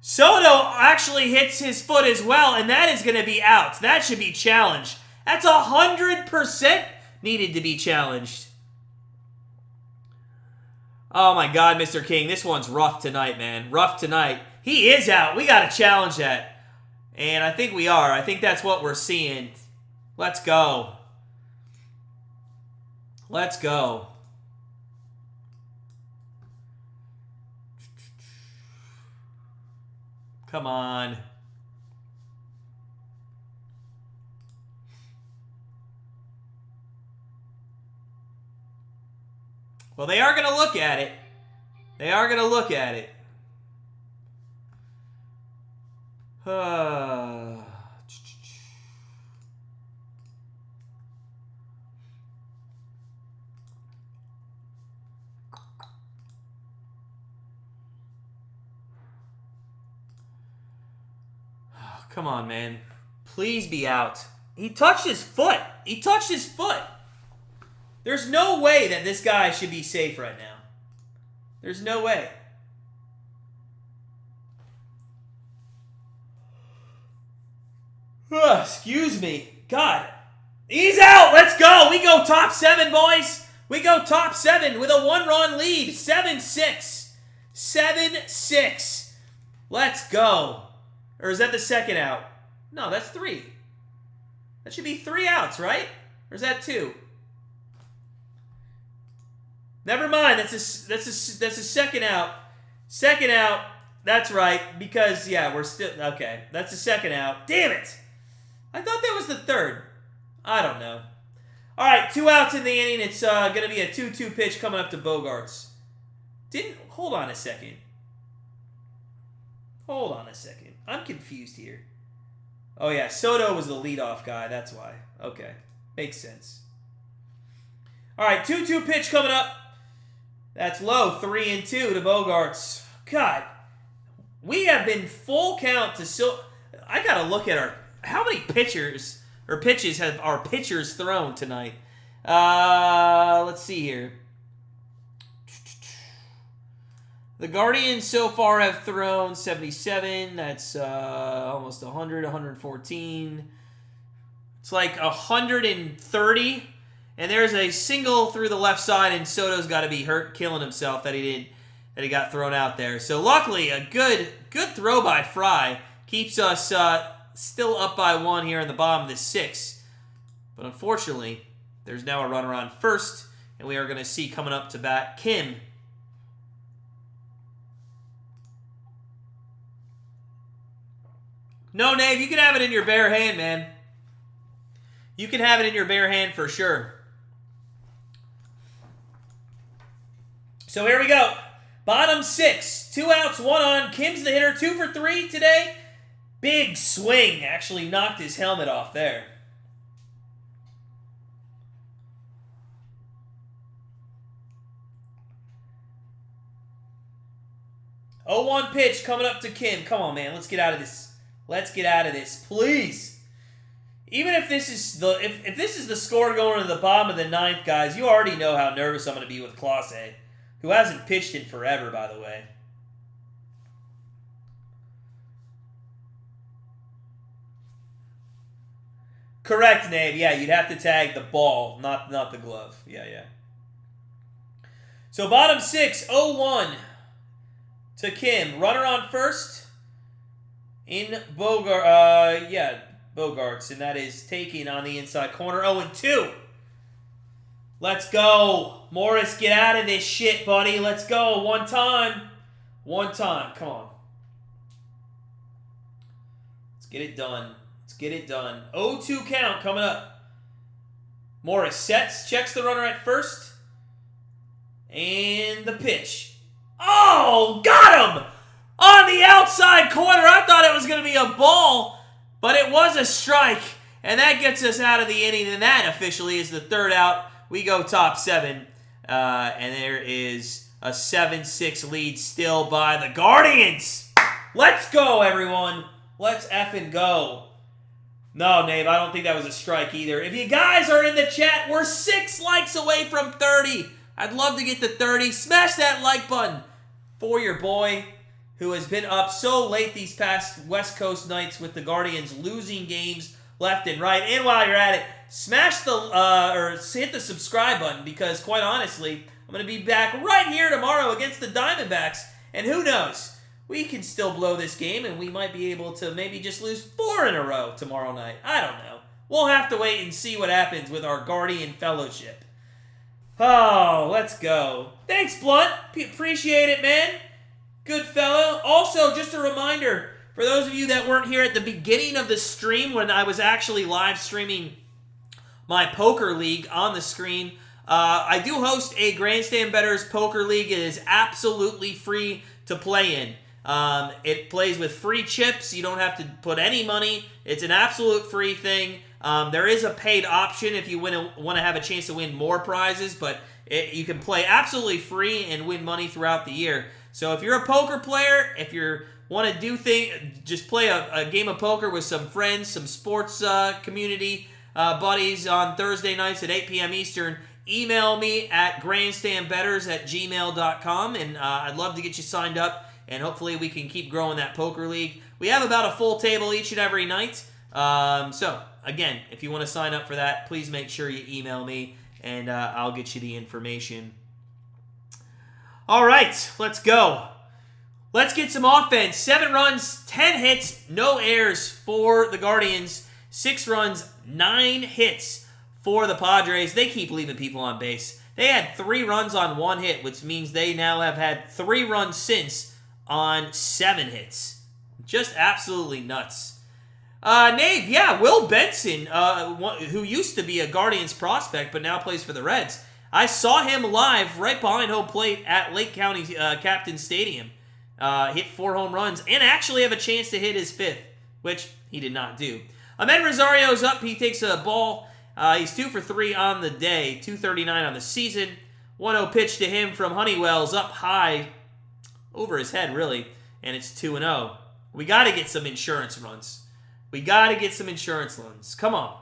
Soto actually hits his foot as well, and that is going to be out. That should be challenged. That's 100% needed to be challenged. Oh, my God, Mr. King. This one's rough tonight, man. Rough tonight. He is out. We got to challenge that. And I think we are. I think that's what we're seeing. Let's go. Let's go. come on. Well, they are going to look at it. They are going to look at it. Come on, man. Please be out. He touched his foot. He touched his foot. There's no way that this guy should be safe right now. There's no way. Excuse me. God. He's out. Let's go. We go top 7, boys. We go top 7 with a 1-run lead. 7-6. 7-6. Let's go. Or is that the second out? No, that's 3. That should be 3 outs, right? Or is that 2? Never mind. That's a second out. Second out. That's right. Because, yeah, we're still... Okay. That's the second out. Damn it. I thought that was the third. I don't know. All right. 2 outs in the inning. It's going to be a 2-2 pitch coming up to Bogaerts. Hold on a second. Hold on a second. I'm confused here. Oh, yeah. Soto was the leadoff guy. That's why. Okay. Makes sense. All right. 2-2 pitch coming up. That's low. 3-2 to Bogaerts. God. We have been full count to... I got to look at our... How many pitches have our pitchers thrown tonight? Let's see here. The Guardians so far have thrown 77. That's almost 100, 114. It's like 130. And there's a single through the left side, and Soto's got to be hurt, killing himself that he got thrown out there. So luckily, a good throw by Fry keeps us still up by 1 here in the bottom of the 6th. But unfortunately, there's now a runner on first, and we are going to see coming up to bat Kim. No, Nave, you can have it in your bare hand, man. You can have it in your bare hand for sure. So here we go. Bottom 6. 2 outs, 1 on. Kim's the hitter. 2 for 3 today. Big swing. Actually knocked his helmet off there. Oh, 1 pitch coming up to Kim. Come on, man. Let's get out of this. Let's get out of this, please. Even if this is if this is the score going to the bottom of the 9th, guys, you already know how nervous I'm going to be with Clase, who hasn't pitched in forever, by the way. Correct, Nave. Yeah, you'd have to tag the ball, not the glove. Yeah. So bottom 6, 0-1 to Kim. Runner on first in Bogaerts, and that is taking on the inside corner. 0-2. Let's go. Morris, get out of this shit, buddy. Let's go. One time. Come on. Let's get it done. 0-2 count coming up. Morris sets, checks the runner at first. And the pitch. Oh, got him! On the outside corner. I thought it was going to be a ball, but it was a strike. And that gets us out of the inning, and that officially is the 3rd out. We go top 7, and there is a 7-6 lead still by the Guardians. Let's go, everyone. Let's effing go. No, Nave, I don't think that was a strike either. If you guys are in the chat, we're 6 likes away from 30. I'd love to get to 30. Smash that like button for your boy who has been up so late these past West Coast nights with the Guardians losing games left and right. And while you're at it, smash the or hit the subscribe button, because quite honestly, I'm going to be back right here tomorrow against the Diamondbacks, and who knows, we can still blow this game, and we might be able to maybe just lose 4 in a row tomorrow night. I don't know. We'll have to wait and see what happens with our Guardian Fellowship. Oh, let's go. Thanks, Blunt. Appreciate it, man. Good fellow. Also, just a reminder, For those of you that weren't here at the beginning of the stream when I was actually live streaming my poker league on the screen, I do host a Grandstand Bettors Poker League. It is absolutely free to play in. It plays with free chips. You don't have to put any money. It's an absolute free thing. There is a paid option if you want to have a chance to win more prizes, but you can play absolutely free and win money throughout the year. So if you're a poker player, if you want to do things, just play a game of poker with some friends, some sports community buddies on Thursday nights at 8 p.m. Eastern, email me at grandstandbettors@gmail.com, and I'd love to get you signed up, and hopefully we can keep growing that poker league. We have about a full table each and every night. So, again, if you want to sign up for that, please make sure you email me, and I'll get you the information. All right, let's go. Let's get some offense. 7 runs, 10 hits, no errors for the Guardians. 6 runs, 9 hits for the Padres. They keep leaving people on base. They had 3 runs on 1 hit, which means they now have had 3 runs since on 7 hits. Just absolutely nuts. Nave, yeah, Will Benson, who used to be a Guardians prospect but now plays for the Reds. I saw him live right behind home plate at Lake County Captain Stadium. Hit 4 home runs and actually have a chance to hit his 5th, which he did not do. Ahmed Rosario's up. He takes a ball. He's 2 for 3 on the day, 239 on the season. 1-0 pitch to him from Honeywell's up high, over his head really, and it's 2-0. We got to get some insurance runs. We got to get some insurance runs. Come on.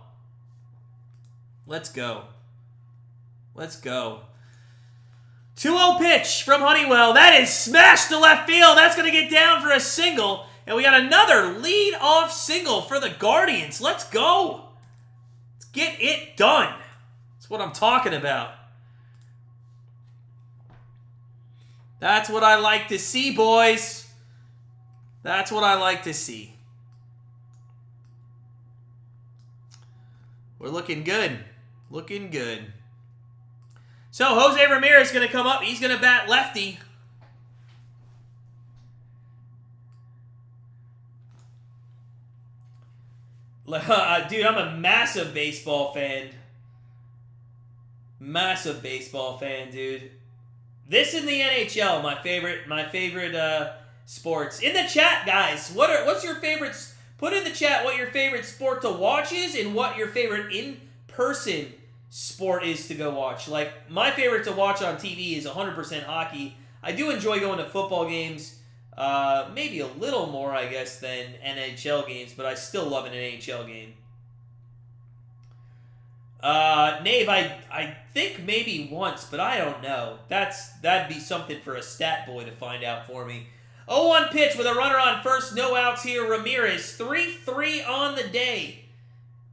Let's go. Let's go. 2-0 pitch from Honeywell. That is smashed to left field. That's going to get down for a single. And we got another lead-off single for the Guardians. Let's go. Let's get it done. That's what I'm talking about. That's what I like to see, boys. That's what I like to see. We're looking good. Looking good. So, Jose Ramirez is going to come up. He's going to bat lefty. Dude, I'm a massive baseball fan. Massive baseball fan, dude. This and the NHL, my favorite sports. In the chat, guys, what's your favorite? Put in the chat what your favorite sport to watch is and what your favorite in-person sport is to go watch. Like, my favorite to watch on TV is 100% hockey. I do enjoy going to football games, maybe a little more, I guess, than NHL games, but I still love an NHL game. Nave, I think maybe once, but I don't know. That'd be something for a stat boy to find out for me. 0-1 pitch with a runner on first, no outs here. Ramirez, 3-3 on the day.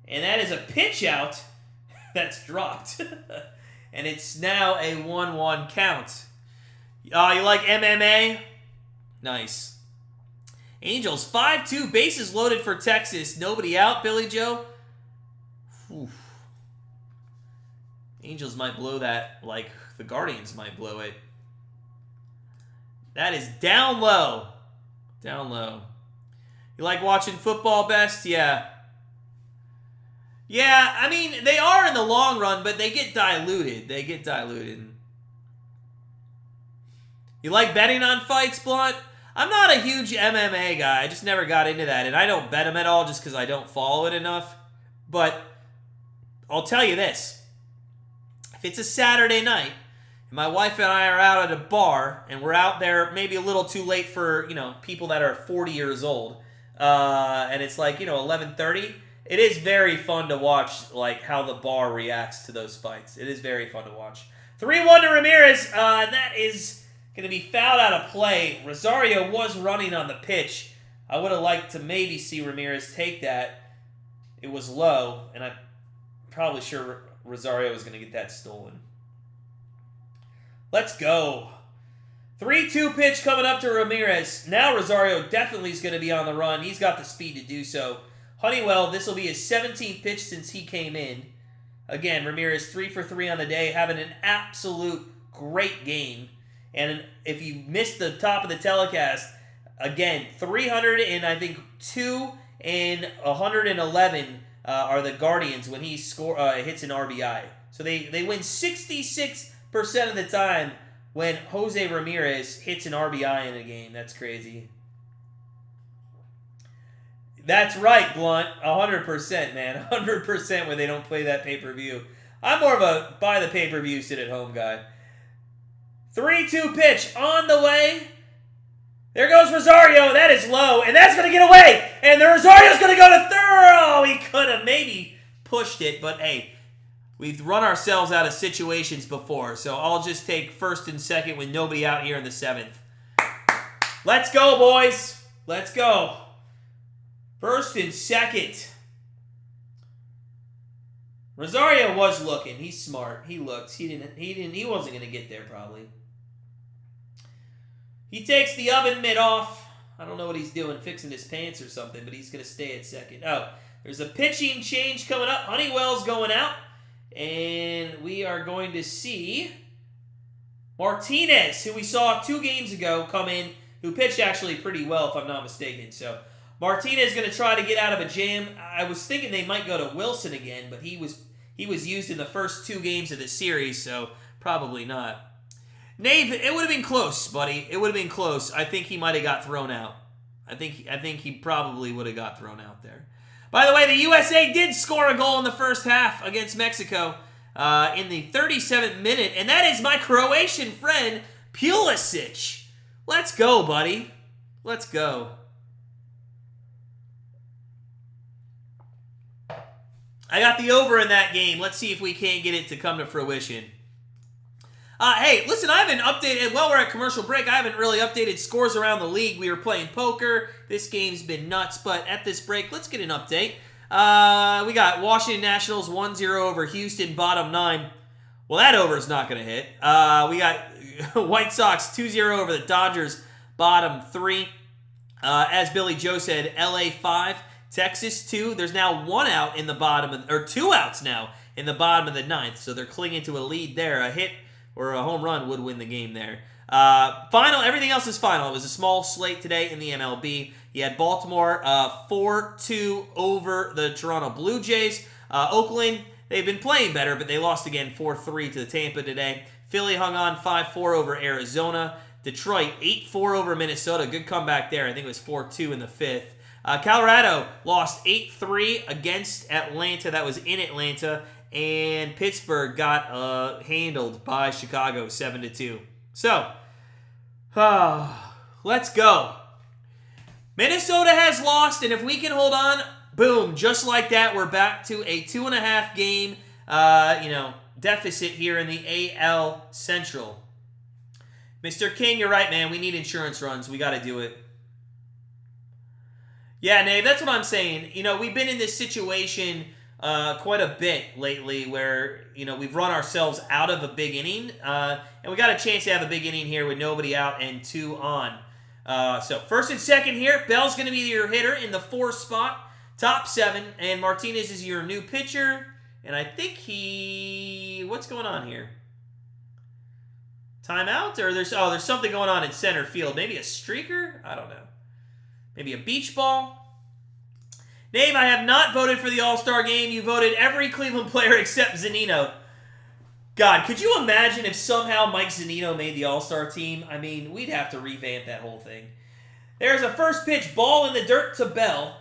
And that is a pitch out that's dropped. And it's now a 1-1 count. You like MMA? Nice. Angels, 5-2, bases loaded for Texas. Nobody out, Billy Joe? Oof. Angels might blow that like the Guardians might blow it. That is down low. Down low. You like watching football best? Yeah. Yeah, I mean, they are in the long run, but they get diluted. They get diluted. You like betting on fights, Blunt? I'm not a huge MMA guy. I just never got into that, and I don't bet them at all just because I don't follow it enough. But I'll tell you this. If it's a Saturday night, and my wife and I are out at a bar, and we're out there maybe a little too late for, people that are 40 years old, and it's like, 11:30, it is very fun to watch, like, how the bar reacts to those fights. It is very fun to watch. 3-1 to Ramirez. That is going to be fouled out of play. Rosario was running on the pitch. I would have liked to maybe see Ramirez take that. It was low, and I'm probably sure Rosario was going to get that stolen. Let's go. 3-2 pitch coming up to Ramirez. Now Rosario definitely is going to be on the run. He's got the speed to do so. Honeywell, this will be his 17th pitch since he came in. Again, Ramirez 3 for 3 on the day, having an absolute great game. And if you missed the top of the telecast, Again, 300 and I think 2 and 111 are the Guardians when he hits an RBI. So they win 66% of the time when Jose Ramirez hits an RBI in a game. That's crazy. That's right, Blunt. 100%, man. 100% when they don't play that pay-per-view. I'm more of a buy the pay-per-view, sit at home guy. 3-2 pitch on the way. There goes Rosario. That is low, and that's going to get away. And the Rosario's going to go to third. Oh, he could have maybe pushed it, but hey, we've run ourselves out of situations before, so I'll just take first and second with nobody out here in the 7th. Let's go, boys. Let's go. First and second. Rosario was looking. He's smart. He looked. He wasn't going to get there probably. He takes the oven mitt off. I don't know what he's doing, fixing his pants or something, but he's going to stay at second. Oh, there's a pitching change coming up. Honeywell's going out. And we are going to see Martinez, who we saw 2 games ago, come in, who pitched actually pretty well, if I'm not mistaken. So Martinez is going to try to get out of a jam. I was thinking they might go to Wilson again, but he was used in the first 2 games of the series, so probably not. Nave, it would have been close, buddy. It would have been close. I think he might have got thrown out. I think he probably would have got thrown out there. By the way, the USA did score a goal in the first half against Mexico in the 37th minute, and that is my Croatian friend, Pulisic. Let's go, buddy. Let's go. I got the over in that game. Let's see if we can't get it to come to fruition. Hey, listen, I haven't updated, while we're at commercial break, I haven't really updated scores around the league. We were playing poker. This game's been nuts, but at this break, let's get an update. We got Washington Nationals 1-0 over Houston, bottom 9. Well, that over is not going to hit. We got White Sox 2-0 over the Dodgers, bottom 3. As Billy Joe said, LA 5, Texas 2. There's now 1 out in the bottom, or 2 outs now in the bottom of the 9th, so they're clinging to a lead there. A hit or a home run would win the game there. Final, everything else is final. It was a small slate today in the MLB. You had Baltimore 4-2 over the Toronto Blue Jays. Oakland, they've been playing better, but they lost again 4-3 to the Tampa today. Philly hung on 5-4 over Arizona. Detroit 8-4 over Minnesota. Good comeback there. I think it was 4-2 in the 5th. Colorado lost 8-3 against Atlanta. That was in Atlanta. And Pittsburgh got handled by Chicago 7-2. So, let's go. Minnesota has lost, and if we can hold on, boom, just like that, we're back to a 2.5 game, deficit here in the AL Central. Mr. King, you're right, man. We need insurance runs. We got to do it. Yeah, Nate, that's what I'm saying. We've been in this situation quite a bit lately where, we've run ourselves out of a big inning, and we got a chance to have a big inning here with nobody out and 2 on. So first and second here, Bell's going to be your hitter in the 4 spot, top 7, and Martinez is your new pitcher, and I think what's going on here? Timeout? Or there's something going on in center field. Maybe a streaker? I don't know. Maybe a beach ball? Dave, I have not voted for the All-Star game. You voted every Cleveland player except Zunino. God, could you imagine if somehow Mike Zunino made the All-Star team? I mean, we'd have to revamp that whole thing. There's a first pitch, ball in the dirt to Bell.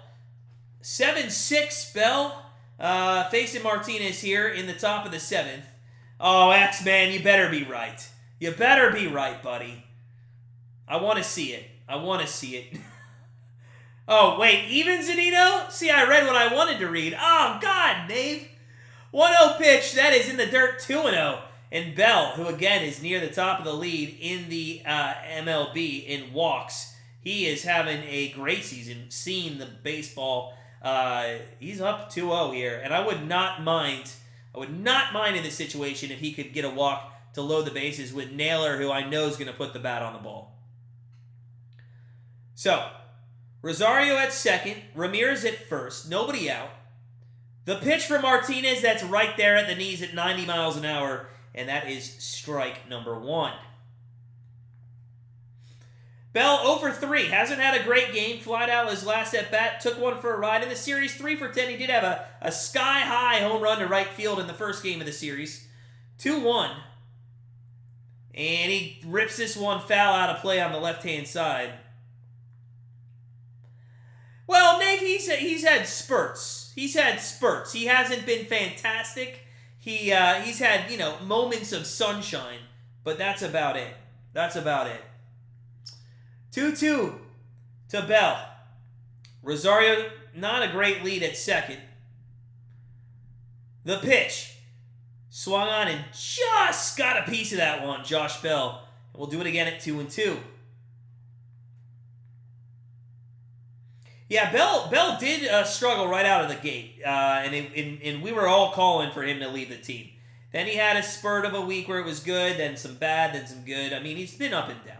7-6 Bell. Facing Martinez here in the top of the 7th. Oh, X-Man, you better be right. You better be right, buddy. I want to see it. Oh, wait, even Zunino? See, I read what I wanted to read. Oh, God, Dave. 1-0 pitch, that is in the dirt, 2-0. And Bell, who again is near the top of the lead in the MLB in walks, he is having a great season, seeing the baseball. He's up 2-0 here, and I would not mind in this situation if he could get a walk to load the bases with Naylor, who I know is going to put the bat on the ball. So, Rosario at second, Ramirez at first, nobody out. The pitch for Martinez, that's right there at the knees at 90 miles an hour, and that is strike number 1. Bell 0 for 3. Hasn't had a great game. Flied out his last at bat. Took one for a ride in the series. 3 for 10. He did have a sky-high home run to right field in the first game of the series. 2-1. And he rips this one foul out of play on the left-hand side. Well, Nate, he's had spurts. He hasn't been fantastic. He's had, moments of sunshine. But that's about it. 2-2 to Bell. Rosario, not a great lead at second. The pitch. Swung on and just got a piece of that one, Josh Bell. And we'll do it again at 2-2. Yeah, Bell did struggle right out of the gate, and we were all calling for him to leave the team. Then he had a spurt of a week where it was good, then some bad, then some good. I mean, he's been up and down.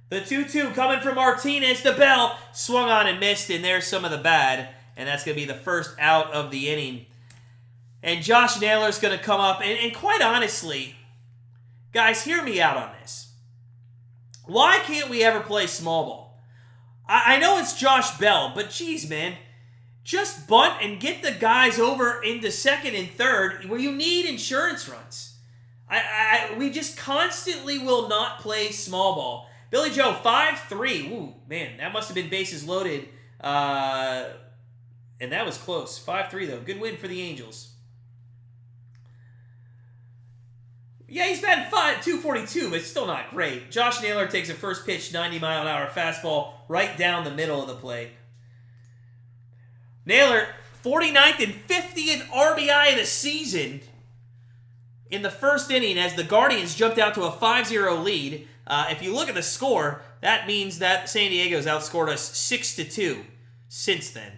The 2-2 coming from Martinez to Bell, swung on and missed, and there's some of the bad, and that's going to be the first out of the inning. And Josh Naylor's going to come up, and quite honestly, guys, hear me out on this. Why can't we ever play small ball? I know it's Josh Bell, but geez, man, just bunt and get the guys over into second and third where you need insurance runs. We just constantly will not play small ball. Billy Joe, 5-3. Ooh, man, that must have been bases loaded. And that was close. 5-3, though. Good win for the Angels. Yeah, he's batting 242, but it's still not great. Josh Naylor takes a first pitch, 90-mile-an-hour fastball right down the middle of the plate. Naylor, 49th and 50th RBI of the season in the first inning as the Guardians jumped out to a 5-0 lead. If you look at the score, that means that San Diego's outscored us 6-2 since then.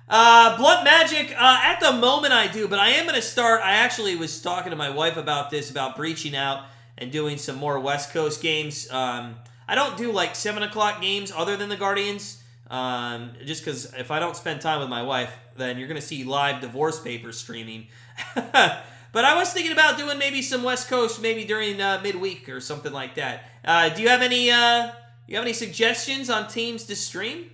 Blunt Magic, at the moment I do, but I am going to start. I actually was talking to my wife about this, about breaching out and doing some more West Coast games. I don't do like 7 o'clock games other than the Guardians, just because if I don't spend time with my wife, then you're going to see live divorce papers streaming. But I was thinking about doing maybe some West Coast, maybe during midweek or something like that. Do you have any suggestions on teams to stream?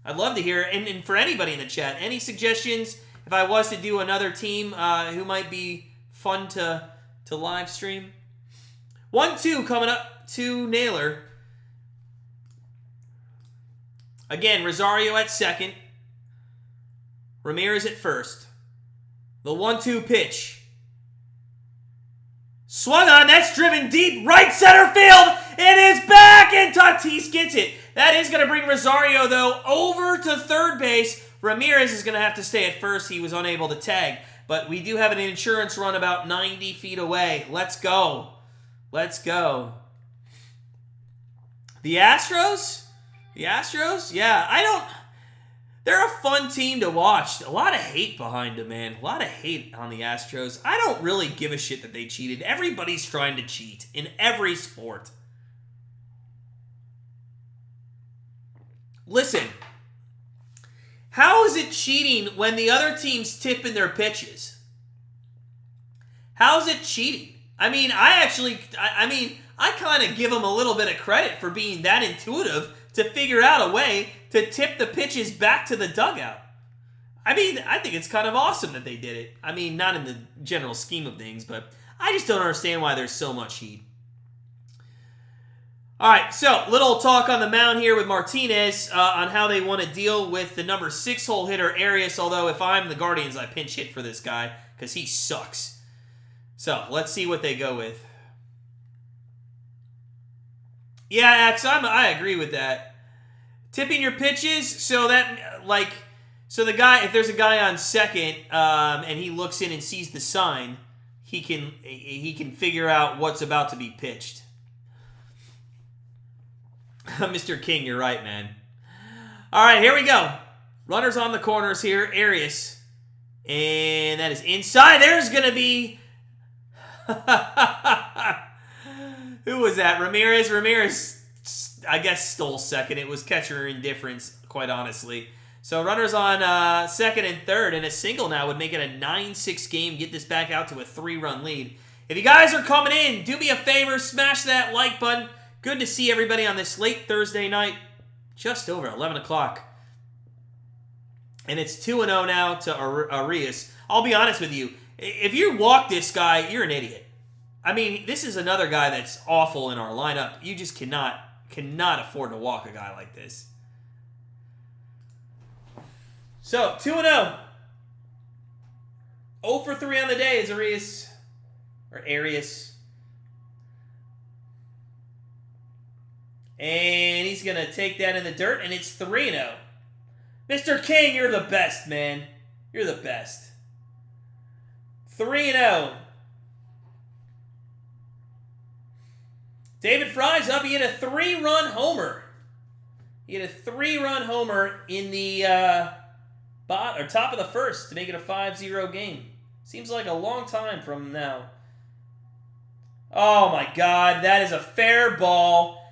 I'd love to hear it. And for anybody in the chat, any suggestions if I was to do another team who might be fun to live stream? 1-2 coming up to Naylor. Again, Rosario at second. Ramirez at first. The 1-2 pitch. Swung on, that's driven deep, right center field. It is back, and Tatis gets it. That is going to bring Rosario, though, over to third base. Ramirez is going to have to stay at first. He was unable to tag. But we do have an insurance run about 90 feet away. Let's go. Let's go. The Astros? Yeah, they're a fun team to watch. A lot of hate behind them, man. A lot of hate on the Astros. I don't really give a shit that they cheated. Everybody's trying to cheat in every sport. Listen, how is it cheating when the other team's tipping their pitches? How is it cheating? I mean, I kind of give them a little bit of credit for being that intuitive to figure out a way to tip the pitches back to the dugout. I mean, I think it's kind of awesome that they did it. I mean, not in the general scheme of things, but I just don't understand why there's so much heat. All right, so little talk on the mound here with Martinez on how they want to deal with the number 6 hole hitter Arias, although if I'm the Guardians, I pinch hit for this guy because he sucks. So let's see what they go with. Yeah, Ax, I agree with that. Tipping your pitches so that, the guy, if there's a guy on second and he looks in and sees the sign, he can figure out what's about to be pitched. Mr. King, you're right, man. All right, here we go. Runners on the corners here. Arias. And that is inside. There's going to be... Who was that? Ramirez? Ramirez, I guess, stole second. It was catcher indifference, quite honestly. So runners on second and third, and a single now would make it a 9-6 game, get this back out to a 3-run lead. If you guys are coming in, do me a favor, smash that like button. Good to see everybody on this late Thursday night, just over 11 o'clock. And it's 2-0 now to Arias. I'll be honest with you. If you walk this guy, you're an idiot. I mean, this is another guy that's awful in our lineup. You just cannot afford to walk a guy like this. So, 2-0. 0 for 3 on the day is Arias. Or Arias. And he's going to take that in the dirt, and it's 3-0. Mr. King, you're the best, man. You're the best. 3-0. David Fry's up. He hit a 3-run homer. He hit a 3-run homer in the top of the first to make it a 5-0 game. Seems like a long time from now. Oh, my God. That is a fair ball.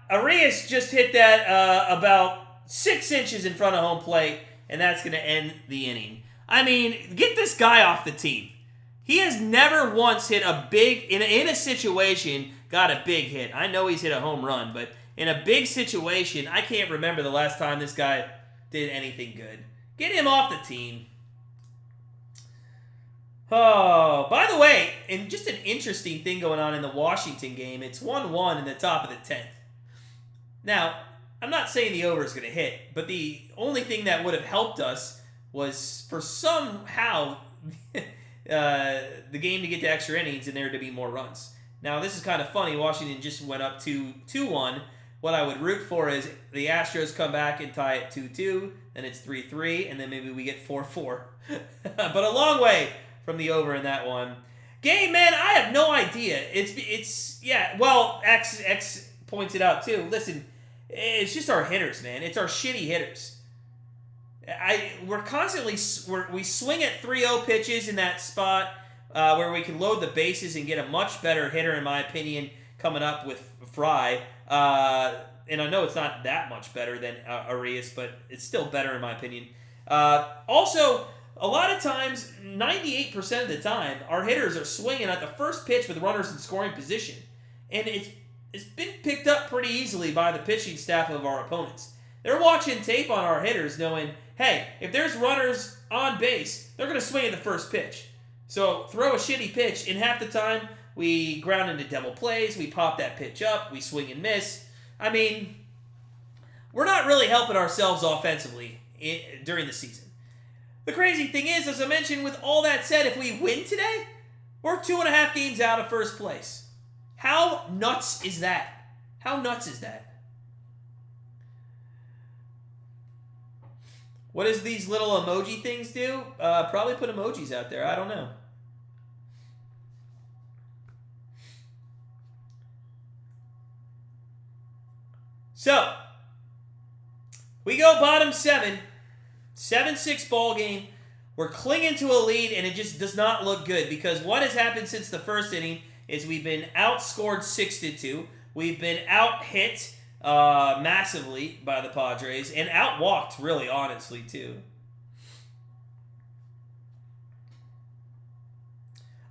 Arias just hit that about 6 inches in front of home plate, and that's going to end the inning. I mean, get this guy off the team. He has never once hit a big, in a situation, got a big hit. I know he's hit a home run, but in a big situation, I can't remember the last time this guy did anything good. Get him off the team. Oh, by the way, and just an interesting thing going on in the Washington game, it's 1-1 in the top of the 10th. Now, I'm not saying the over is going to hit, but the only thing that would have helped us was for somehow the game to get to extra innings and there to be more runs. Now, this is kind of funny. Washington just went up 2-1. What I would root for is the Astros come back and tie it 2-2, then it's 3-3, and then maybe we get 4-4. But a long way from the over in that one. Game, man, I have no idea. Well, X points it out too. Listen, it's just our hitters, man. It's our shitty hitters. We swing at 3-0 pitches in that spot where we can load the bases and get a much better hitter, in my opinion, coming up with Fry. And I know it's not that much better than Arias, but it's still better in my opinion. Also, a lot of times, 98% of the time, our hitters are swinging at the first pitch with runners in scoring position. And it's been picked up pretty easily by the pitching staff of our opponents. They're watching tape on our hitters knowing, hey, if there's runners on base, they're going to swing at the first pitch. So throw a shitty pitch. In half the time, we ground into double plays. We pop that pitch up. We swing and miss. I mean, we're not really helping ourselves offensively during the season. The crazy thing is, as I mentioned, with all that said, if we win today, we're 2.5 games out of first place. How nuts is that? How nuts is that? What does these little emoji things do? Probably put emojis out there. I don't know. So, we go bottom 7. 7-6 ball game. We're clinging to a lead, and it just does not look good because what has happened since the first inning is we've been outscored 6-2. We've been out-hit massively by the Padres and out-walked, really, honestly, too.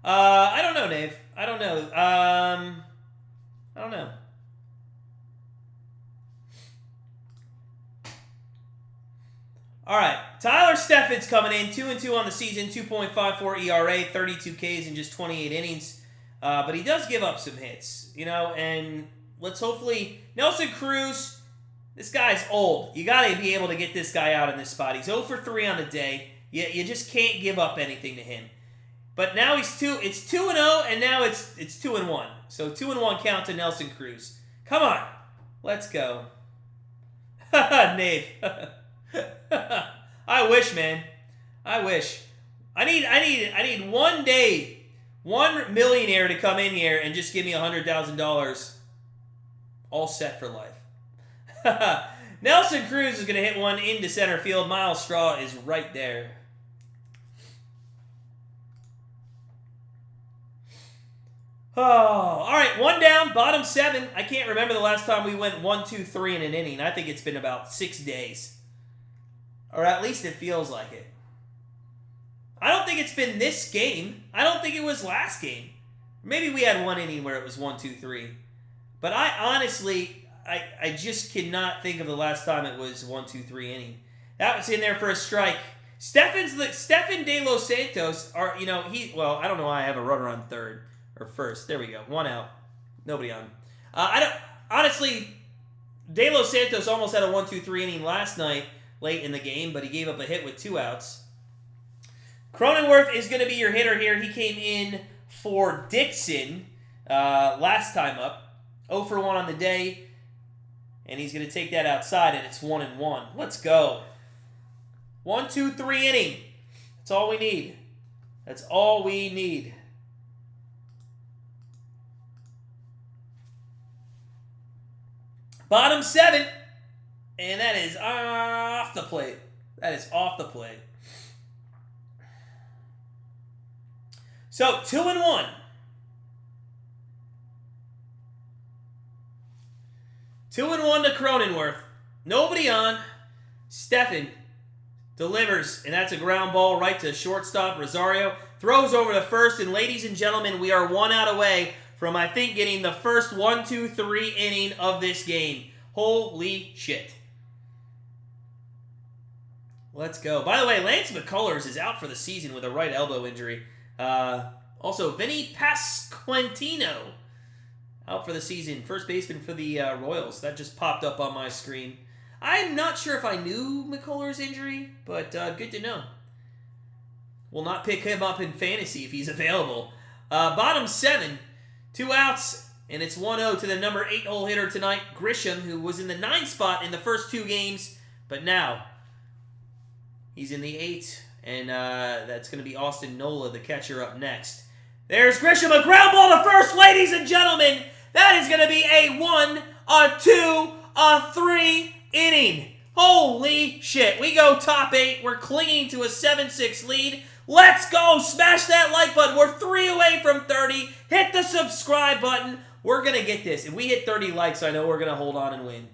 I don't know, Dave. I don't know. I don't know. All right, Tyler Steffen's coming in, 2-2 on the season, 2.54 ERA, 32 Ks in just 28 innings. But he does give up some hits, and let's hopefully... Nelson Cruz, this guy's old. You got to be able to get this guy out in this spot. He's 0 for 3 on the day. You just can't give up anything to him. But now it's 2-0, and now it's 2-1. So 2-1 count to Nelson Cruz. Come on, let's go. Nave. I wish, man. I wish. I need one day, one millionaire to come in here and just give me $100,000. All set for life. Nelson Cruz is going to hit one into center field. Miles Straw is right there. Oh, all right, one down, bottom 7. I can't remember the last time we went 1, 2, 3 in an inning. I think it's been about 6 days. Or at least it feels like it. I don't think it's been this game. I don't think it was last game. Maybe we had one inning where it was 1, 2, 3. But I honestly, I just cannot think of the last time it was 1, 2, 3 inning. That was in there for a strike. Stefan De Los Santos are, I don't know why I have a runner on third or first. There we go. 1 out. Nobody on. Honestly, De Los Santos almost had a 1, 2, 3 inning last night late in the game, but he gave up a hit with 2 outs. Cronenworth is going to be your hitter here. He came in for Dixon last time up. 0 for 1 on the day. And he's going to take that outside, and it's 1-1. Let's go. 1, 2, 3 inning. That's all we need. That's all we need. Bottom 7. And that is off the plate. That is off the plate. So, 2-1. 2-1 to Cronenworth. Nobody on. Stefan delivers, and that's a ground ball right to shortstop. Rosario throws over to first, and ladies and gentlemen, we are 1 out away from, I think, getting the first 1, 2, 3 inning of this game. Holy shit. Let's go. By the way, Lance McCullers is out for the season with a right elbow injury. Also, Vinny Pasquantino out for the season. First baseman for the Royals. That just popped up on my screen. I'm not sure if I knew McCullers' injury, but good to know. Will not pick him up in fantasy if he's available. Bottom 7, 2 outs, and it's 1-0 to the number 8 hole hitter tonight, Grisham, who was in the 9 spot in the first 2 games, but now he's in the 8, and that's going to be Austin Nola, the catcher, up next. There's Grisham, a ground ball to first, ladies and gentlemen. That is going to be a 1, a 2, a 3 inning. Holy shit. We go top 8. We're clinging to a 7-6 lead. Let's go. Smash that like button. We're 3 away from 30. Hit the subscribe button. We're going to get this. If we hit 30 likes, I know we're going to hold on and win.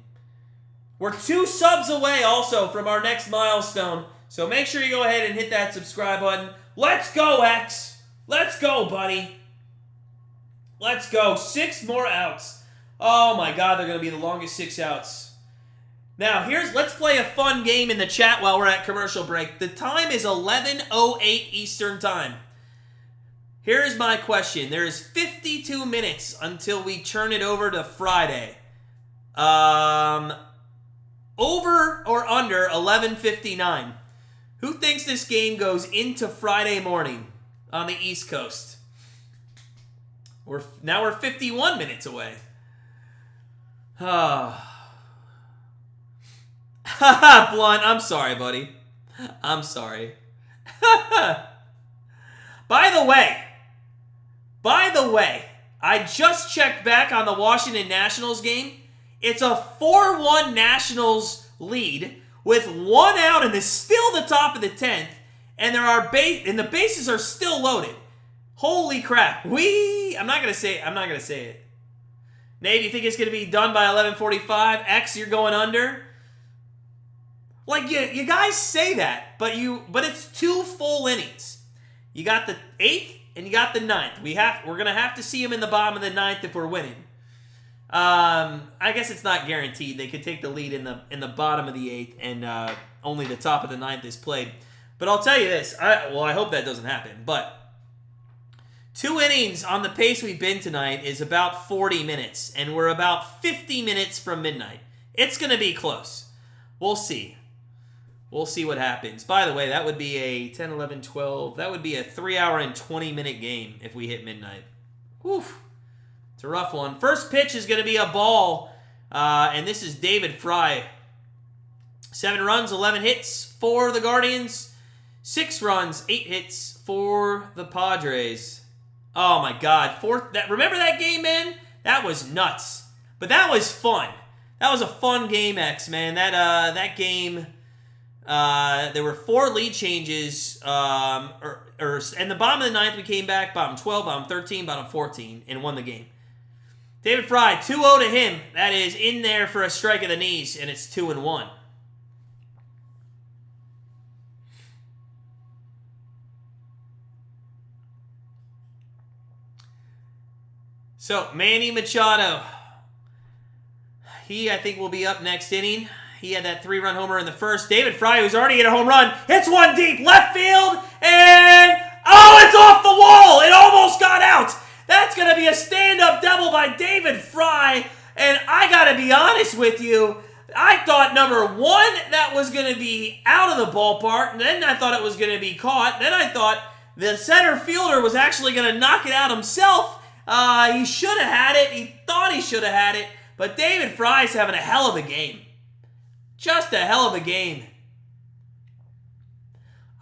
We're 2 subs away also from our next milestone. So make sure you go ahead and hit that subscribe button. Let's go, X. Let's go, buddy. Let's go. 6 more outs. Oh my God, they're going to be the longest 6 outs. Now, let's play a fun game in the chat while we're at commercial break. The time is 11:08 Eastern Time. Here is my question. There is 52 minutes until we turn it over to Friday. Over or under 11:59? Who thinks this game goes into Friday morning on the East Coast? Now we're 51 minutes away. Blunt, I'm sorry, buddy. I'm sorry. By the way, I just checked back on the Washington Nationals game. It's a 4-1 Nationals lead with 1 out and it's still the top of the 10th, and the bases are still loaded. Holy crap. I'm not gonna say it. Nate, you think it's gonna be done by 11:45? X, you're going under? Like, you guys say that, but it's 2 full innings. You got the 8th and you got the 9th. We're gonna have to see him in the bottom of the 9th if we're winning. I guess it's not guaranteed. They could take the lead in the bottom of the 8th and only the top of the 9th is played. But I'll tell you this. I hope that doesn't happen. But 2 innings on the pace we've been tonight is about 40 minutes, and we're about 50 minutes from midnight. It's going to be close. We'll see. We'll see what happens. By the way, that would be a 10, 11, 12. That would be a 3-hour and 20-minute game if we hit midnight. Whew. It's a rough one. First pitch is going to be a ball, and this is David Fry. 7 runs, 11 hits for the Guardians. 6 runs, 8 hits for the Padres. Oh my God! Remember that game, man? That was nuts. But that was fun. That was a fun game, X, man. That game. There were 4 lead changes. And the bottom of the 9th we came back. Bottom 12, bottom 13, bottom 14, and won the game. David Fry, 2-0 to him. That is in there for a strike of the knees, and it's 2-1. So, Manny Machado. He, I think, will be up next inning. He had that 3-run homer in the first. David Fry, who's already hit a home run, hits one deep left field, and oh, it's off the wall! It almost got out! That's going to be a stand-up double by David Fry, and I got to be honest with you, I thought, number one, that was going to be out of the ballpark, and then I thought it was going to be caught, then I thought the center fielder was actually going to knock it out himself. He should have had it, he thought he should have had it, but David Fry's having a hell of a game. Just a hell of a game.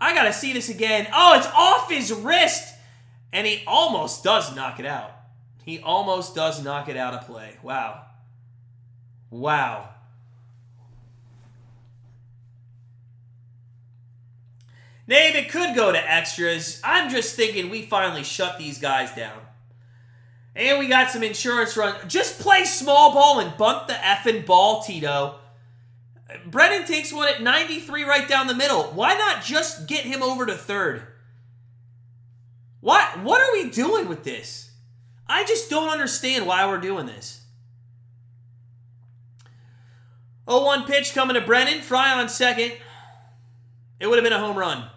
I got to see this again. Oh, it's off his wrist. And he almost does knock it out. He almost does knock it out of play. Wow. Wow. Dave, it could go to extras. I'm just thinking we finally shut these guys down. And we got some insurance run. Just play small ball and bunt the effing ball, Tito. Brennan takes one at 93 right down the middle. Why not just get him over to third? What are we doing with this? I just don't understand why we're doing this. 0-1 pitch coming to Brennan. Fry on second. It would have been a home run.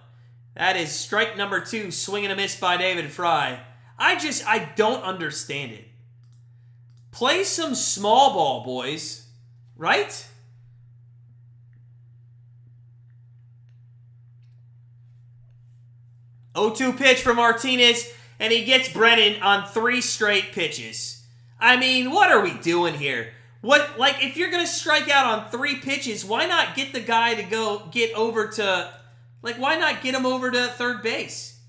That is strike number 2, swing and a miss by David Fry. I don't understand it. Play some small ball, boys. Right? 0-2 pitch from Martinez, and he gets Brennan on 3 straight pitches. I mean, what are we doing here? If you're going to strike out on 3 pitches, why not get the guy to go get over to, why not get him over to third base?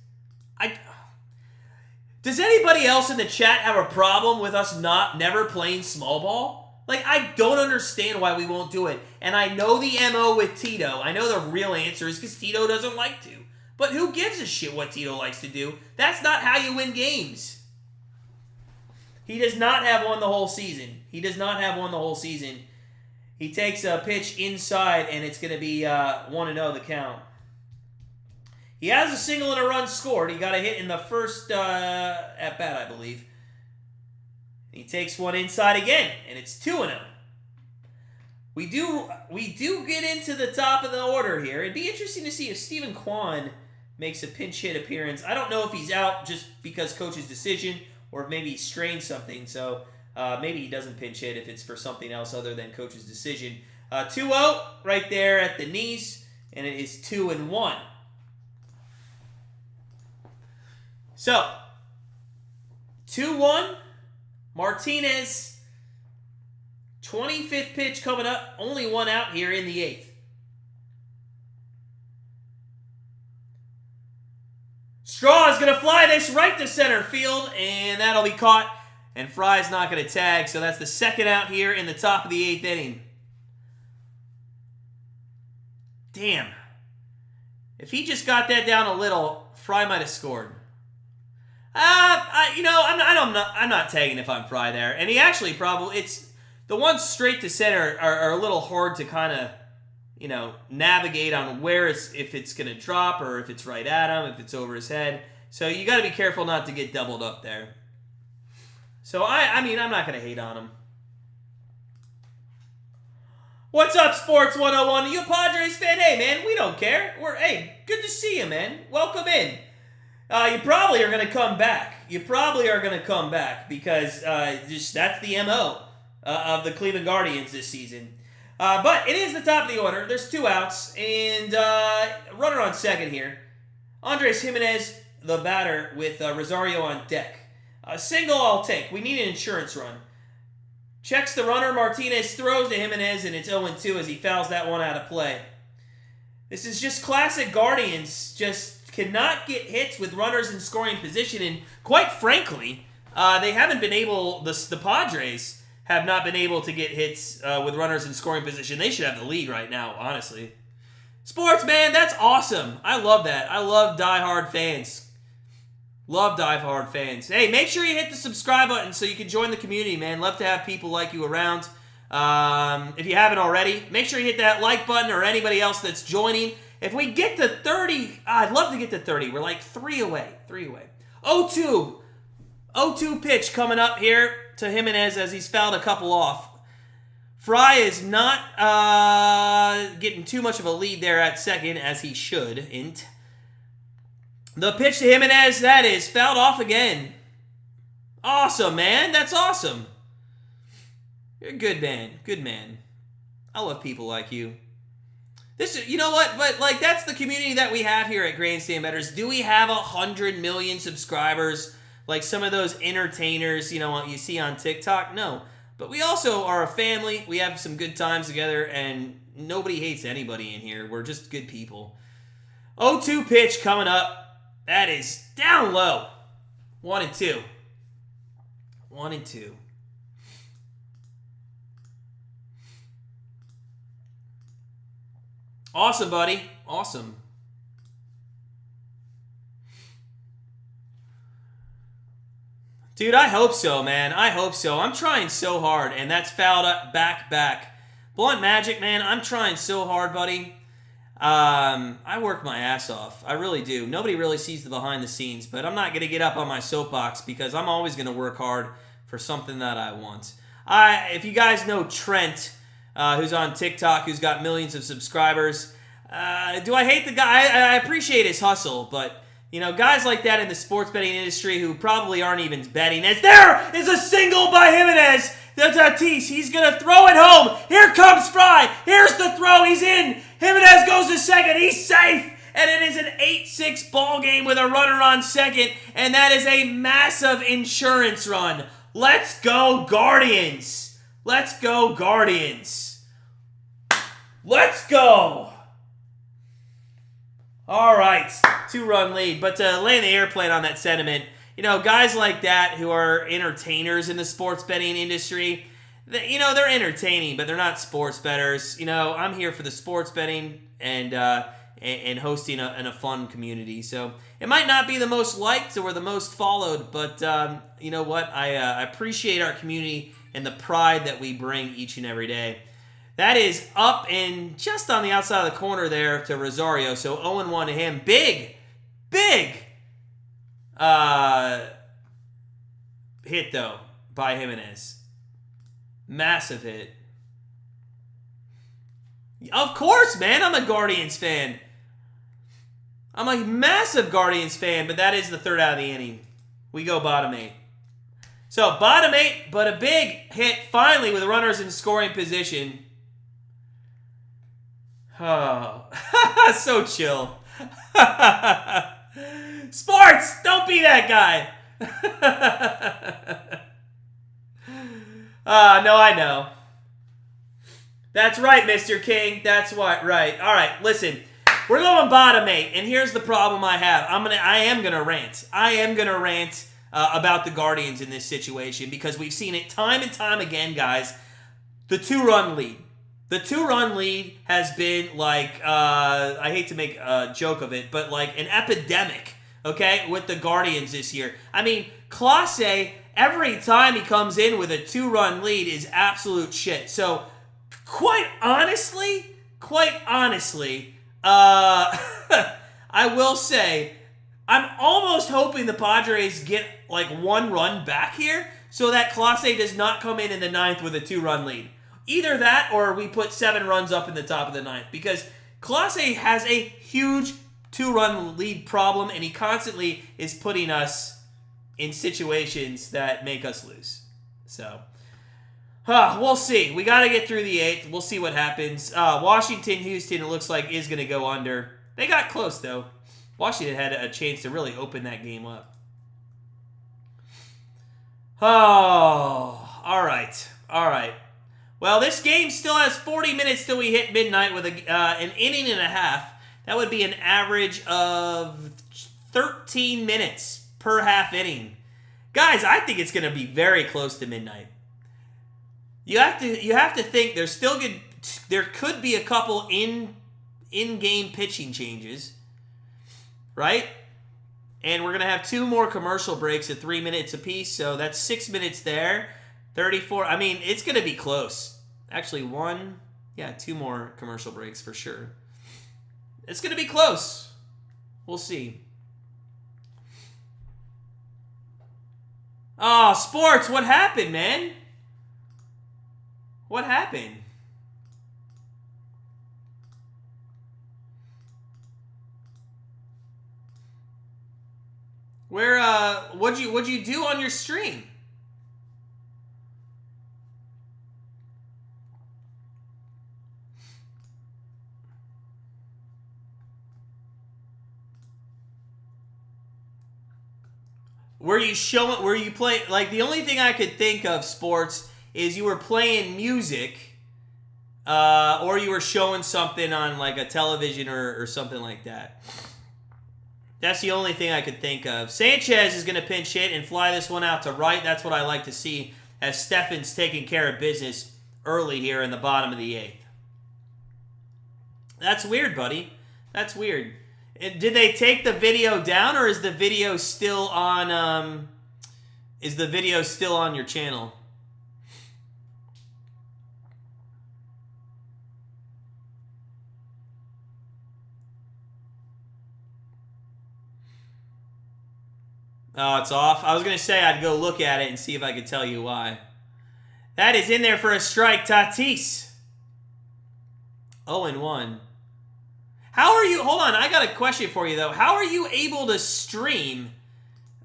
Does anybody else in the chat have a problem with us never playing small ball? I don't understand why we won't do it. And I know the MO with Tito. I know the real answer is because Tito doesn't like to. But who gives a shit what Tito likes to do? That's not how you win games. He does not have one the whole season. He does not have one the whole season. He takes a pitch inside, and it's going to be 1-0 the count. He has a single and a run scored. He got a hit in the first at-bat, I believe. He takes one inside again, and it's 2-0. We do get into the top of the order here. It'd be interesting to see if Stephen Kwan makes a pinch hit appearance. I don't know if he's out just because coach's decision or if maybe he strained something. So maybe he doesn't pinch hit if it's for something else other than coach's decision. 2-0 right there at the knees, and it is 2-1. So 2-1. Martinez, 25th pitch coming up. Only one out here in the 8th. Straw is going to fly this right to center field, and that'll be caught. And Fry's not going to tag, so that's the second out here in the top of the 8th inning. Damn. If he just got that down a little, Fry might have scored. I'm not tagging if I'm Fry there. And he actually it's the ones straight to center are a little hard to kind of, navigate on if it's going to drop or if it's right at him, if it's over his head. So you got to be careful not to get doubled up there. So I'm not going to hate on him. What's up, Sports 101? You a Padres fan? Hey, man, we don't care. Good to see you, man. Welcome in. You probably are going to come back. Because that's the MO of the Cleveland Guardians this season. But it is the top of the order. There's 2 outs, and runner on second here. Andres Jimenez, the batter, with Rosario on deck. A single I'll take. We need an insurance run. Checks the runner. Martinez throws to Jimenez, and it's 0-2 as he fouls that one out of play. This is just classic Guardians. Just cannot get hits with runners in scoring position, and quite frankly, they haven't been able. The Padres have not been able to get hits with runners in scoring position. They should have the lead right now, honestly. Sports, man, that's awesome. I love that. I love diehard fans. Hey, make sure you hit the subscribe button so you can join the community, man. Love to have people like you around. If you haven't already, make sure you hit that like button or anybody else that's joining. If we get to 30, I'd love to get to 30. We're like 3 away. 0-2. 0-2 pitch coming up here to Jimenez as he's fouled a couple off. Fry is not getting too much of a lead there at second, as he shouldn't. The pitch to Jimenez, that is fouled off again. Awesome, man. That's awesome. You're a good man. Good man. I love people like you. You know what? But like, that's the community that we have here at Grandstand Bettors. Do we have 100 million subscribers like some of those entertainers, what you see on TikTok? No. But we also are a family. We have some good times together, and nobody hates anybody in here. We're just good people. 0-2 pitch coming up. That is down low. 1-2. 1-2. Awesome, buddy. Awesome. Dude, I hope so, man. I hope so. I'm trying so hard, and that's fouled up back. Blunt Magic, man, I'm trying so hard, buddy. I work my ass off. I really do. Nobody really sees the behind the scenes, but I'm not going to get up on my soapbox because I'm always going to work hard for something that I want. If you guys know Trent, who's on TikTok, who's got millions of subscribers, do I hate the guy? I appreciate his hustle, but guys like that in the sports betting industry who probably aren't even betting. As there is a single by Jimenez. Tatis, he's going to throw it home. Here comes Fry. Here's the throw. He's in. Jimenez goes to second. He's safe. And it is an 8-6 ball game with a runner on second. And that is a massive insurance run. Let's go, Guardians. Let's go, Guardians. Let's go. All right, 2-run lead. But to land the airplane on that sentiment, guys like that who are entertainers in the sports betting industry, they're entertaining, but they're not sports bettors. I'm here for the sports betting and hosting a fun community. So it might not be the most liked or the most followed, but you know what? I appreciate our community and the pride that we bring each and every day. That is up and just on the outside of the corner there to Rosario. So 0-1 to him. Big hit, though, by Jimenez. Massive hit. Of course, man. I'm a Guardians fan. I'm a massive Guardians fan, but that is the third out of the inning. We go bottom 8. So, bottom 8, but a big hit finally with runners in scoring position. Oh, so chill. Sports, don't be that guy. No, I know. That's right, Mr. King. That's what, right. All right, listen. We're going bottom 8, and here's the problem I have. I am gonna rant. I am gonna rant about the Guardians in this situation because we've seen it time and time again, guys. The 2-run lead. The 2-run lead has been like, I hate to make a joke of it, but like an epidemic, okay, with the Guardians this year. I mean, Clase, every time he comes in with a 2-run lead is absolute shit. So, quite honestly, I will say, I'm almost hoping the Padres get like 1 run back here so that Clase does not come in the 9th with a 2-run lead. Either that or we put 7 runs up in the top of the 9th because Clase has a huge 2-run lead problem and he constantly is putting us in situations that make us lose. So, we'll see. We got to get through the 8th. We'll see what happens. Washington, Houston, it looks like is going to go under. They got close, though. Washington had a chance to really open that game up. Oh, all right. Well, this game still has 40 minutes till we hit midnight with an inning and a half. That would be an average of 13 minutes per half inning. Guys, I think it's going to be very close to midnight. You have to think there's still good. There could be a couple in-game pitching changes, right? And we're gonna have 2 more commercial breaks at 3 minutes apiece, so that's 6 minutes there. 34. I mean, it's gonna be close. Actually, 2 more commercial breaks for sure. It's gonna be close. We'll see. Oh, Sports, what happened, man? What happened? Where, what'd you do on your stream? Were you playing, like, the only thing I could think of, Sports, is you were playing music, or you were showing something on, like, a television or something like that. That's the only thing I could think of. Sanchez is going to pinch hit and fly this one out to right. That's what I like to see, as Steffen's taking care of business early here in the bottom of the 8th. That's weird, buddy. That's weird. Did they take the video down, or is the video still on? Is the video still on your channel? Oh, it's off. I was gonna say I'd go look at it and see if I could tell you why. That is in there for a strike, Tatis. 0-1. How are you? Hold on, I got a question for you though. How are you able to stream?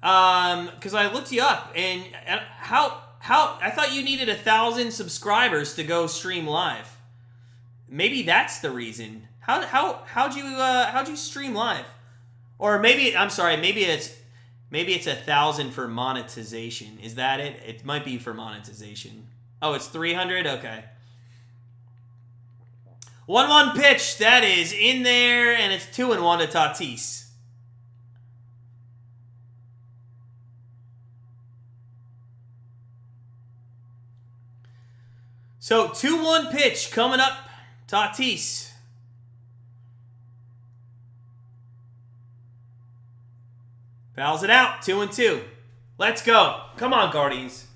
Because I looked you up, and how I thought you needed 1,000 subscribers to go stream live. Maybe that's the reason. How'd you stream live? Or maybe I'm sorry. Maybe it's 1,000 for monetization. Is that it? It might be for monetization. Oh, it's 300. Okay. 1-1 pitch, that is in there, and it's 2-1 to Tatis. So 2-1 pitch coming up, Tatis. Fouls it out, 2-2. Let's go. Come on, Guardians.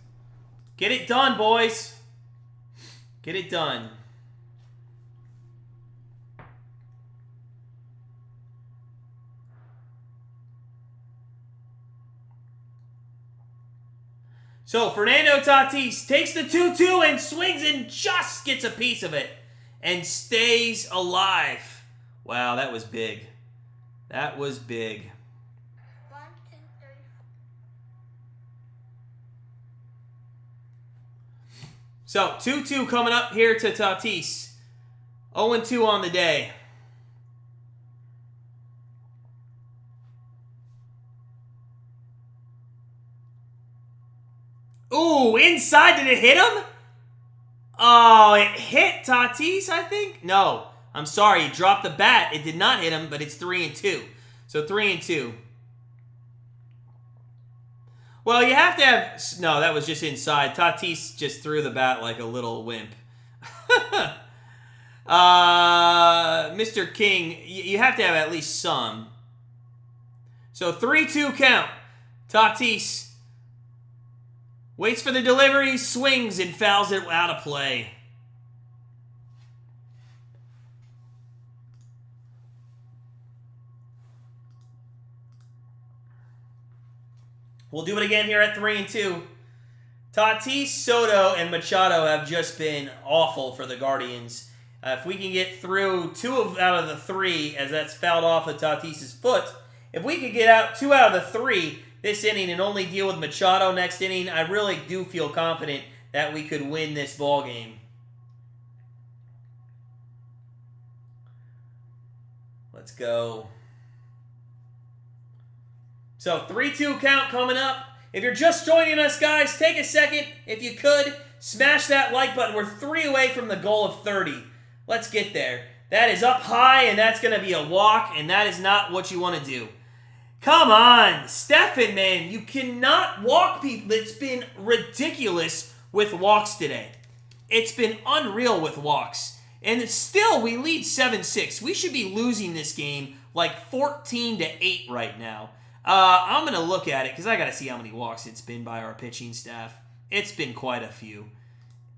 Get it done, boys. Get it done. So, Fernando Tatis takes the 2-2 and swings and just gets a piece of it and stays alive. Wow, that was big. That was big. 1, 2, 3. So, 2-2 coming up here to Tatis. 0-2 on the day. Ooh, inside. Did it hit him? Oh, it hit Tatis, I think? No, I'm sorry. He dropped the bat. It did not hit him, but it's 3-2. So 3-2. Well, you have to have... No, that was just inside. Tatis just threw the bat like a little wimp. Mr. King, you have to have at least some. So 3-2 count. Tatis waits for the delivery, swings, and fouls it out of play. We'll do it again here at 3-2. Tatis, Soto, and Machado have just been awful for the Guardians. If we can get through 2 out of the 3, as that's fouled off of Tatis' foot, if we could get out 2 out of the 3 this inning and only deal with Machado next inning, I really do feel confident that we could win this ball game. Let's go. So 3-2 count coming up. If you're just joining us, guys, take a second. If you could, smash that like button. We're 3 away from the goal of 30. Let's get there. That is up high, and that's going to be a walk, and that is not what you want to do. Come on, Steffen, man. You cannot walk people. It's been ridiculous with walks today. It's been unreal with walks. And still, we lead 7-6. We should be losing this game like 14-8 right now. I'm going to look at it because I got to see how many walks it's been by our pitching staff. It's been quite a few.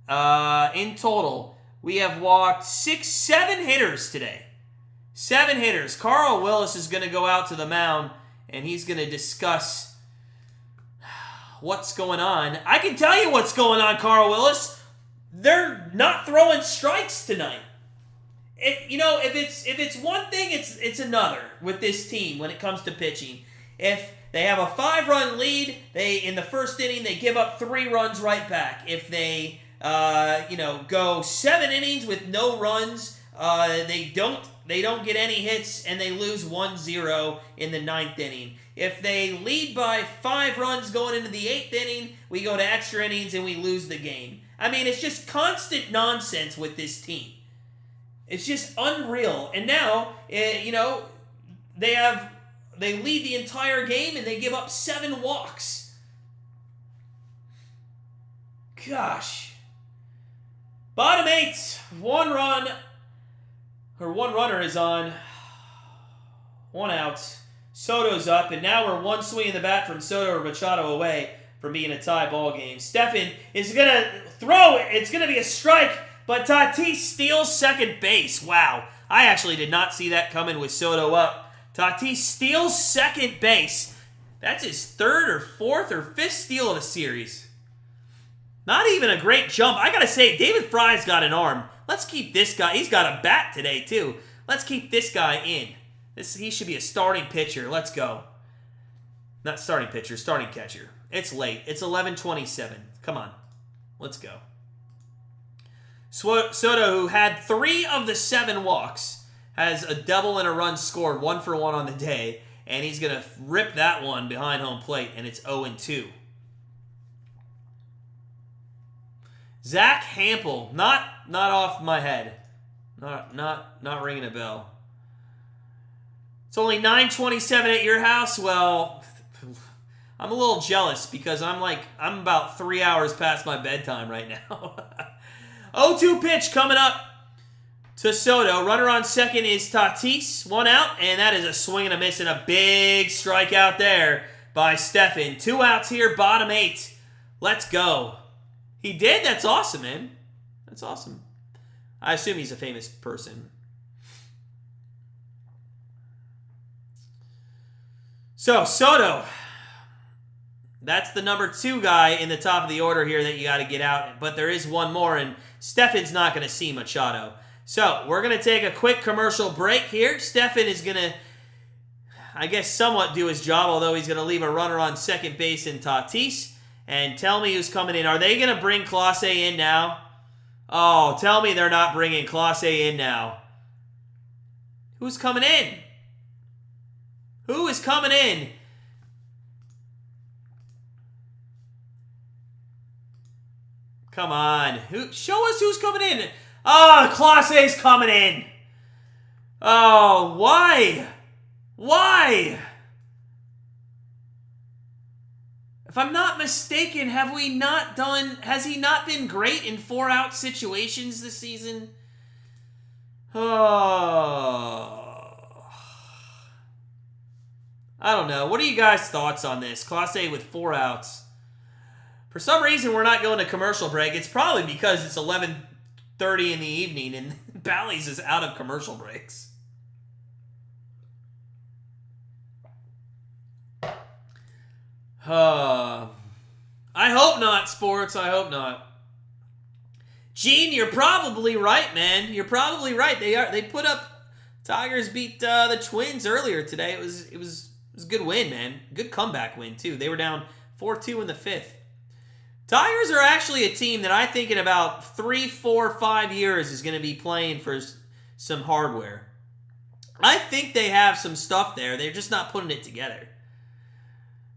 In total, we have walked 7 hitters today. 7 hitters. Carl Willis is going to go out to the mound, and he's going to discuss what's going on. I can tell you what's going on, Carl Willis. They're not throwing strikes tonight. If it's one thing, it's another with this team when it comes to pitching. If they have a 5-run lead, in the first inning they give up 3 runs right back. If they go 7 innings with no runs, they don't get any hits and they lose 1-0 in the 9th inning. If they lead by 5 runs going into the 8th inning, we go to extra innings and we lose the game. I mean, it's just constant nonsense with this team. It's just unreal. And now, they lead the entire game and they give up 7 walks. Gosh. Bottom 8, 1 runner is on. 1 out. Soto's up, and now we're 1 swing of the bat from Soto or Machado away from being a tie ball game. Stephan is going to throw it. It's going to be a strike, but Tatis steals second base. Wow. I actually did not see that coming with Soto up. Tatis steals second base. That's his 3rd or 4th or 5th steal of the series. Not even a great jump. I got to say, David Fry's got an arm. Let's keep this guy. He's got a bat today, too. Let's keep this guy in. He should be a starting pitcher. Let's go. Not starting pitcher, starting catcher. It's late. It's 11:27. Come on. Let's go. Soto, who had 3 of the 7 walks, has a double and a run scored, 1 for 1 on the day, and he's going to rip that one behind home plate, and it's 0-2. Zach Hampel, not off my head. Not ringing a bell. It's only 9:27 at your house. Well, I'm a little jealous because I'm about 3 hours past my bedtime right now. 0-2 pitch coming up to Soto. Runner on second is Tatis. 1 out, and that is a swing and a miss and a big strikeout there by Stephan. 2 outs here, bottom 8. Let's go. He did? That's awesome, man. That's awesome. I assume he's a famous person. So, Soto. That's the number 2 guy in the top of the order here that you got to get out. But there is one more, and Stephan's not going to see Machado. So, we're going to take a quick commercial break here. Stephan is going to, I guess, somewhat do his job, although he's going to leave a runner on second base in Tatis. And tell me who's coming in. Are they going to bring Clase in now? Oh, tell me they're not bringing Clase in now. Who's coming in? Who is coming in? Come on. Show us who's coming in. Oh, Clase's coming in. Oh, why? Why? If I'm not mistaken, has he not been great in 4-out situations this season? Oh. I don't know. What are you guys' thoughts on this? Clase with 4 outs. For some reason, we're not going to commercial break. It's probably because it's 11:30 in the evening and Bally's is out of commercial breaks. I hope not, sports. I hope not. Gene, you're probably right, man. You're probably right. They put up. Tigers beat the Twins earlier today. It was a good win, man. Good comeback win too. They were down 4-2 in the 5th. Tigers are actually a team that I think in about 3, 4, 5 years is going to be playing for some hardware. I think they have some stuff there. They're just not putting it together.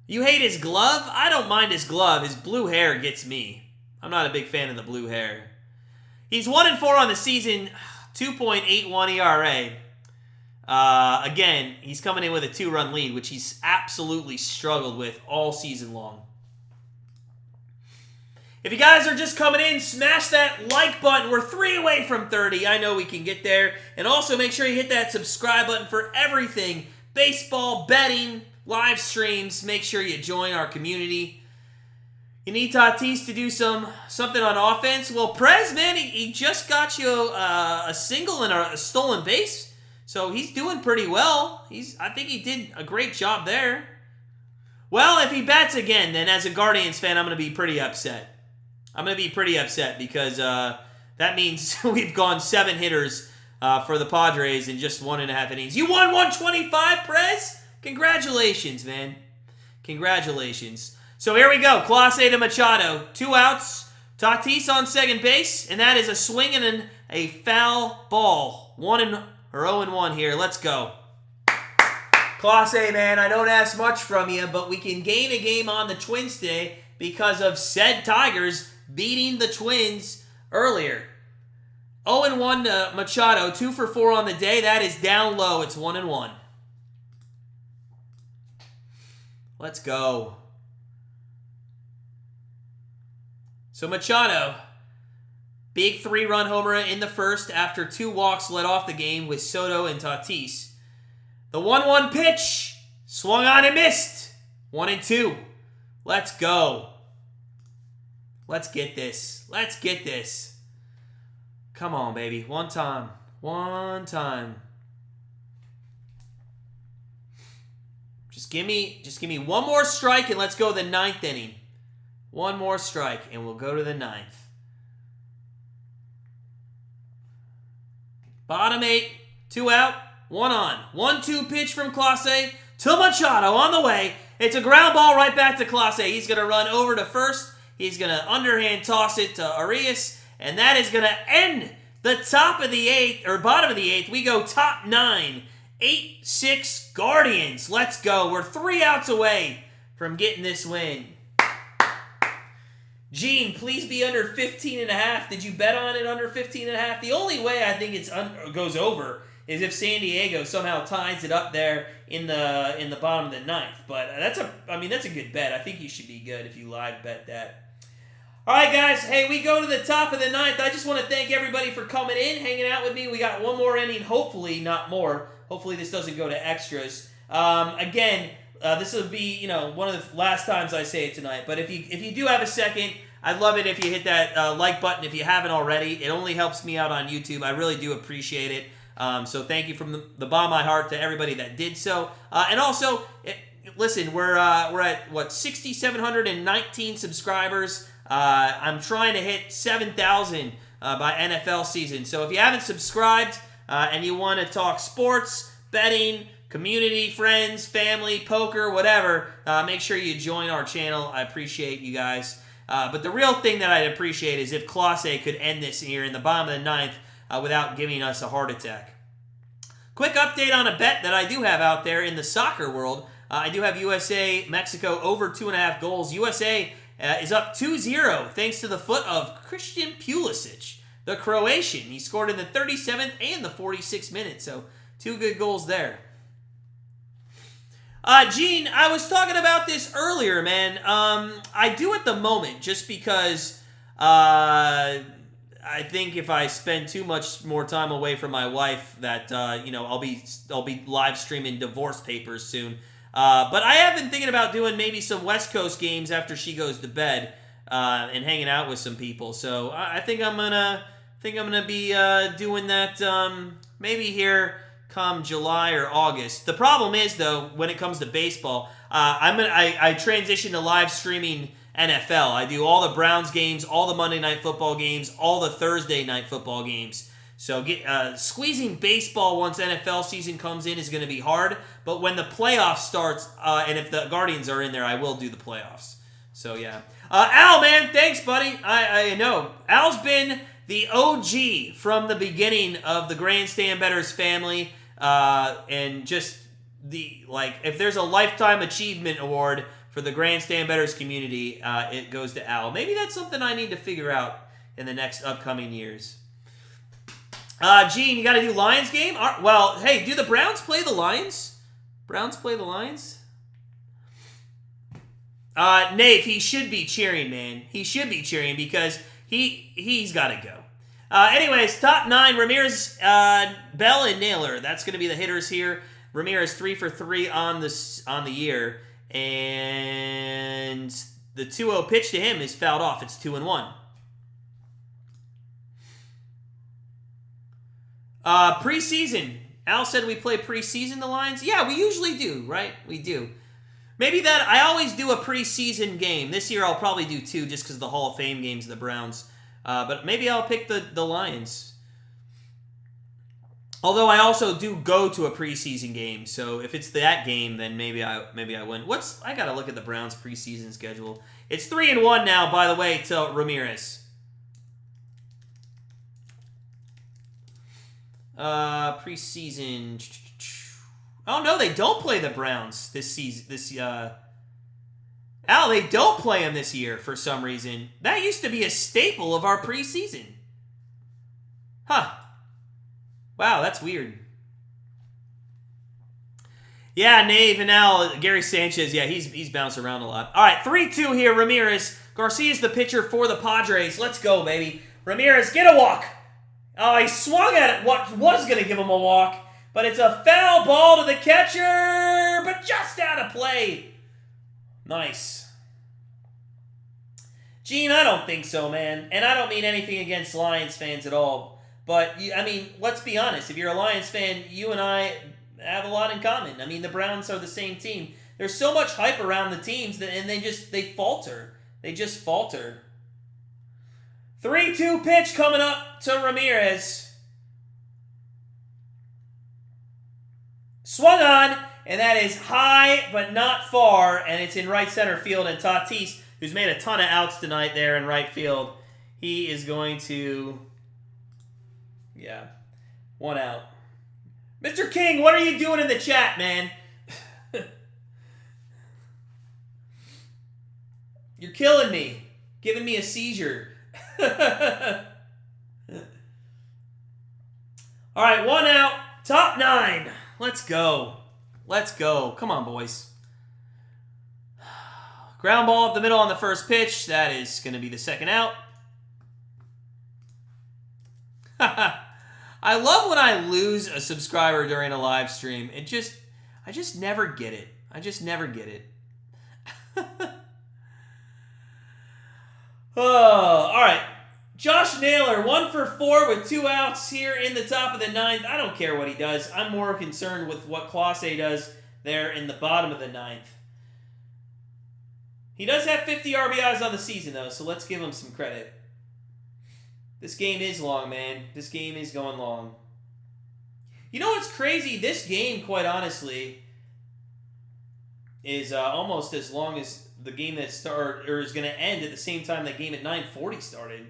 You hate his glove? I don't mind his glove. His blue hair gets me. I'm not a big fan of the blue hair. He's 1-4 on the season, 2.81 ERA. Again, he's coming in with a 2-run lead, which he's absolutely struggled with all season long. If you guys are just coming in, smash that like button. We're 3 away from 30. I know we can get there. And also make sure you hit that subscribe button for everything. Baseball, betting, live streams. Make sure you join our community. You need Tatis to do something on offense? Well, Prez, man, he just got you a single and a stolen base. So he's doing pretty well. I think he did a great job there. Well, if he bats again, then as a Guardians fan, I'm going to be pretty upset. I'm going to be pretty upset because that means we've gone 7 hitters for the Padres in just 1.5 innings. You won 125, Prez? Congratulations, man. Congratulations. So here we go. Clase to Machado. 2 outs. Tatis on second base, and that is a swing and a foul ball. 0-1 here. Let's go. Clase, man, I don't ask much from you, but we can gain a game on the Twins today because of said Tigers beating the Twins earlier. 0-1 to Machado, 2 for 4 on the day. That is down low. It's 1-1. Let's go. So Machado, big 3-run homer in the first after 2 walks led off the game with Soto and Tatis. The 1-1 pitch, swung on and missed. 1-2. Let's go. Let's get this. Let's get this. Come on, baby. One time. One time. Just give me one more strike and let's go the 9th inning. One more strike and we'll go to the 9th. Bottom 8, 2 out, 1 on. 1-2 pitch from Clase to Machado on the way. It's a ground ball right back to Clase. He's going to run over to first. He's going to underhand toss it to Arias. And that is going to end the top of the 8th, or bottom of the 8th. We go top 9. 8-6 Guardians. Let's go. We're 3 outs away from getting this win. Gene, please be under 15.5. Did you bet on it under 15.5? The only way I think it goes over is if San Diego somehow ties it up there in the bottom of the 9th. But that's a good bet. I think you should be good if you live bet that. All right, guys. Hey, we go to the top of the 9th. I just want to thank everybody for coming in, hanging out with me. We got one more inning, hopefully not more. Hopefully this doesn't go to extras. Again, this will be one of the last times I say it tonight. But if you do have a second, I'd love it if you hit that like button if you haven't already. It only helps me out on YouTube. I really do appreciate it. So thank you from the bottom of my heart to everybody that did so. And also, listen, we're at what 6,719 subscribers. I'm trying to hit 7,000 by NFL season. So if you haven't subscribed and you want to talk sports, betting, community, friends, family, poker, whatever, make sure you join our channel. I appreciate you guys. But the real thing that I'd appreciate is if Clase could end this here in the bottom of the 9th without giving us a heart attack. Quick update on a bet that I do have out there in the soccer world. I do have USA, Mexico over 2.5 goals. USA is up 2-0 thanks to the foot of Christian Pulisic, the Croatian. He scored in the 37th and the 46th minute, so 2 good goals there. Gene, I was talking about this earlier, man. I do at the moment just because I think if I spend too much more time away from my wife, that I'll be live streaming divorce papers soon. But I have been thinking about doing maybe some West Coast games after she goes to bed and hanging out with some people. So I think I'm gonna be doing that maybe here come July or August. The problem is though, when it comes to baseball, I transition to live streaming NFL. I do all the Browns games, all the Monday Night Football games, all the Thursday Night Football games. So squeezing baseball once NFL season comes in is going to be hard. But when the playoffs starts, and if the Guardians are in there, I will do the playoffs. So yeah, Al, man, thanks, buddy. I know Al's been the OG from the beginning of the Grandstand Bettors family, and just if there's a lifetime achievement award for the Grandstand Bettors community, it goes to Al. Maybe that's something I need to figure out in the next upcoming years. Gene, you got to do Lions game? Well, hey, do the Browns play the Lions? Browns play the Lions? Nate, he should be cheering, man. He should be cheering because he's got to go. Anyways, top 9, Ramirez, Bell, and Naylor. That's going to be the hitters here. Ramirez 3 for 3 on the year. And the 2-0 pitch to him is fouled off. It's 2-1. Preseason. Al said we play preseason, the Lions. Yeah, we usually do, right? We do. Maybe that, I always do a preseason game. This year I'll probably do 2 just because of the Hall of Fame games of the Browns. But maybe I'll pick the Lions. Although I also do go to a preseason game, so if it's that game, then maybe I win. I gotta look at the Browns preseason schedule. It's 3-1 now, by the way, to Ramirez. Preseason. Oh no, they don't play the Browns this season. Al, they don't play them this year for some reason. That used to be a staple of our preseason. Huh. Wow, that's weird. Yeah, Nave and Al, Gary Sanchez, yeah, he's bounced around a lot. All right, 3-2 here, Ramirez. Garcia's the pitcher for the Padres. Let's go, baby. Ramirez, get a walk. Oh, he swung at it, what was going to give him a walk, but it's a foul ball to the catcher, but just out of play. Nice. Gene, I don't think so, man. And I don't mean anything against Lions fans at all. But, I mean, let's be honest. If you're a Lions fan, you and I have a lot in common. I mean, the Browns are the same team. There's so much hype around the teams, and they falter. They just falter. 3-2 pitch coming up to Ramirez. Swung on, and that is high but not far, and it's in right center field. And Tatis, who's made a ton of outs tonight there in right field, he is going to... Yeah, 1 out. Mr. King, what are you doing in the chat, man? You're killing me. Giving me a seizure. All right, 1 out. Top 9. Let's go. Let's go. Come on, boys. Ground ball up the middle on the first pitch. That is going to be the 2nd out. I love when I lose a subscriber during a live stream. I just never get it. I just never get it. Oh, all right. Josh Naylor, 1 for 4 with 2 outs here in the top of the 9th. I don't care what he does. I'm more concerned with what Clase does there in the bottom of the 9th. He does have 50 RBIs on the season, though, so let's give him some credit. This game is long, man. This game is going long. You know what's crazy? This game, quite honestly, is almost as long as the game that started, or is going to end at the same time that game at 9:40 started.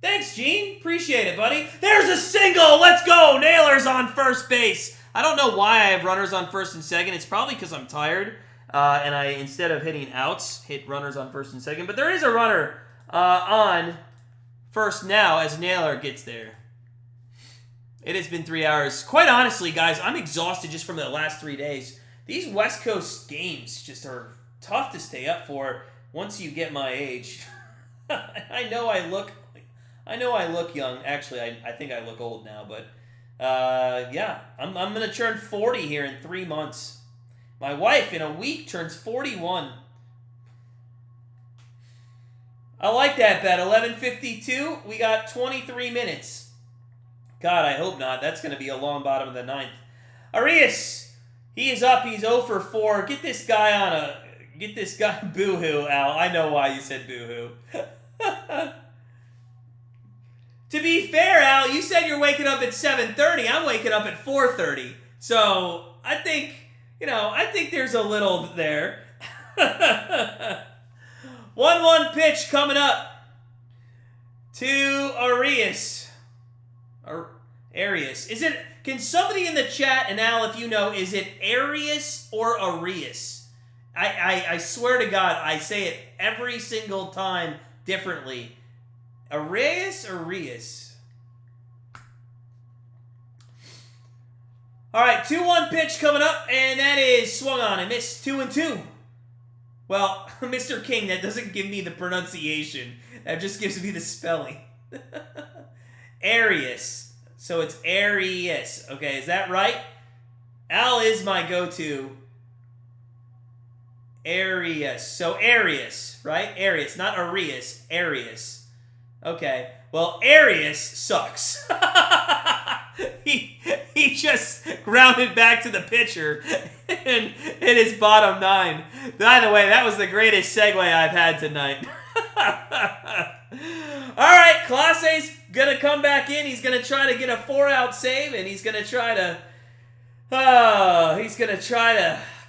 Thanks, Gene. Appreciate it, buddy. There's a single. Let's go. Naylor's on first base. I don't know why I have runners on first and second. It's probably because I'm tired. And I, instead of hitting outs, hit runners on first and second. But there is a runner on first now as Naylor gets there. It has been 3 hours. Quite honestly, guys, I'm exhausted just from the last 3 days. These West Coast games just are tough to stay up for once you get my age. I know I look young. Actually, I think I look old now. But, yeah, I'm going to turn 40 here in 3 months. My wife, in a week, turns 41. I like that bet. 11:52. We got 23 minutes. God, I hope not. That's going to be a long bottom of the 9th. Arias, he is up. He's 0 for 4. Get this guy boo-hoo, Al. I know why you said boo-hoo. To be fair, Al, you said you're waking up at 7:30. I'm waking up at 4:30. So, I think there's a little there. 1-1 pitch coming up to Arias. Arias. Can somebody in the chat, and Al, if you know, is it Arias or Arias? I swear to God, I say it every single time differently. Arias or Arias? All right, 2-1 pitch coming up, and that is swung on and missed. 2-2. Well, Mr. King, that doesn't give me the pronunciation. That just gives me the spelling. Arias. So it's Arias. Okay, is that right? Al is my go-to. Arias. So Arias, right? Arias, not Arias. Arias. Okay. Well, Arias sucks. He he just grounded back to the pitcher and hit his bottom 9. By the way, that was the greatest segue I've had tonight. All right, Clase's gonna come back in. He's gonna try to get a 4-out save, and he's gonna try to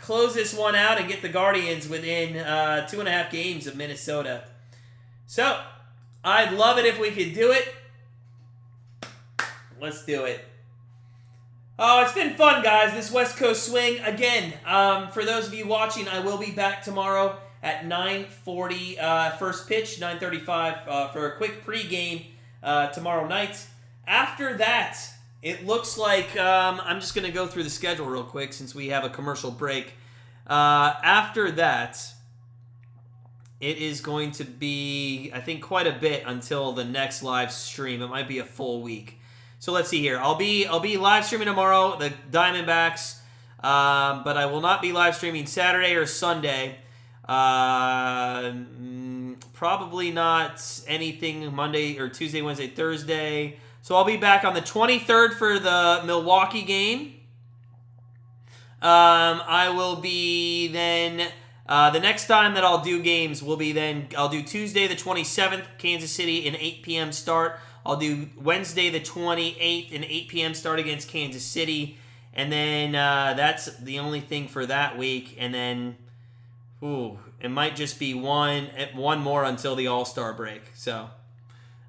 close this one out and get the Guardians within 2.5 games of Minnesota. So, I'd love it if we could do it. Let's do it. Oh, it's been fun, guys. This West Coast swing. Again, for those of you watching, I will be back tomorrow at 9:40 first pitch, 9:35 for a quick pregame tomorrow night. After that, it looks like I'm just going to go through the schedule real quick since we have a commercial break. After that, it is going to be, I think, quite a bit until the next live stream. It might be a full week. So let's see here. I'll be live streaming tomorrow, the Diamondbacks, but I will not be live streaming Saturday or Sunday. Probably not anything Monday or Tuesday, Wednesday, Thursday. So I'll be back on the 23rd for the Milwaukee game. I will be then, the next time that I'll do games will be then, I'll do Tuesday the 27th, Kansas City, an 8 p.m. start. I'll do Wednesday the 28th, an 8 p.m. start against Kansas City. And then that's the only thing for that week. And then, it might just be one more until the All-Star break. So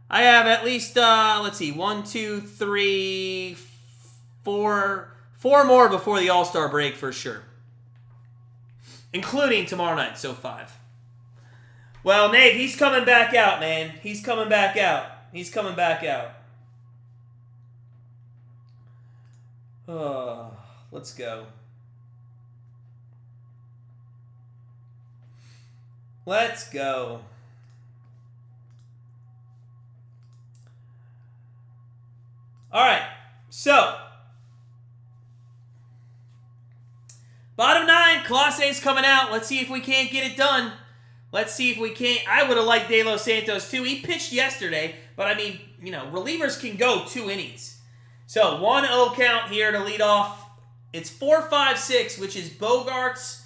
I have at least, let's see, 1, 2, 3, 4 more before the All-Star break for sure. Including tomorrow night, so 5. Well, Nate, he's coming back out, man. He's coming back out. Let's go. Let's go. All right, so bottom 9, Clase's coming out. Let's see if we can't get it done. Let's see if we can't. I would have liked De Los Santos too. He pitched yesterday, but I mean, relievers can go 2 innings. So 1-0 count here to lead off. It's 4-5-6, which is Bogarts.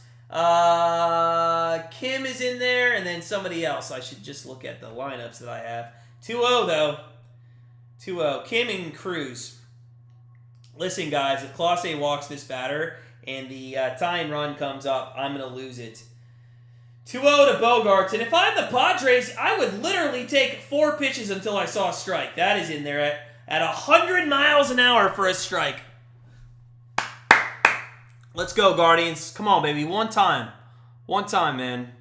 Kim is in there, and then somebody else. I should just look at the lineups that I have. 2-0 though. 2-0. Kim and Cruz. Listen, guys, if Clase walks this batter and the tying run comes up, I'm going to lose it. 2-0 to Bogarts. And if I'm the Padres, I would literally take 4 pitches until I saw a strike. That is in there at 100 miles an hour for a strike. Let's go, Guardians. Come on, baby. One time, man.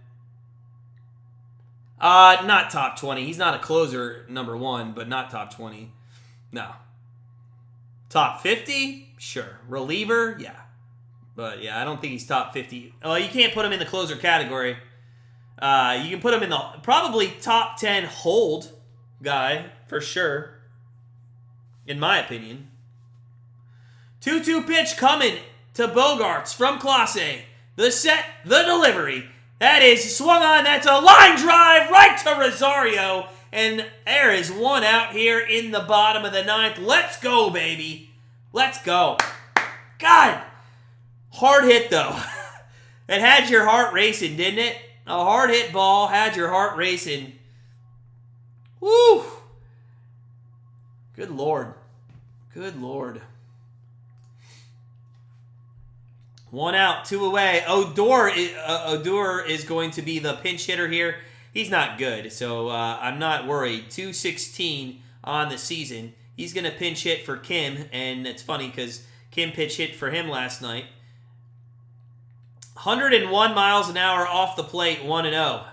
Not top 20. He's not a closer, number 1, but not top 20. No. Top 50? Sure. Reliever? Yeah. But, yeah, I don't think he's top 50. Well, you can't put him in the closer category. You can put him in the probably top 10 hold guy, for sure. In my opinion. 2-2 pitch coming to Bogarts from Clase. The set, the delivery. That is swung on. That's a line drive right to Rosario. And there is 1 out here in the bottom of the 9th. Let's go, baby. Let's go. God. Hard hit, though. It had your heart racing, didn't it? A hard hit ball had your heart racing. Woo. Good Lord. Good Lord. 1 out, 2 away. Odor is going to be the pinch hitter here. He's not good, so I'm not worried. 216 on the season. He's going to pinch hit for Kim, and it's funny because Kim pinch hit for him last night. 101 miles an hour off the plate, 1-0.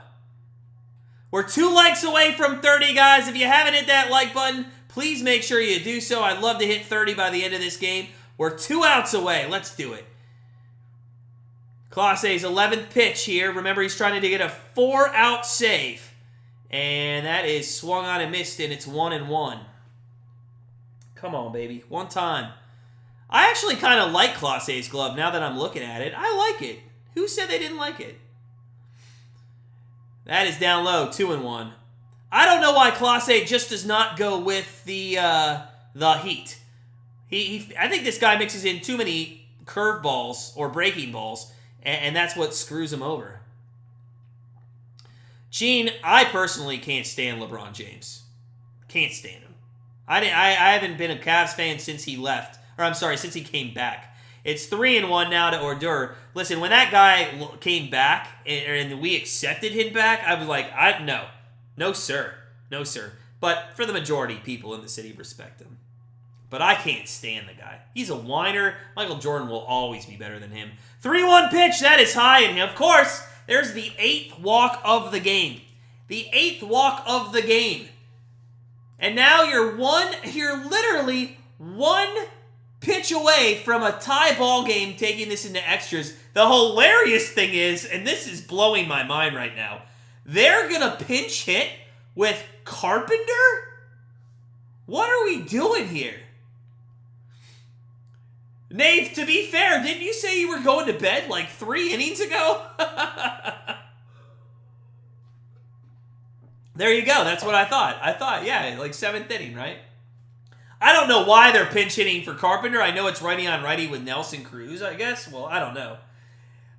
We're 2 likes away from 30, guys. If you haven't hit that like button, please make sure you do so. I'd love to hit 30 by the end of this game. We're 2 outs away. Let's do it. Clase's 11th pitch here. Remember, he's trying to get a 4-out save. And that is swung on and missed, and it's 1-1. Come on, baby. One time. I actually kind of like Clase's glove now that I'm looking at it. I like it. Who said they didn't like it? That is down low, 2-1. I don't know why Clase just does not go with the heat. I think this guy mixes in too many curveballs or breaking balls, and that's what screws him over. Gene, I personally can't stand LeBron James. Can't stand him. I haven't been a Cavs fan since he left. Or I'm sorry, since he came back. It's 3-1 now to Order. Listen, when that guy came back and we accepted him back, I was like, no, sir. No, sir. But for the majority of people in the city respect him. But I can't stand the guy. He's a whiner. Michael Jordan will always be better than him. 3-1 pitch. That is high in him. Of course, there's the 8th walk of the game. The 8th walk of the game. And now you're literally one pitch away from a tie ball game, taking this into extras. The hilarious thing is, and this is blowing my mind right now, they're going to pinch hit with Carpenter? What are we doing here? Nave, to be fair, didn't you say you were going to bed like 3 innings ago? There you go. That's what I thought. Yeah, like 7th inning, right? I don't know why they're pinch hitting for Carpenter. I know it's righty on righty with Nelson Cruz, I guess. Well, I don't know.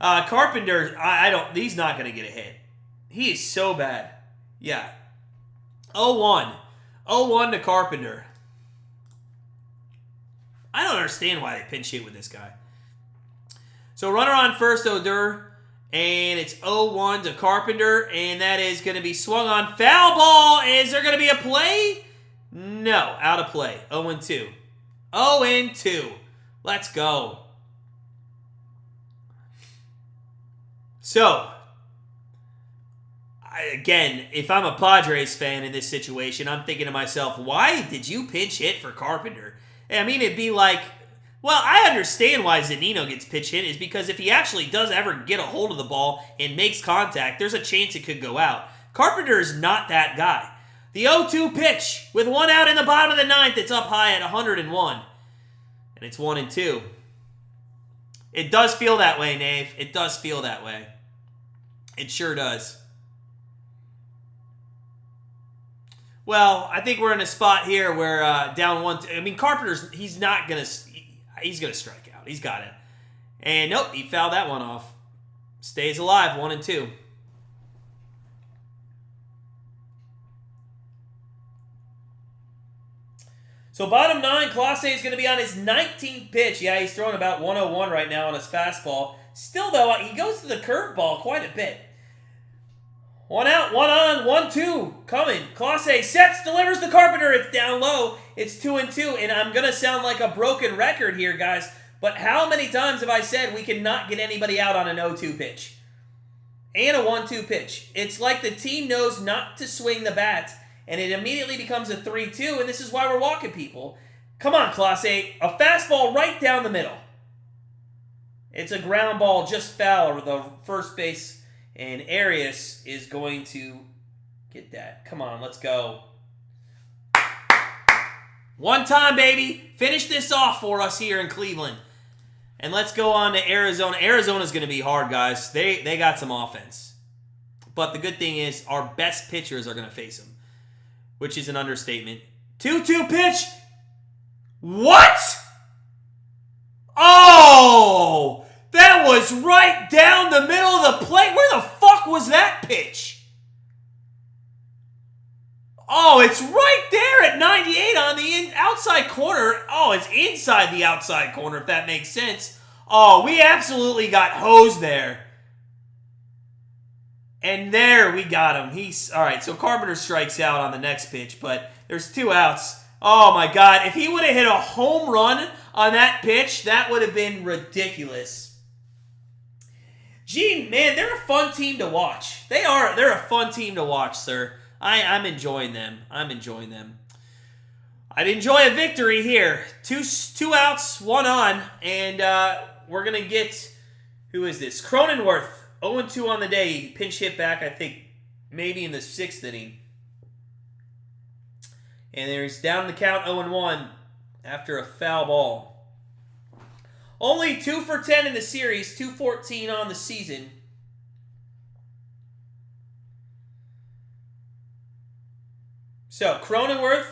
Carpenter, he's not going to get a hit. He is so bad. Yeah. 0-1. 0-1 to Carpenter. I don't understand why they pinch hit with this guy. So runner on first, Odor. And it's 0-1 to Carpenter. And that is going to be swung on. Foul ball. Is there going to be a play? No. Out of play. 0-2. 0-2. Let's go. So, again, if I'm a Padres fan in this situation, I'm thinking to myself, why did you pinch hit for Carpenter? I mean, it'd be like, well, I understand why Zunino gets pitch hit is because if he actually does ever get a hold of the ball and makes contact, there's a chance it could go out. Carpenter is not that guy. The 0-2 pitch with 1 out in the bottom of the 9th. It's up high at 101. And it's 1-2. It does feel that way, Nave. It does feel that way. It sure does. Well, I think we're in a spot here where down 1-2. I mean, Carpenter's, he's going to strike out. He's got it. And nope, he fouled that one off. Stays alive, 1-2. So bottom 9, Clase is going to be on his 19th pitch. Yeah, he's throwing about 101 right now on his fastball. Still, though, he goes to the curveball quite a bit. 1 out, 1 on, 1-2. Coming. Clase sets, delivers to Carpenter. It's down low. It's 2-2. And I'm going to sound like a broken record here, guys. But how many times have I said we cannot get anybody out on an 0-2 pitch? And a 1-2 pitch. It's like the team knows not to swing the bat. And it immediately becomes a 3-2. And this is why we're walking people. Come on, Clase. A fastball right down the middle. It's a ground ball just foul over the first base. And Arias is going to get that. Come on, let's go. One time, baby. Finish this off for us here in Cleveland. And let's go on to Arizona. Arizona's going to be hard, guys. They got some offense. But the good thing is our best pitchers are going to face them, which is an understatement. 2-2 pitch. What? Oh! That was right down the middle of the plate. Where the fuck was that pitch? Oh, it's right there at 98 on the outside corner. Oh, it's inside the outside corner, if that makes sense. Oh, we absolutely got hosed there. And there we got him. All right, so Carpenter strikes out on the next pitch, but there's 2 outs. Oh, my God. If he would have hit a home run on that pitch, that would have been ridiculous. Gene, man, they're a fun team to watch. They're a fun team to watch, sir. I'm enjoying them. I'd enjoy a victory here. Two outs, 1 on, and we're going to get, who is this? Cronenworth, 0-2 on the day. He pinch hit back, I think, maybe in the 6th inning. And there's down the count 0-1 after a foul ball. Only 2 for 10 in the series, 214 on the season. So, Cronenworth,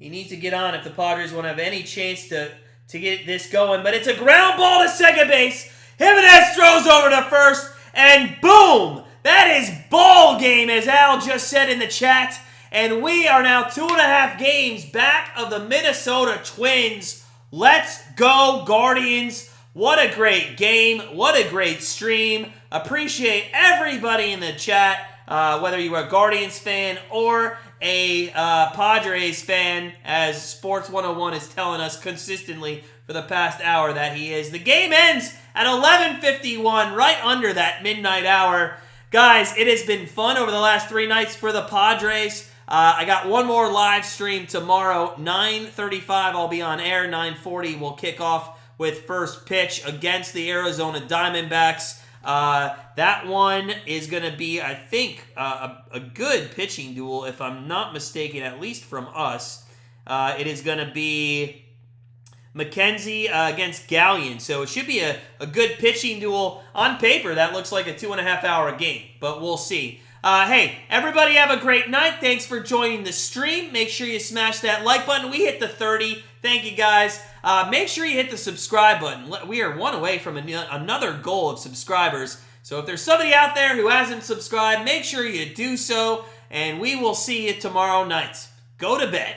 He needs to get on if the Padres want to have any chance to get this going. But it's a ground ball to second base. Jimenez throws over to first, and boom! That is ball game, as Al just said in the chat. And we are now 2.5 games back of the Minnesota Twins. Let's go, Guardians. What a great game. What a great stream. Appreciate everybody in the chat, whether you are a Guardians fan or a Padres fan, as Sports 101 is telling us consistently for the past hour that he is. The game ends at 11:51, right under that midnight hour. Guys, it has been fun over the last 3 nights for the Padres. I got one more live stream tomorrow, 9:35. I'll be on air. 9:40 we'll kick off with first pitch against the Arizona Diamondbacks. That one is going to be, I think, a good pitching duel, if I'm not mistaken, at least from us. It is going to be McKenzie against Gallion. So it should be a good pitching duel. On paper, that looks like a 2.5-hour game, but we'll see. Hey, everybody have a great night. Thanks for joining the stream. Make sure you smash that like button. We hit the 30. Thank you, guys. Make sure you hit the subscribe button. We are one away from another goal of subscribers. So if there's somebody out there who hasn't subscribed, make sure you do so. And we will see you tomorrow night. Go to bed.